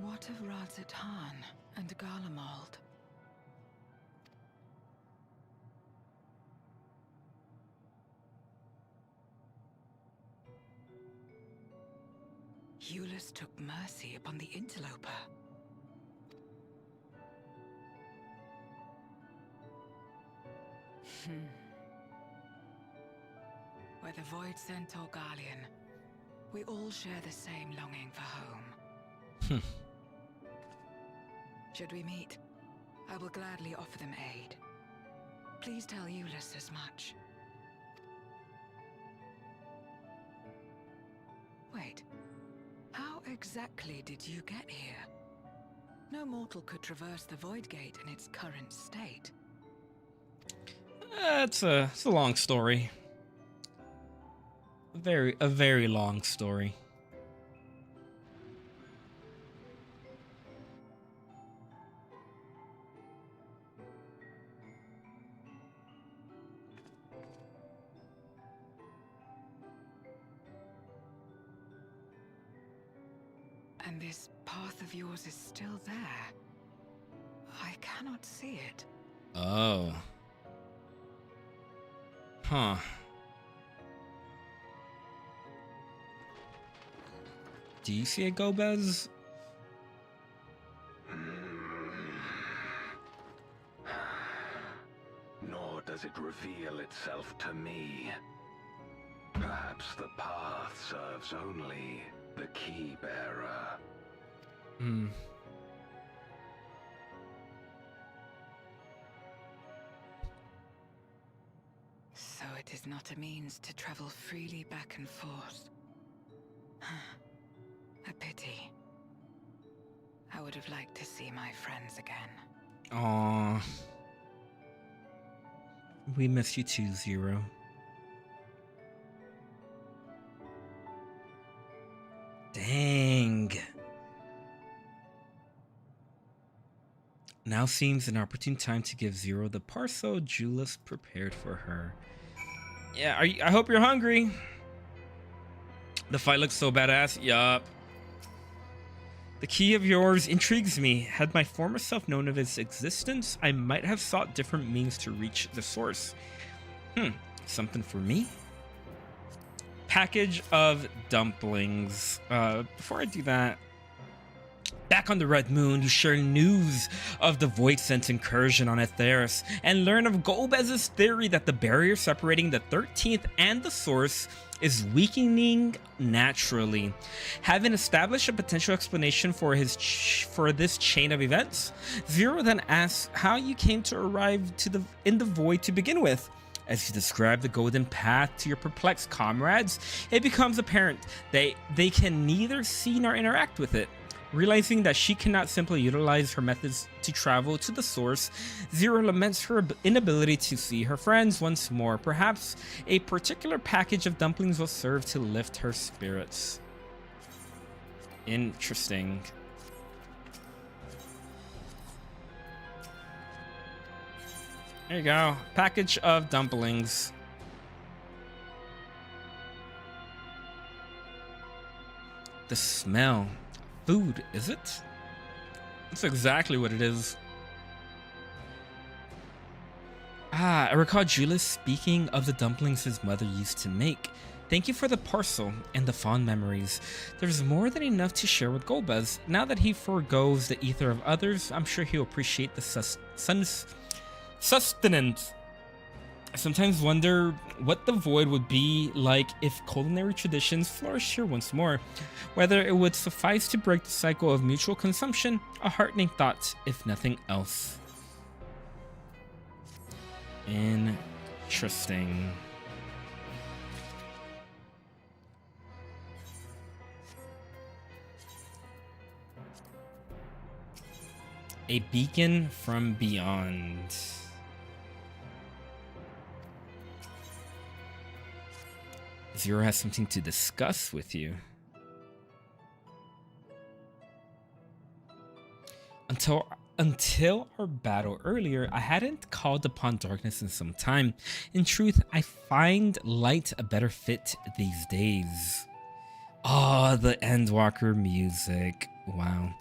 What of Radzatan and Garlemald? Eulus took mercy upon the interloper. Whether Void Sent or Garlean, we all share the same longing for home. Should we meet, I will gladly offer them aid. Please tell Eulus as much. Wait, how exactly did you get here? No mortal could traverse the Void Gate in its current state.
It's a long story. A very long story.
And this path of yours is still there. I cannot see it.
Oh. Huh. Do you see a Gobez?
Nor does it reveal itself to me. Perhaps the path serves only the key bearer.
So it is not a means to travel freely back and forth. A pity. I would have liked to see my friends again.
Aww. We miss you too, Zero. Dang. Now seems an opportune time to give Zero the parcel Julius prepared for her. Yeah, I hope you're hungry. The fight looks so badass. Yup. The key of yours intrigues me. Had my former self known of its existence, I might have sought different means to reach the source. Something for me? Package of dumplings. Before I do that, back on the Red Moon, you share news of the Void Sense incursion on Aetheris and learn of Golbez's theory that the barrier separating the 13th and the source is weakening naturally. Having established a potential explanation for this chain of events, Zero then asks how you came to arrive in the void to begin with. As you describe the golden path to your perplexed comrades, it becomes apparent they can neither see nor interact with it. Realizing that she cannot simply utilize her methods to travel to the source, Zero laments her inability to see her friends once more. Perhaps a particular package of dumplings will serve to lift her spirits. Interesting. There you go. Package of dumplings. The smell. Food, is it? That's exactly what it is. I recall Julius speaking of the dumplings his mother used to make. Thank you for the parcel and the fond memories. There's more than enough to share with Golbez. Now that he forgoes the ether of others, I'm sure he'll appreciate the sustenance. I sometimes wonder what the void would be like if culinary traditions flourished here once more. Whether it would suffice to break the cycle of mutual consumption, a heartening thought, if nothing else. Interesting. A beacon from beyond. Zero has something to discuss with you. Until our battle earlier, I hadn't called upon darkness in some time. In truth, I find light a better fit these days. Ah, the Endwalker music. Wow.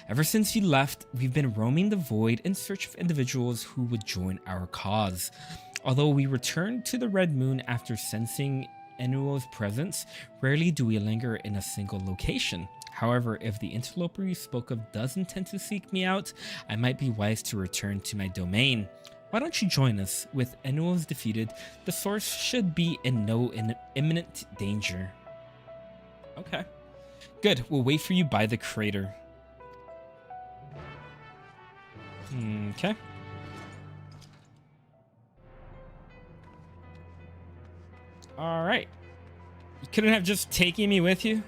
Ever since you left, we've been roaming the void in search of individuals who would join our cause. Although we returned to the Red Moon after sensing Enuo's presence, rarely do we linger in a single location. However, if the interloper you spoke of does intend to seek me out, I might be wise to return to my domain. Why don't you join us? With Enuo's defeated, the source should be in no imminent danger. Okay. Good, we'll wait for you by the crater. Okay. Alright. You couldn't have just taken me with you?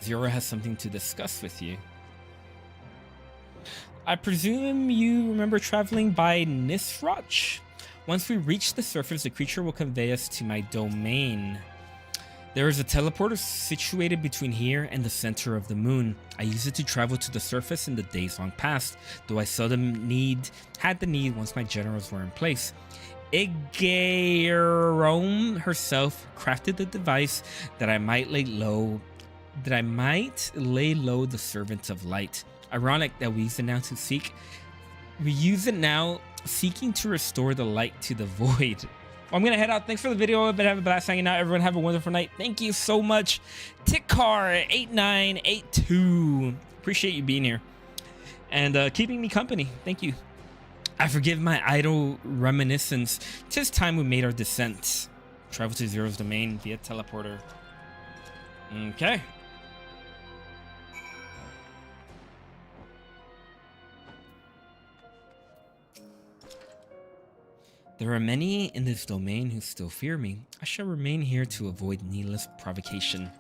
Zero has something to discuss with you. I presume you remember traveling by Nisroch? Once we reach the surface, the creature will convey us to my domain. There is a teleporter situated between here and the center of the moon. I used it to travel to the surface in the days long past, though I seldom had the need once my generals were in place. Igaerome herself crafted the device that I might lay low the servants of light. Ironic that we use it now to seek. We use it now seeking to restore the light to the void. Well, I'm gonna head out. Thanks for the video. I've been having a blast hanging out. Everyone have a wonderful night. Thank you so much. Tickcar8982. Appreciate you being here and keeping me company. Thank you. I forgive my idle reminiscence. 'Tis time we made our descent. Travel to Zero's domain via teleporter. Okay. There are many in this domain who still fear me. I shall remain here to avoid needless provocation.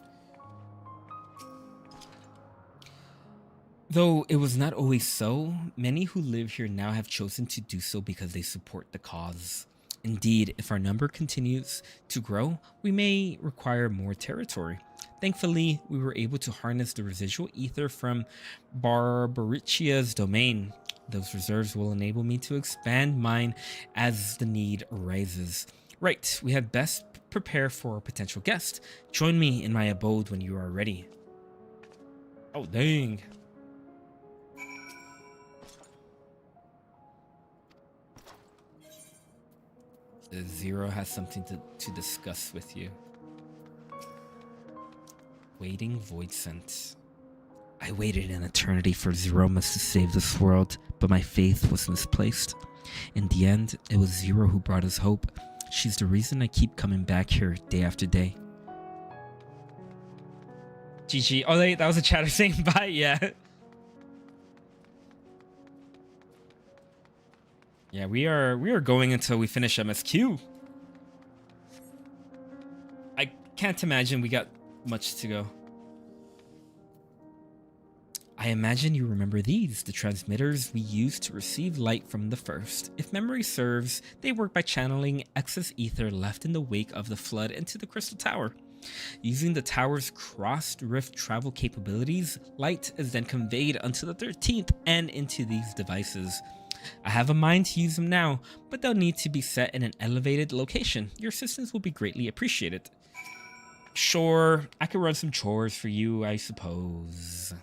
Though it was not always so, many who live here now have chosen to do so because they support the cause. Indeed, if our number continues to grow, we may require more territory. Thankfully, we were able to harness the residual ether from Barbarichia's domain. Those reserves will enable me to expand mine as the need arises. Right, we had best prepare for a potential guest. Join me in my abode when you are ready. Oh, dang. Zero has something to discuss with you. Waiting void sense. I waited an eternity for Zeromus to save this world, but my faith was misplaced. In the end, it was Zero who brought us hope. She's the reason I keep coming back here day after day. GG. Oh, that was a chatter saying bye, yeah. Yeah, we are going until we finish MSQ. I can't imagine we got much to go. I imagine you remember these, the transmitters we used to receive light from the first. If memory serves, they work by channeling excess ether left in the wake of the flood into the Crystal Tower. Using the tower's crossed rift travel capabilities, light is then conveyed onto the 13th and into these devices. I have a mind to use them now, but they'll need to be set in an elevated location. Your assistance will be greatly appreciated. Sure, I could run some chores for you, I suppose.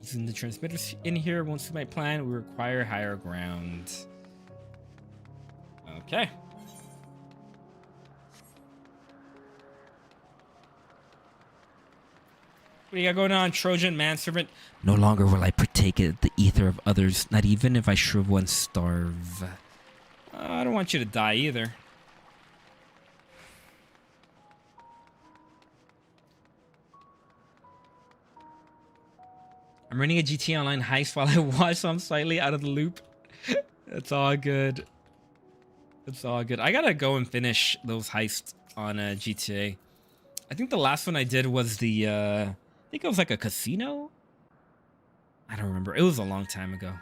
Using the transmitters in here won't suit my plan. We require higher ground. Okay. What do you got going on, Trojan manservant? No longer will I partake of the ether of others, not even if I shrivel and starve. I don't want you to die either. I'm running a GT Online heist while I watch, so I'm slightly out of the loop. It's all good. It's all good. I gotta go and finish those heists on GTA. I think the last one I did was the, I think it was like a casino? I don't remember. It was a long time ago.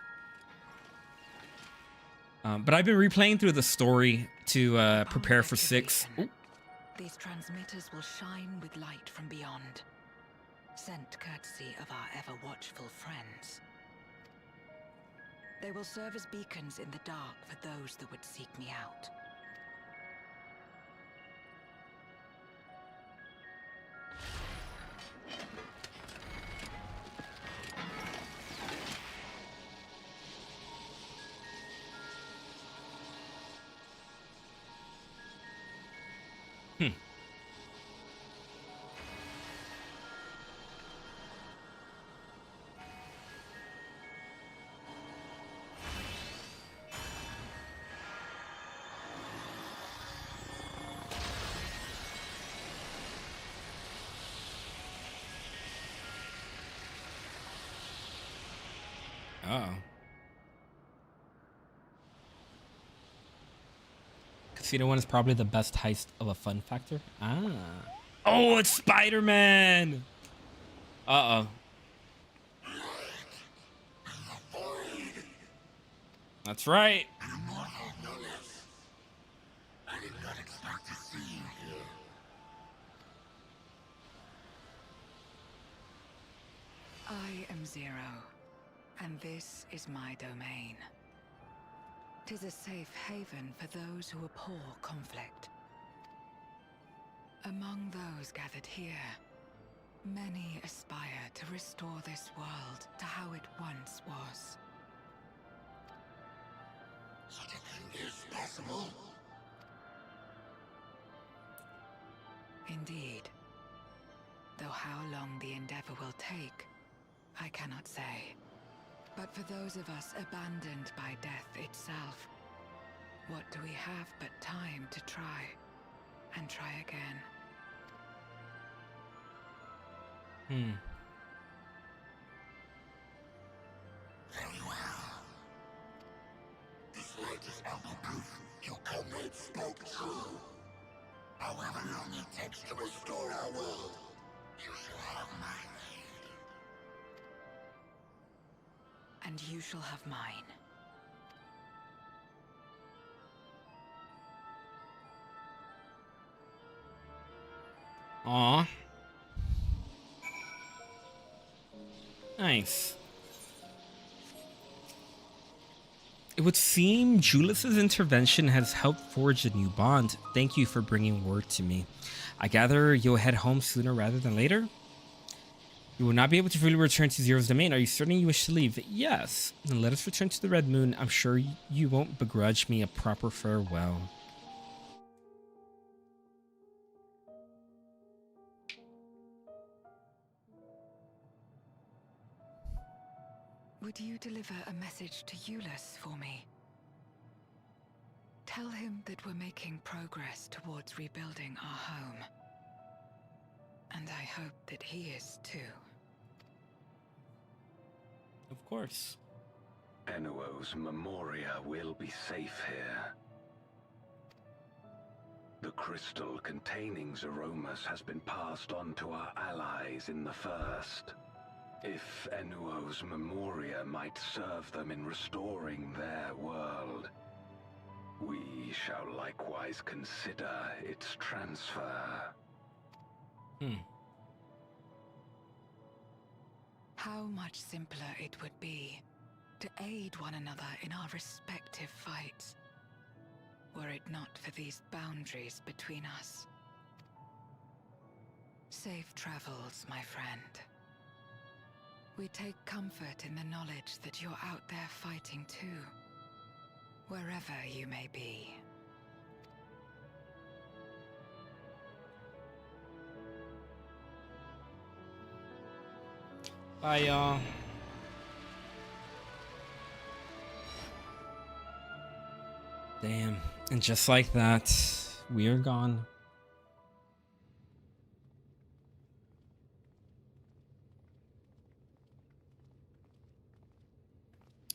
But I've been replaying through the story to prepare for 6. Ooh.
These transmitters will shine with light from beyond, sent courtesy of our ever-watchful friends. They will serve as beacons in the dark for those that would seek me out.
Uh-oh. Casino one is probably the best heist of a fun factor. Ah. Oh, it's Spider-Man! Uh-oh. That's right.
I did not expect to see you here.
I am Zero, and this is my domain. 'Tis a safe haven for those who abhor conflict. Among those gathered here, many aspire to restore this world to how it once was.
Such a thing is possible.
Indeed. Though how long the endeavor will take, I cannot say. But for those of us abandoned by death itself, what do we have but time to try, and try again?
Very well. This light is ample proof your comrade spoke true. However long it takes to restore our world, you shall have my aid.
And you shall have mine.
Aw. Nice. It would seem Julius's intervention has helped forge a new bond. Thank you for bringing word to me. I gather you'll head home sooner rather than later? You will not be able to freely return to Zero's domain. Are you certain you wish to leave? Yes. Then let us return to the Red Moon. I'm sure you won't begrudge me a proper farewell.
Would you deliver a message to Julius for me? Tell him that we're making progress towards rebuilding our home. And I hope that he is too.
Of course.
Enuo's Memoria will be safe here. The crystal containing Zeromus has been passed on to our allies in the First. If Enuo's Memoria might serve them in restoring their world, we shall likewise consider its transfer.
How much simpler it would be to aid one another in our respective fights, were it not for these boundaries between us. Safe travels, my friend. We take comfort in the knowledge that you're out there fighting too, wherever you may be.
Bye, y'all. Damn. And just like that, we are gone.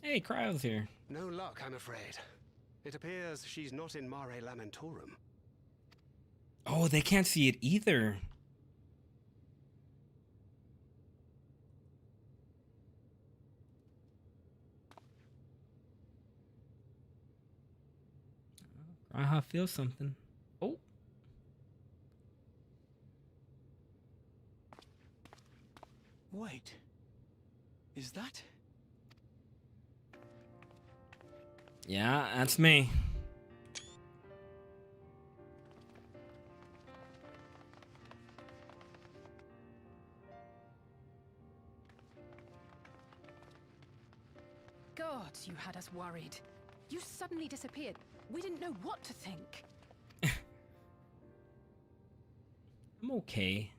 Hey, Cryo's here.
No luck, I'm afraid. It appears she's not in Mare Lamentorum.
Oh, they can't see it either. I feel something. Oh.
Wait. Is that?
Yeah, that's me.
God, you had us worried. You suddenly disappeared. We didn't know what to think.
I'm okay.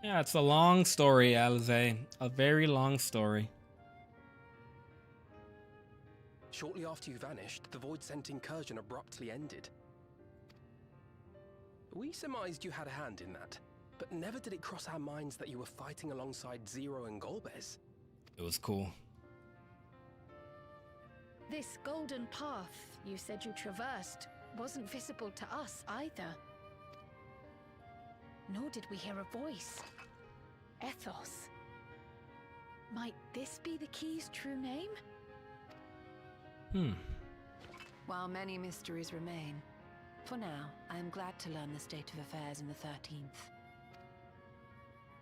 Yeah, it's a long story, Alize. A very long story.
Shortly after you vanished, the Void-sent incursion abruptly ended. We surmised you had a hand in that, but never did it cross our minds that you were fighting alongside Zero and Golbez.
It was cool.
This golden path you said you traversed wasn't visible to us either. Nor did we hear a voice. Ethos. Might this be the key's true name?
While many mysteries remain, for now, I am glad to learn the state of affairs in the 13th.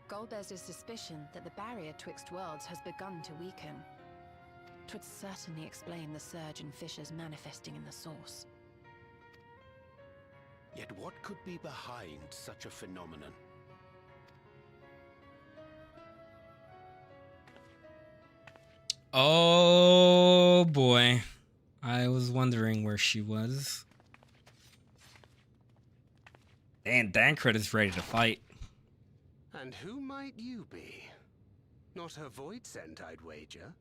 Golbez's suspicion that the barrier twixt worlds has begun to weaken. 'Twould certainly explain the surge in fissures manifesting in the source.
Yet what could be behind such a phenomenon?
Oh boy. I was wondering where she was. And Dancred is ready to fight.
And who might you be? Not her void sent, I'd wager.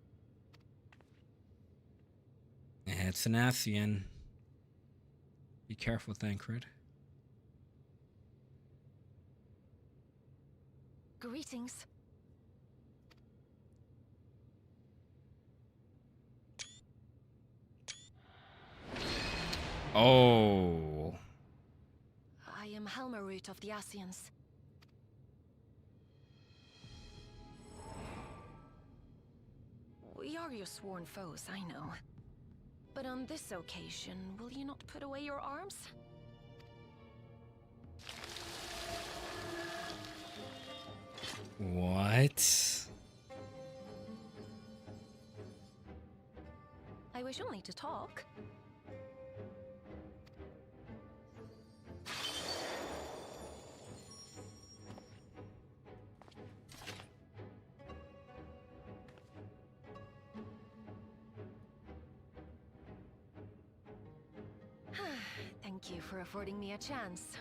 It's an Ascian. Be careful, Dancred.
Greetings.
Oh.
I am Helmarut of the Ascians. We are your sworn foes, I know. But on this occasion, will you not put away your arms?
What?
I wish only to talk. Thank you for affording me a chance.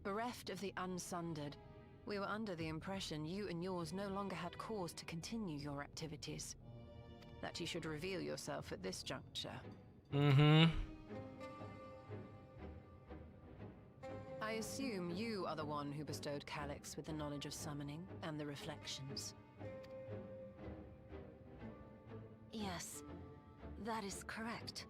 Bereft of the Unsundered, we were under the impression you and yours no longer had cause to continue your activities. That you should reveal yourself at this juncture. I assume you are the one who bestowed Calyx with the knowledge of summoning and the reflections.
Yes, that is correct.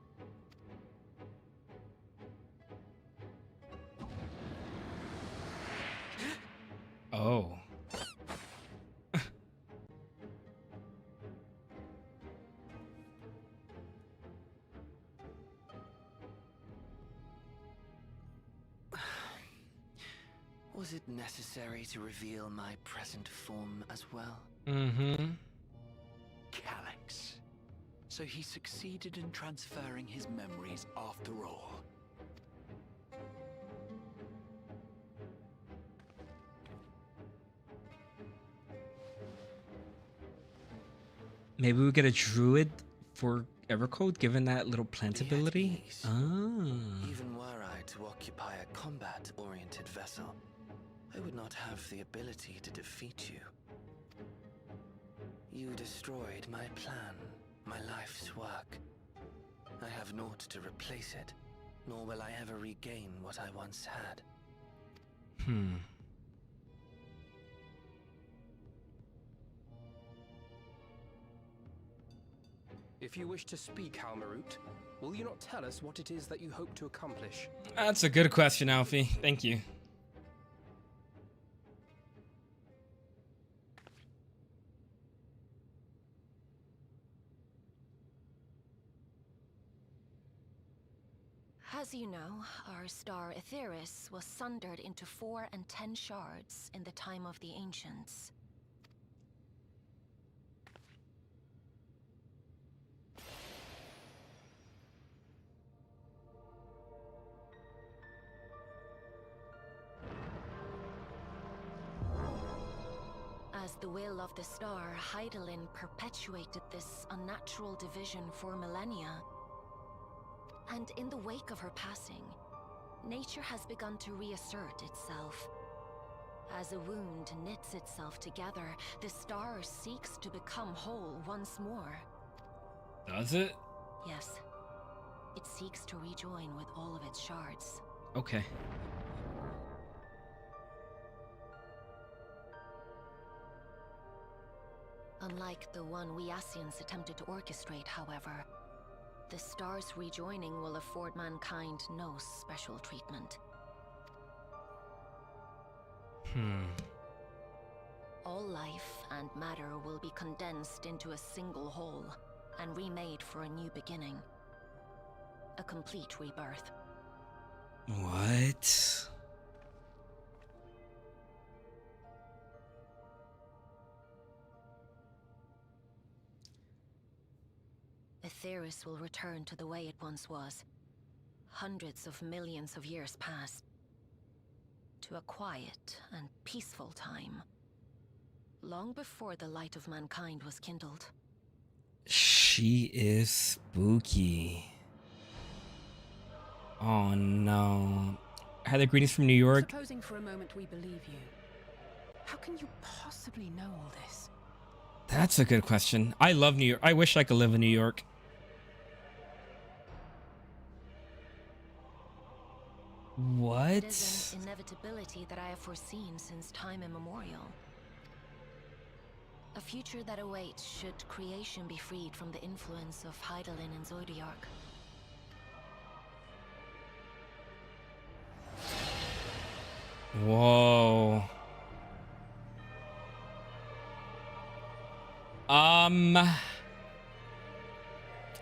Oh.
Was it necessary to reveal my present form as well?
Calyx. So he succeeded in transferring his memories after all.
Maybe we get a druid for Evercode, given that little plant ability.
Even were I to occupy a combat-oriented vessel, I would not have the ability to defeat you. You destroyed my plan, my life's work. I have naught to replace it, nor will I ever regain what I once had.
If you wish to speak, Halmarut, will you not tell us what it is that you hope to accomplish?
That's a good question, Alfie. Thank you.
As you know, our star Ffxiv was sundered into 4 and 10 shards in the time of the Ancients. As the will of the star, Hydaelyn perpetuated this unnatural division for millennia. And in the wake of her passing, nature has begun to reassert itself. As a wound knits itself together, the star seeks to become whole once more.
Does it?
Yes. It seeks to rejoin with all of its shards.
Okay.
Unlike the one we Asians attempted to orchestrate, however, the star's rejoining will afford mankind no special treatment. All life and matter will be condensed into a single whole and remade for a new beginning. A complete rebirth.
What?
Ffxiv will return to the way it once was. Hundreds of millions of years past. To a quiet and peaceful time. Long before the light of mankind was kindled.
She is spooky. Oh no. Heather, greetings from New York.
Supposing for a moment we believe you, how can you possibly know all this?
That's a good question. I love New York. I wish I could live in New York. What?
It is an inevitability that I have foreseen since time immemorial. A future that awaits should creation be freed from the influence of Hydaelyn and Zodiark.
Whoa.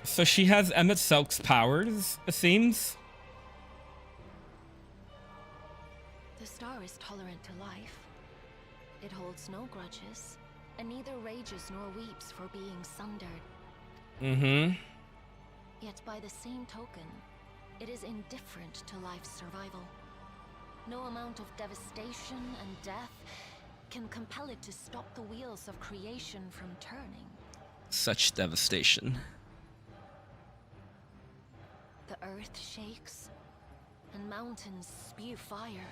So she has Emmett Selk's powers, it seems.
The star is tolerant to life. It holds no grudges, and neither rages nor weeps for being sundered. Yet by the same token, it is indifferent to life's survival. No amount of devastation and death can compel it to stop the wheels of creation from turning.
Such devastation.
The earth shakes, and mountains spew fire.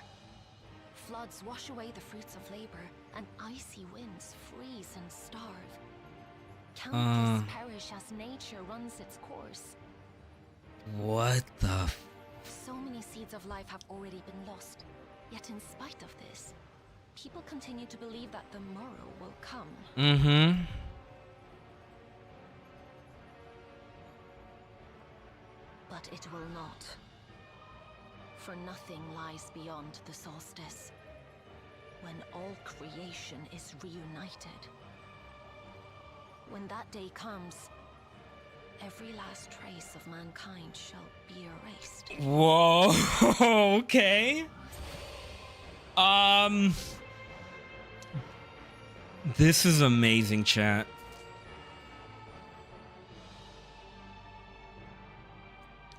Floods wash away the fruits of labor, and icy winds freeze and starve. Countless perish as nature runs its course.
What the
So many seeds of life have already been lost. Yet in spite of this, people continue to believe that the morrow will come. But it will not. For nothing lies beyond the solstice, when all creation is reunited. When that day comes, every last trace of mankind shall be erased.
Whoa. Okay. This is amazing, chat.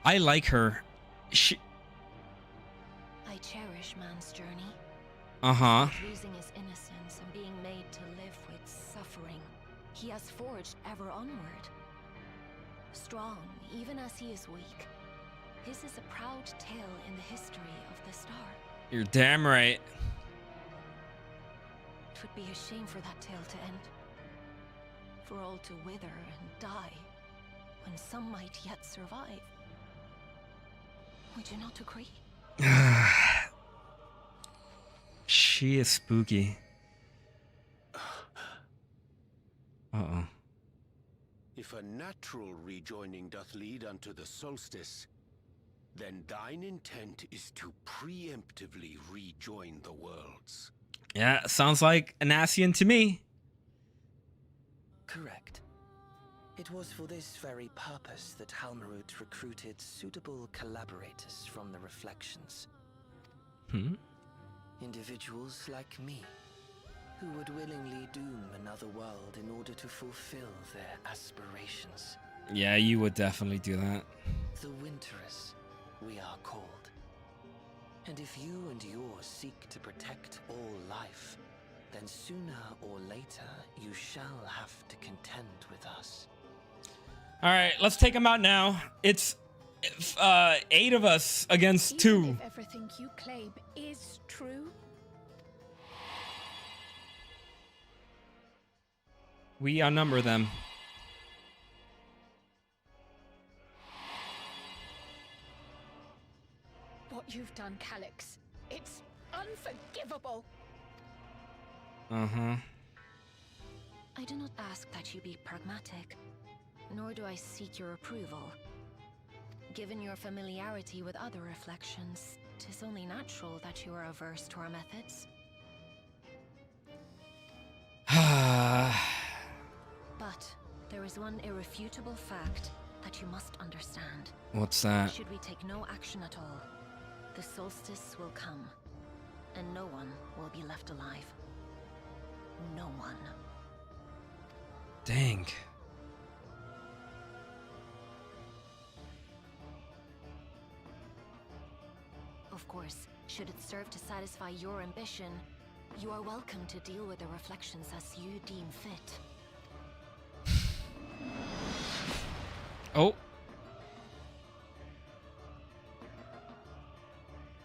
I like her.
I cherish man's journey.
Losing
his innocence and being made to live with suffering, he has forged ever onward. Strong, even as he is weak. His is a proud tale in the history of the star.
You're damn right.
It would be a shame for that tale to end. For all to wither and die, when some might yet survive. Would you not agree?
She is spooky. Uh-oh.
If a natural rejoining doth lead unto the solstice, then thine intent is to preemptively rejoin the worlds.
Yeah, sounds like an Ascian to me.
Correct. It was for this very purpose that Halmarut recruited suitable collaborators from the Reflections. Individuals like me, who would willingly doom another world in order to fulfill their aspirations.
Yeah, you would definitely do that.
The Winterers, we are called. And if you and yours seek to protect all life, then sooner or later you shall have to contend with us.
All right, let's take him out now. It's 8 of us against 2.
Even if everything you claim is true,
we outnumber them.
what you've done, Calix, it's unforgivable.
Uh-huh.
I do not ask that you be pragmatic, nor do I seek your approval. Given your familiarity with other reflections, 'tis only natural that you are averse to our methods. But there is one irrefutable fact that you must understand.
What's that?
Should we take no action at all, the solstice will come, and no one will be left alive. No one.
Dang.
Of course, should it serve to satisfy your ambition, you are welcome to deal with the reflections as you deem fit.
Oh.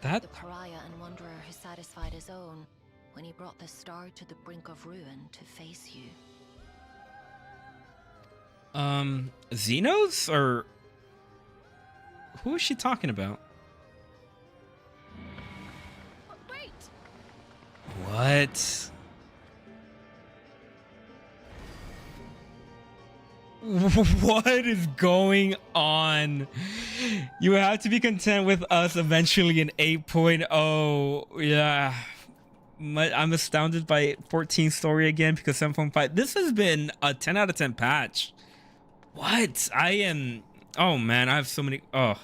That?
The pariah and wanderer who satisfied his own when he brought the star to the brink of ruin to face you.
Xenos? Or who is she talking about?
Wait!
What? What is going on? You have to be content with us eventually in 8.0. Yeah. I'm astounded by 14 story again because 7.5. This has been a 10 out of 10 patch. What? I am... Oh man, I have so many... Oh.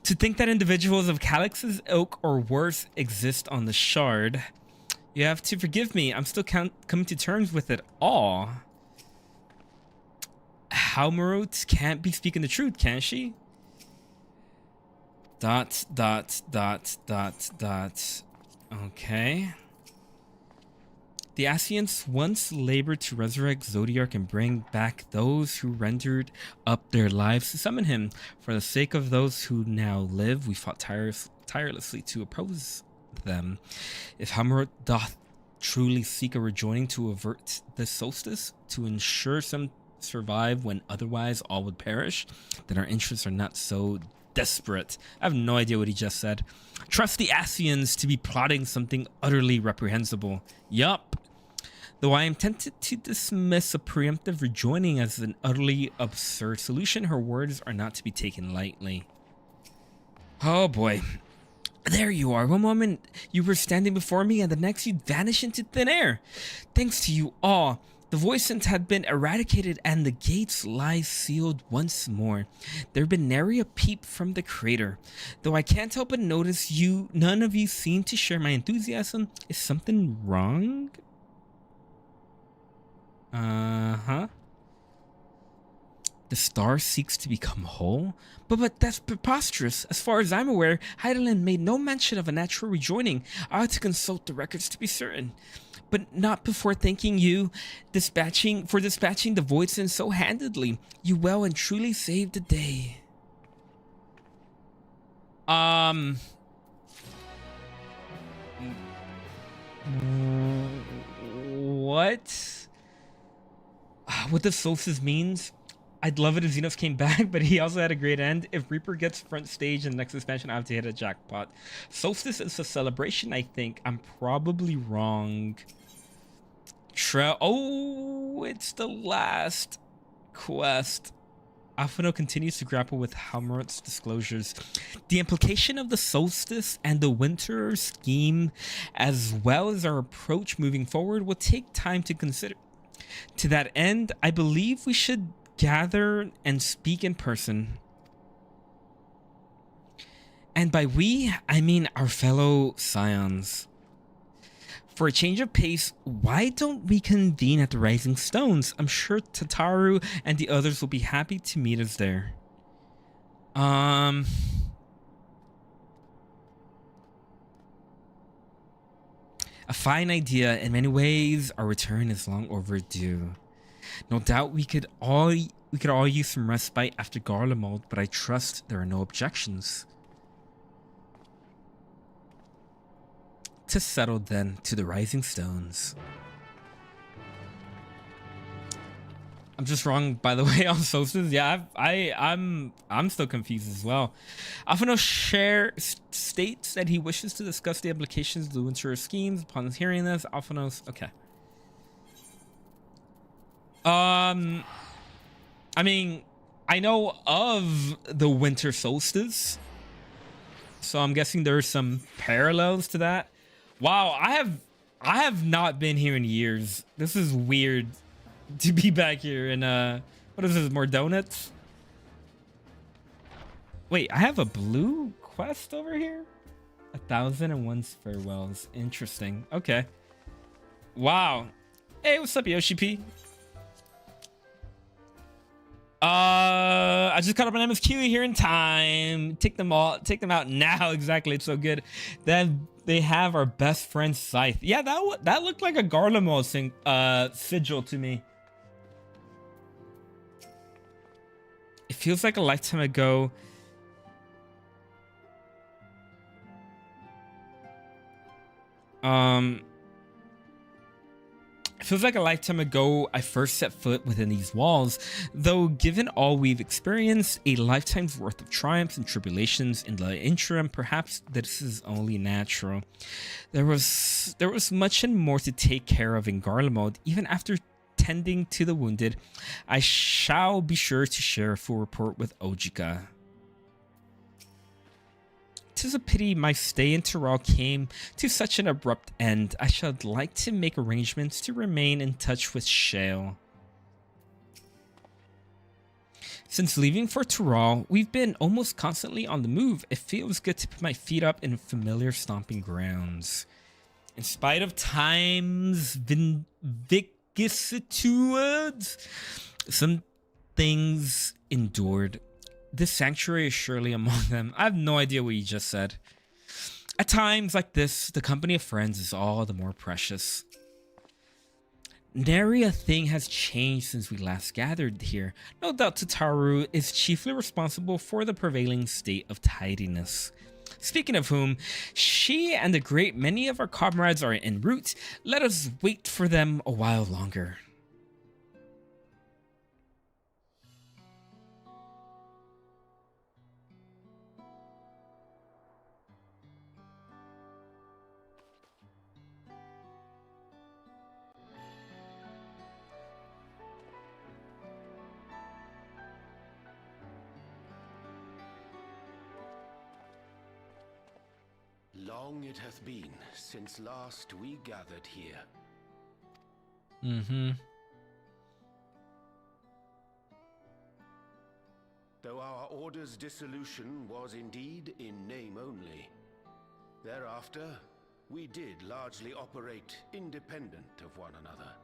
To think that individuals of Calix's ilk or worse exist on the Shard. You have to forgive me. I'm still coming to terms with it all. Halmarut can't be speaking the truth, can she? ... Okay. The Ascians once labored to resurrect Zodiark and bring back those who rendered up their lives to summon him. For the sake of those who now live, we fought tirelessly to oppose them. If Halmarut doth truly seek a rejoining to avert the solstice, to ensure some survive when otherwise all would perish, then our interests are not so desperate. I have no idea what he just said. Trust the Ascians to be plotting something utterly reprehensible. Yup. Though I am tempted to dismiss a preemptive rejoining as an utterly absurd solution, her words are not to be taken lightly. Oh boy. There you are. One moment you were standing before me and the next you'd vanish into thin air. Thanks to you all, the voicings had been eradicated and the gates lie sealed once more. There have been nary a peep from the crater. Though I can't help but notice none of you seem to share my enthusiasm. Is something wrong? Uh-huh. The star seeks to become whole? But that's preposterous. As far as I'm aware, Heidelin made no mention of a natural rejoining. I ought to consult the records to be certain. But not before thanking you for dispatching the Voidson so handedly. You well and truly saved the day. What? What the solstice means? I'd love it if Xenos came back, but he also had a great end. If Reaper gets front stage in the next expansion, I have to hit a jackpot. Solstice is a celebration, I think. I'm probably wrong. Oh, it's the last quest. Alphino continues to grapple with Halmorot's disclosures. The implication of the solstice and the winter scheme, as well as our approach moving forward, will take time to consider. To that end, I believe we should gather and speak in person. And by we, I mean our fellow Scions. For a change of pace, why don't we convene at the Rising Stones? I'm sure Tataru and the others will be happy to meet us there. A fine idea. In many ways, our return is long overdue. No doubt we could all use some respite after Garlemald, but I trust there are no objections. To settle then, to the Rising Stones. I'm just wrong, by the way, on Solstice. Yeah, I'm still confused as well. Alphino states that he wishes to discuss the implications of the winter schemes. Upon hearing this, Alphino's okay. I mean, I know of the winter solstice, so I'm guessing there's some parallels to that. Wow, I have not been here in years. This is weird to be back here in what is this, more donuts? Wait, I have a blue quest over here? 1,001 farewells. Interesting. Okay. Wow. Hey, what's up, Yoshi P? I just caught up on Msq here in time. Take them out now. Exactly. It's so good. Then they have our best friend Scythe. Yeah, that looked like a Garlemald sigil to me. It feels like a lifetime ago. It feels like a lifetime ago I first set foot within these walls, though given all we've experienced, a lifetime's worth of triumphs and tribulations in the interim, perhaps this is only natural. There was much and more to take care of in Garlemald. Even after tending to the wounded, I shall be sure to share a full report with Ojika. 'Tis a pity my stay in Tyrol came to such an abrupt end. I should like to make arrangements to remain in touch with Shale. Since leaving for Tyrol, we've been almost constantly on the move. It feels good to put my feet up in familiar stomping grounds. In spite of time's vicissitudes, some things endured. This sanctuary is surely among them. I have no idea what you just said. At times like this, the company of friends is all the more precious. Nary a thing has changed since we last gathered here. No doubt Tataru is chiefly responsible for the prevailing state of tidiness. Speaking of whom, she and a great many of our comrades are en route. Let us wait for them a while longer.
Long it hath been since last we gathered here. Though our order's dissolution was indeed in name only, thereafter we did largely operate independent of one another.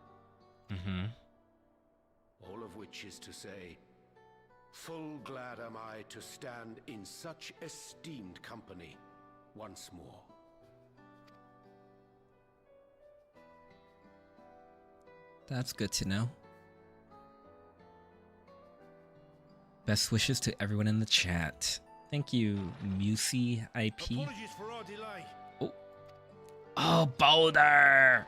All of which is to say, full glad am I to stand in such esteemed company once more.
That's good to know. Best wishes to everyone in the chat. Thank you, Msq IP.
Apologies for our delay.
Oh, Boulder!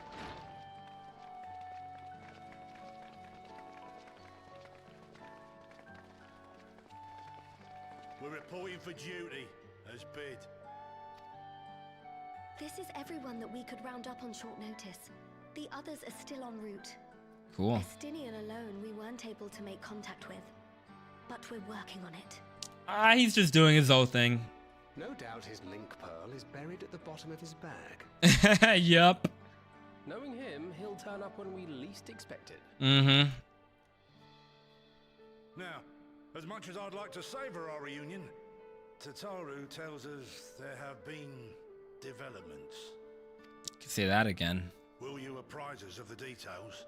We're reporting for duty, as bid.
This is everyone that we could round up on short notice. The others are still en route.
Cool.
Estinian alone we weren't able to make contact with. But we're working on it.
He's just doing his own thing.
No doubt his link pearl is buried at the bottom of his bag.
Yup.
Knowing him, he'll turn up when we least expect it.
Mm-hmm.
Now, as much as I'd like to savor our reunion, Tataru tells us there have been developments.
You can say that again.
Will you apprise us of the details?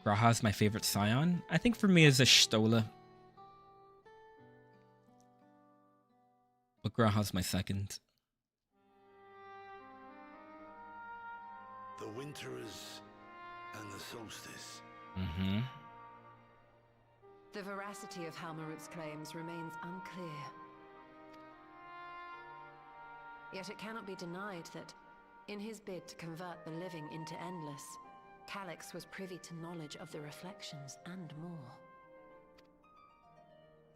Graha's my favorite scion. I think for me is a Stola. But Graha's my second.
The Winterers and the Solstice.
Mm-hmm.
The veracity of Halmarut's claims remains unclear. Yet it cannot be denied that, in his bid to convert the living into endless, Calix was privy to knowledge of the reflections and more.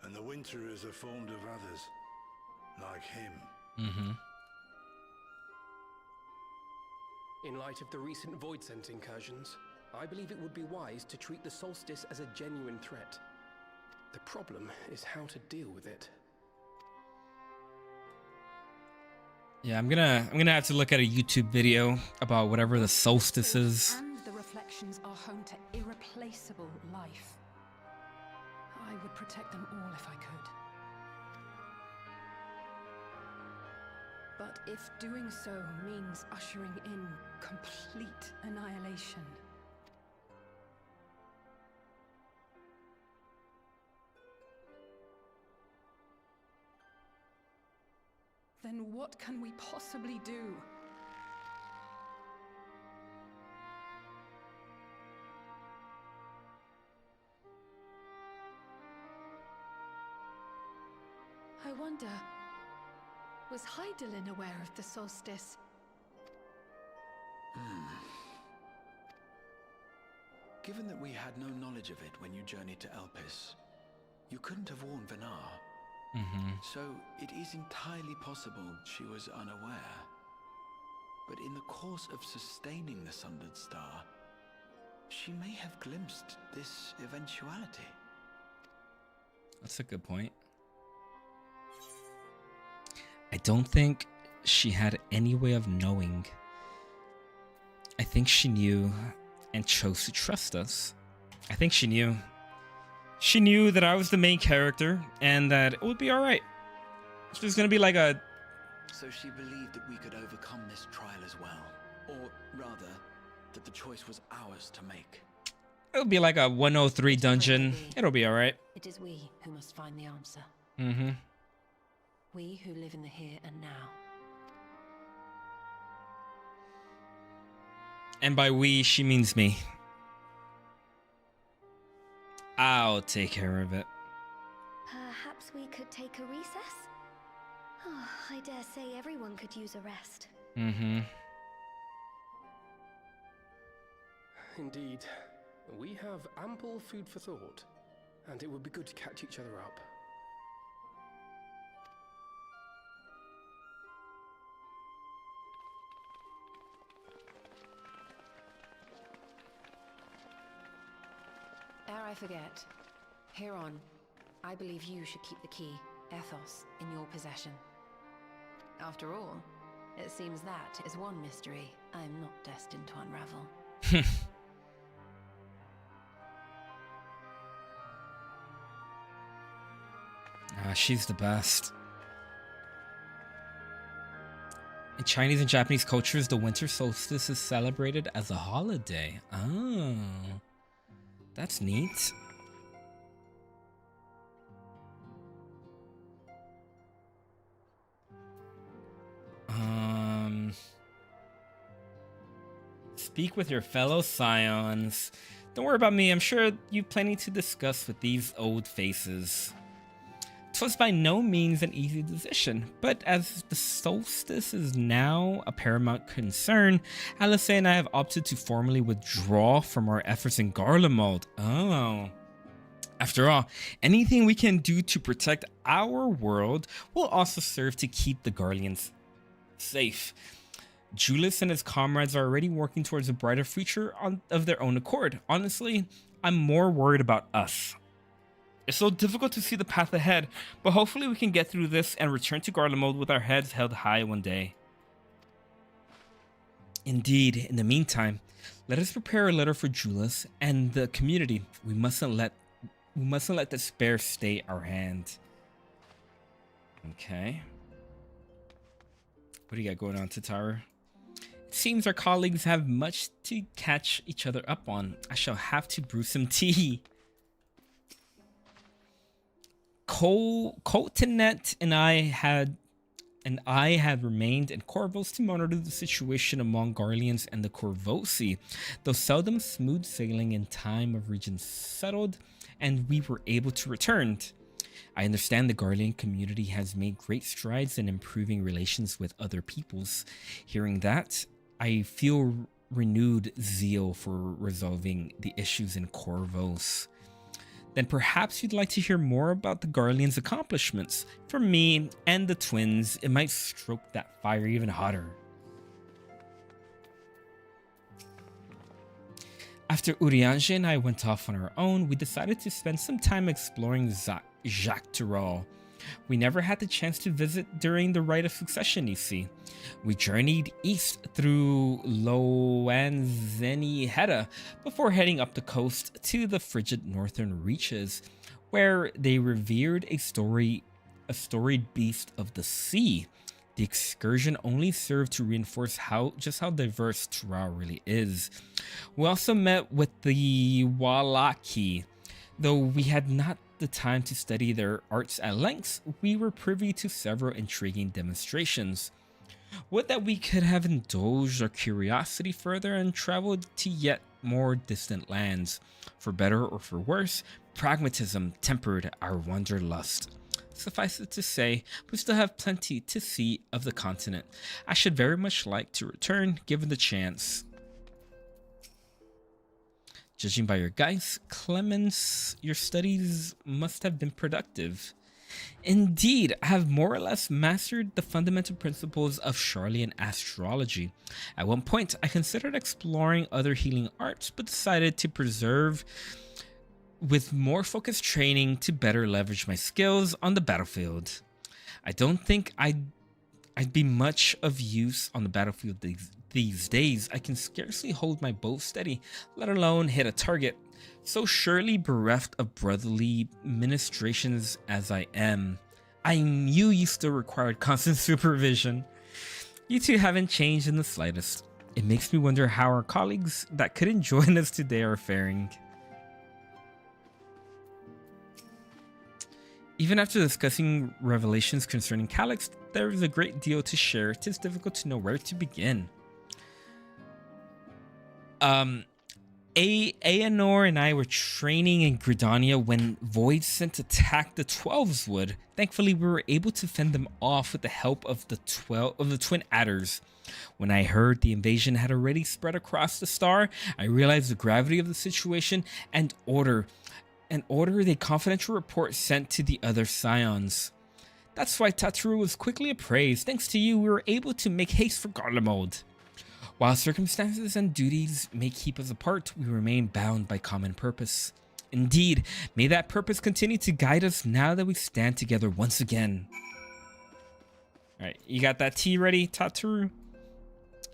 And the Winterers are formed of others, like him.
Mm-hmm.
In light of the recent Void Scent incursions, I believe it would be wise to treat the Solstice as a genuine threat. The problem is how to deal with it.
Yeah, I'm gonna have to look at a YouTube video about whatever the Solstice is.
And the reflections are home to irreplaceable life. I would protect them all if I could. But if doing so means ushering in complete annihilation, then what can we possibly do?
I wonder, was Hydaelyn aware of the solstice?
Given that we had no knowledge of it when you journeyed to Elpis, you couldn't have warned Venar.
Mm-hmm.
So it is entirely possible she was unaware. But in the course of sustaining the Sundered Star, she may have glimpsed this eventuality.
That's a good point. I don't think she had any way of knowing. I think she knew and chose to trust us. I think she knew. She knew that I was the main character and that it would be alright. It's just gonna be like a...
So she believed that we could overcome this trial as well. Or rather, that the choice was ours to make.
It'll be like a 103 dungeon. It'll be alright.
It is we who must find the answer.
Mm-hmm.
We who live in the here and now.
And by we, she means me. I'll take care of it.
Perhaps we could take a recess? Oh, I dare say everyone could use a rest.
Mm-hmm.
Indeed. We have ample food for thought, and it would be good to catch each other up.
Ere I forget, Heron, I believe you should keep the key, Ethos, in your possession. After all, it seems that is one mystery I am not destined to unravel.
She's the best. In Chinese and Japanese cultures, the winter solstice is celebrated as a holiday. Oh, that's neat. Speak with your fellow scions. Don't worry about me, I'm sure you've plenty to discuss with these old faces. 'Twas by no means an easy decision, but as the solstice is now a paramount concern, Alice and I have opted to formally withdraw from our efforts in Garlemald. Oh. After all, anything we can do to protect our world will also serve to keep the Guardians safe. Julius and his comrades are already working towards a brighter future of their own accord. Honestly, I'm more worried about us. It's so difficult to see the path ahead, but hopefully we can get through this and return to Garlemald with our heads held high one day. Indeed, in the meantime, let us prepare a letter for Julius and the community. We mustn't let despair stay our hand. Okay. What do you got going on, Tataru? It seems our colleagues have much to catch each other up on. I shall have to brew some tea. Coltonet and I had remained in Corvos to monitor the situation among Garleans and the Corvosi, though seldom smooth sailing in time of regions settled, and we were able to return. I understand the Garlean community has made great strides in improving relations with other peoples. Hearing that, I feel renewed zeal for resolving the issues in Corvos. Then perhaps you'd like to hear more about the Garleans' accomplishments. For me and the twins, it might stroke that fire even hotter. After Urianger and I went off on our own, we decided to spend some time exploring Jacques Tirol. We never had the chance to visit during the Rite of Succession, you see. We journeyed east through Loanzeni Hedda before heading up the coast to the frigid northern reaches, where they revered a storied beast of the sea. The excursion only served to reinforce just how diverse Tirol really is. We also met with the Wallaki. Though we had not the time to study their arts at length, we were privy to several intriguing demonstrations. Would that we could have indulged our curiosity further and traveled to yet more distant lands. For better or for worse, pragmatism tempered our wanderlust. Suffice it to say, we still have plenty to see of the continent. I should very much like to return, given the chance. Judging by your guides, Clemens, your studies must have been productive. Indeed, I have more or less mastered the fundamental principles of Charlian astrology. At one point, I considered exploring other healing arts, but decided to preserve with more focused training to better leverage my skills on the battlefield. I don't think I'd be much of use on the battlefield these days. I can scarcely hold my bow steady, let alone hit a target. So surely bereft of brotherly ministrations as I am, I knew you still required constant supervision. You two haven't changed in the slightest. It makes me wonder how our colleagues that couldn't join us today are faring. Even after discussing revelations concerning Calyx, there is a great deal to share. It is difficult to know where to begin. Aenor and I were training in Gridania when Void sent attack the 12s would. Thankfully, we were able to fend them off with the help of the twin adders. When I heard the invasion had already spread across the star, I realized the gravity of the situation and ordered a confidential report sent to the other scions. That's why Tataru was quickly appraised. Thanks to you, we were able to make haste for Garlemald. While circumstances and duties may keep us apart, we remain bound by common purpose. Indeed, may that purpose continue to guide us now that we stand together once again. Alright, you got that tea ready, Tataru?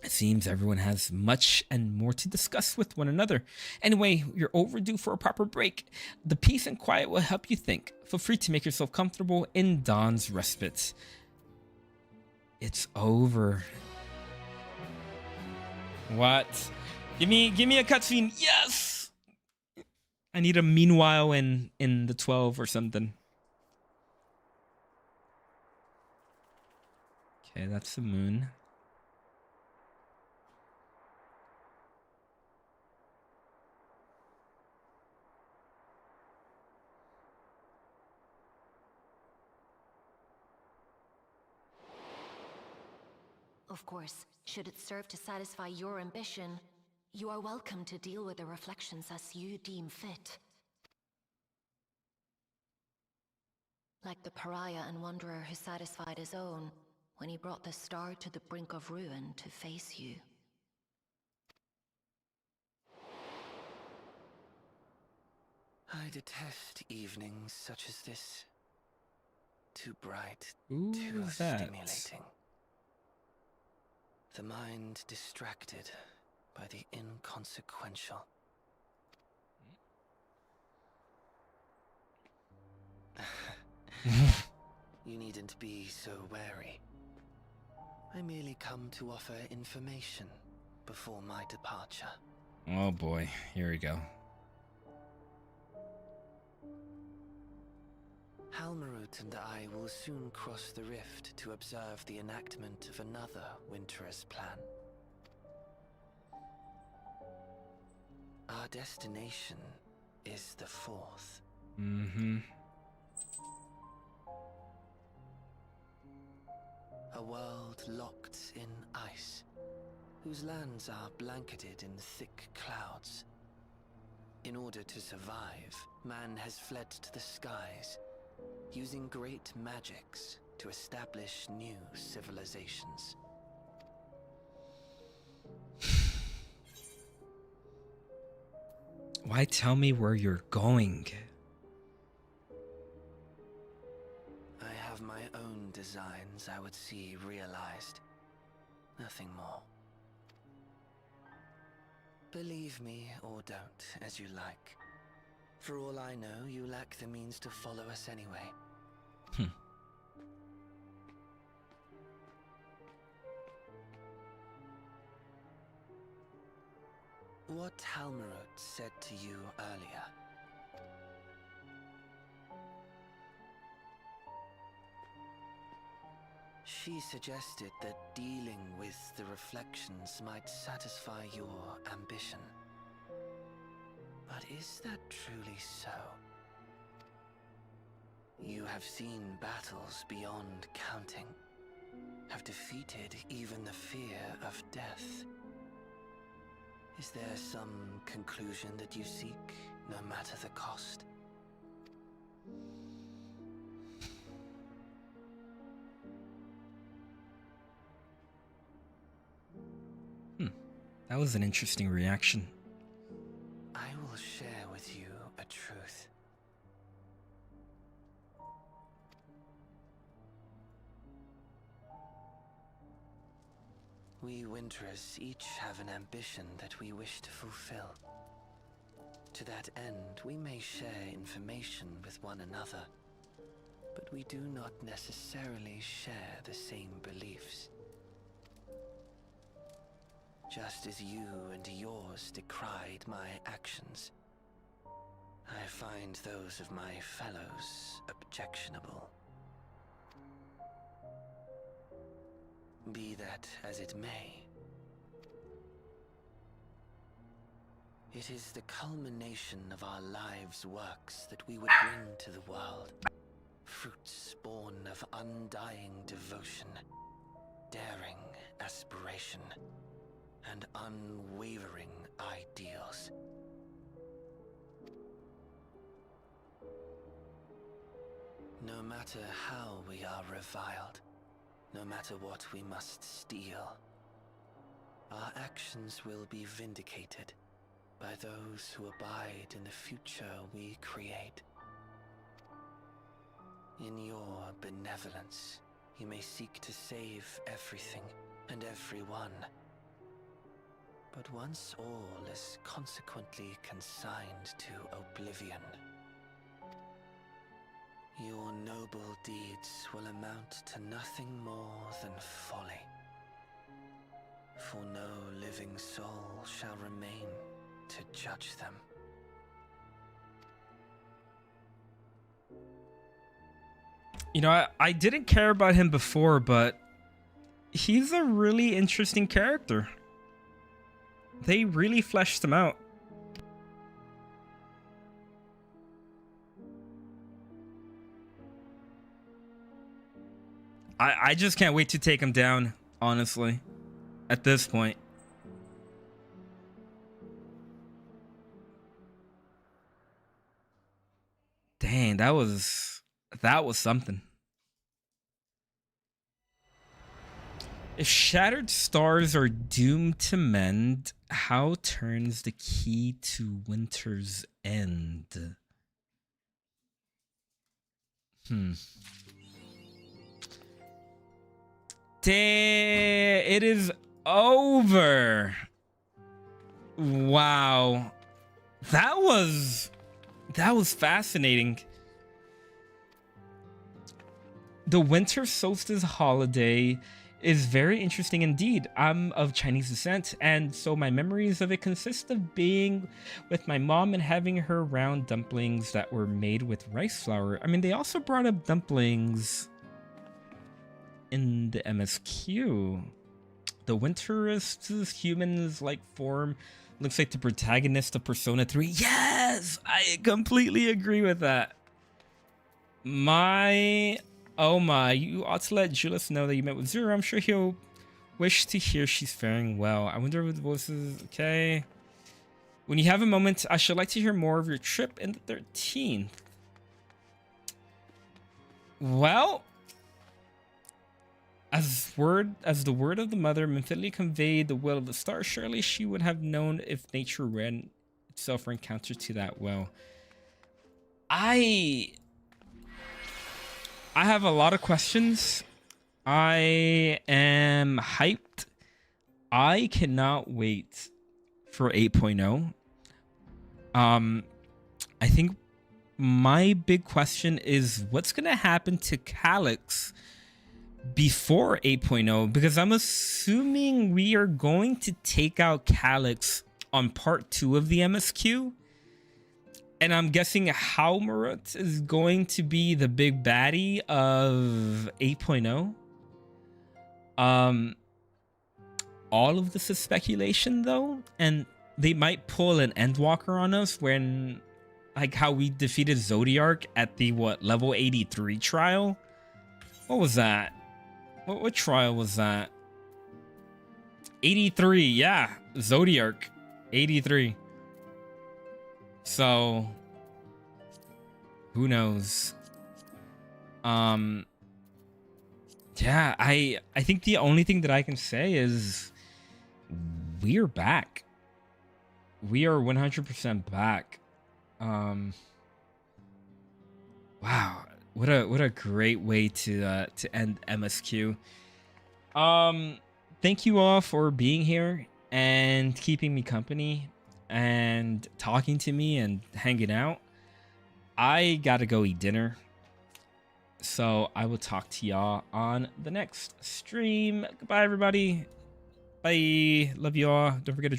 It seems everyone has much and more to discuss with one another. Anyway, you're overdue for a proper break. The peace and quiet will help you think. Feel free to make yourself comfortable in Dawn's respite. It's over. What? Give me a cutscene. Yes! I need a meanwhile in the 12 or something. Okay, that's the moon.
Of course, should it serve to satisfy your ambition, you are welcome to deal with the reflections as you deem fit. Like the pariah and wanderer who satisfied his own when he brought the star to the brink of ruin to face you.
I detest evenings such as this. Too bright,
Who
too
is that?
stimulating. The mind distracted by the inconsequential. You needn't be so wary. I merely come to offer information before my departure.
Oh boy, here we go.
Halmarut and I will soon cross the rift to observe the enactment of another Winter's plan. Our destination is the fourth.
Mm-hmm.
A world locked in ice, whose lands are blanketed in thick clouds. In order to survive, man has fled to the skies, using great magics to establish new civilizations.
Why tell me where you're going?
I have my own designs I would see realized. Nothing more. Believe me or don't, as you like. For all I know, you lack the means to follow us anyway. What Halmarut said to you earlier. She suggested that dealing with the reflections might satisfy your ambition. But is that truly so? You have seen battles beyond counting, have defeated even the fear of death. Is there some conclusion that you seek, no matter the cost?
That was an interesting reaction.
I will share with you a truth. We Winterers each have an ambition that we wish to fulfill. To that end, we may share information with one another, but we do not necessarily share the same beliefs. Just as you and yours decried my actions, I find those of my fellows objectionable. Be that as it may, it is the culmination of our lives' works that we would bring to the world. Fruits born of undying devotion, daring aspiration, and unwavering ideals. No matter how we are reviled, no matter what we must steal, our actions will be vindicated by those who abide in the future we create. In your benevolence, you may seek to save everything and everyone. But once all is consequently consigned to oblivion, your noble deeds will amount to nothing more than folly. For no living soul shall remain to judge them.
You know, I didn't care about him before, but he's a really interesting character. They really fleshed him out. I just can't wait to take him down. honestly, at this point. Dang, that was something. If shattered stars are doomed to mend, how turns the key to winter's end? Damn, it is over. Wow. That was fascinating. The winter solstice holiday is very interesting indeed. I'm of Chinese descent, and so my memories of it consist of being with my mom and having her round dumplings that were made with rice flour. I mean, they also brought up dumplings in the MSQ. The winterist's humans-like form looks like the protagonist of Persona 3. Yes! I completely agree with that. Oh my, you ought to let Julius know that you met with Zero. I'm sure he'll wish to hear she's faring well. I wonder if the voices okay. When you have a moment, I should like to hear more of your trip in the 13th. Well, as the word of the mother infinitely conveyed the will of the stars, surely she would have known if nature ran itself or encountered to that well. I have a lot of questions. I am hyped. I cannot wait for 8.0. I think my big question is what's going to happen to Calyx before 8.0, because I'm assuming we are going to take out Calyx on part 2 of the MSQ. And I'm guessing Halmarut is going to be the big baddie of 8.0. All of this is speculation though, and they might pull an Endwalker on us when, like how we defeated Zodiark at the level 83 trial. What was that? What trial was that? 83, yeah, Zodiark 83. So who knows? Yeah, I think the only thing that I can say is we're back. We are 100% back. Wow, what a great way to end MSQ. Thank you all for being here and keeping me company and talking to me and hanging out. I gotta go eat dinner, so I will talk to y'all on the next stream. Goodbye, everybody. Bye. Love you all. Don't forget to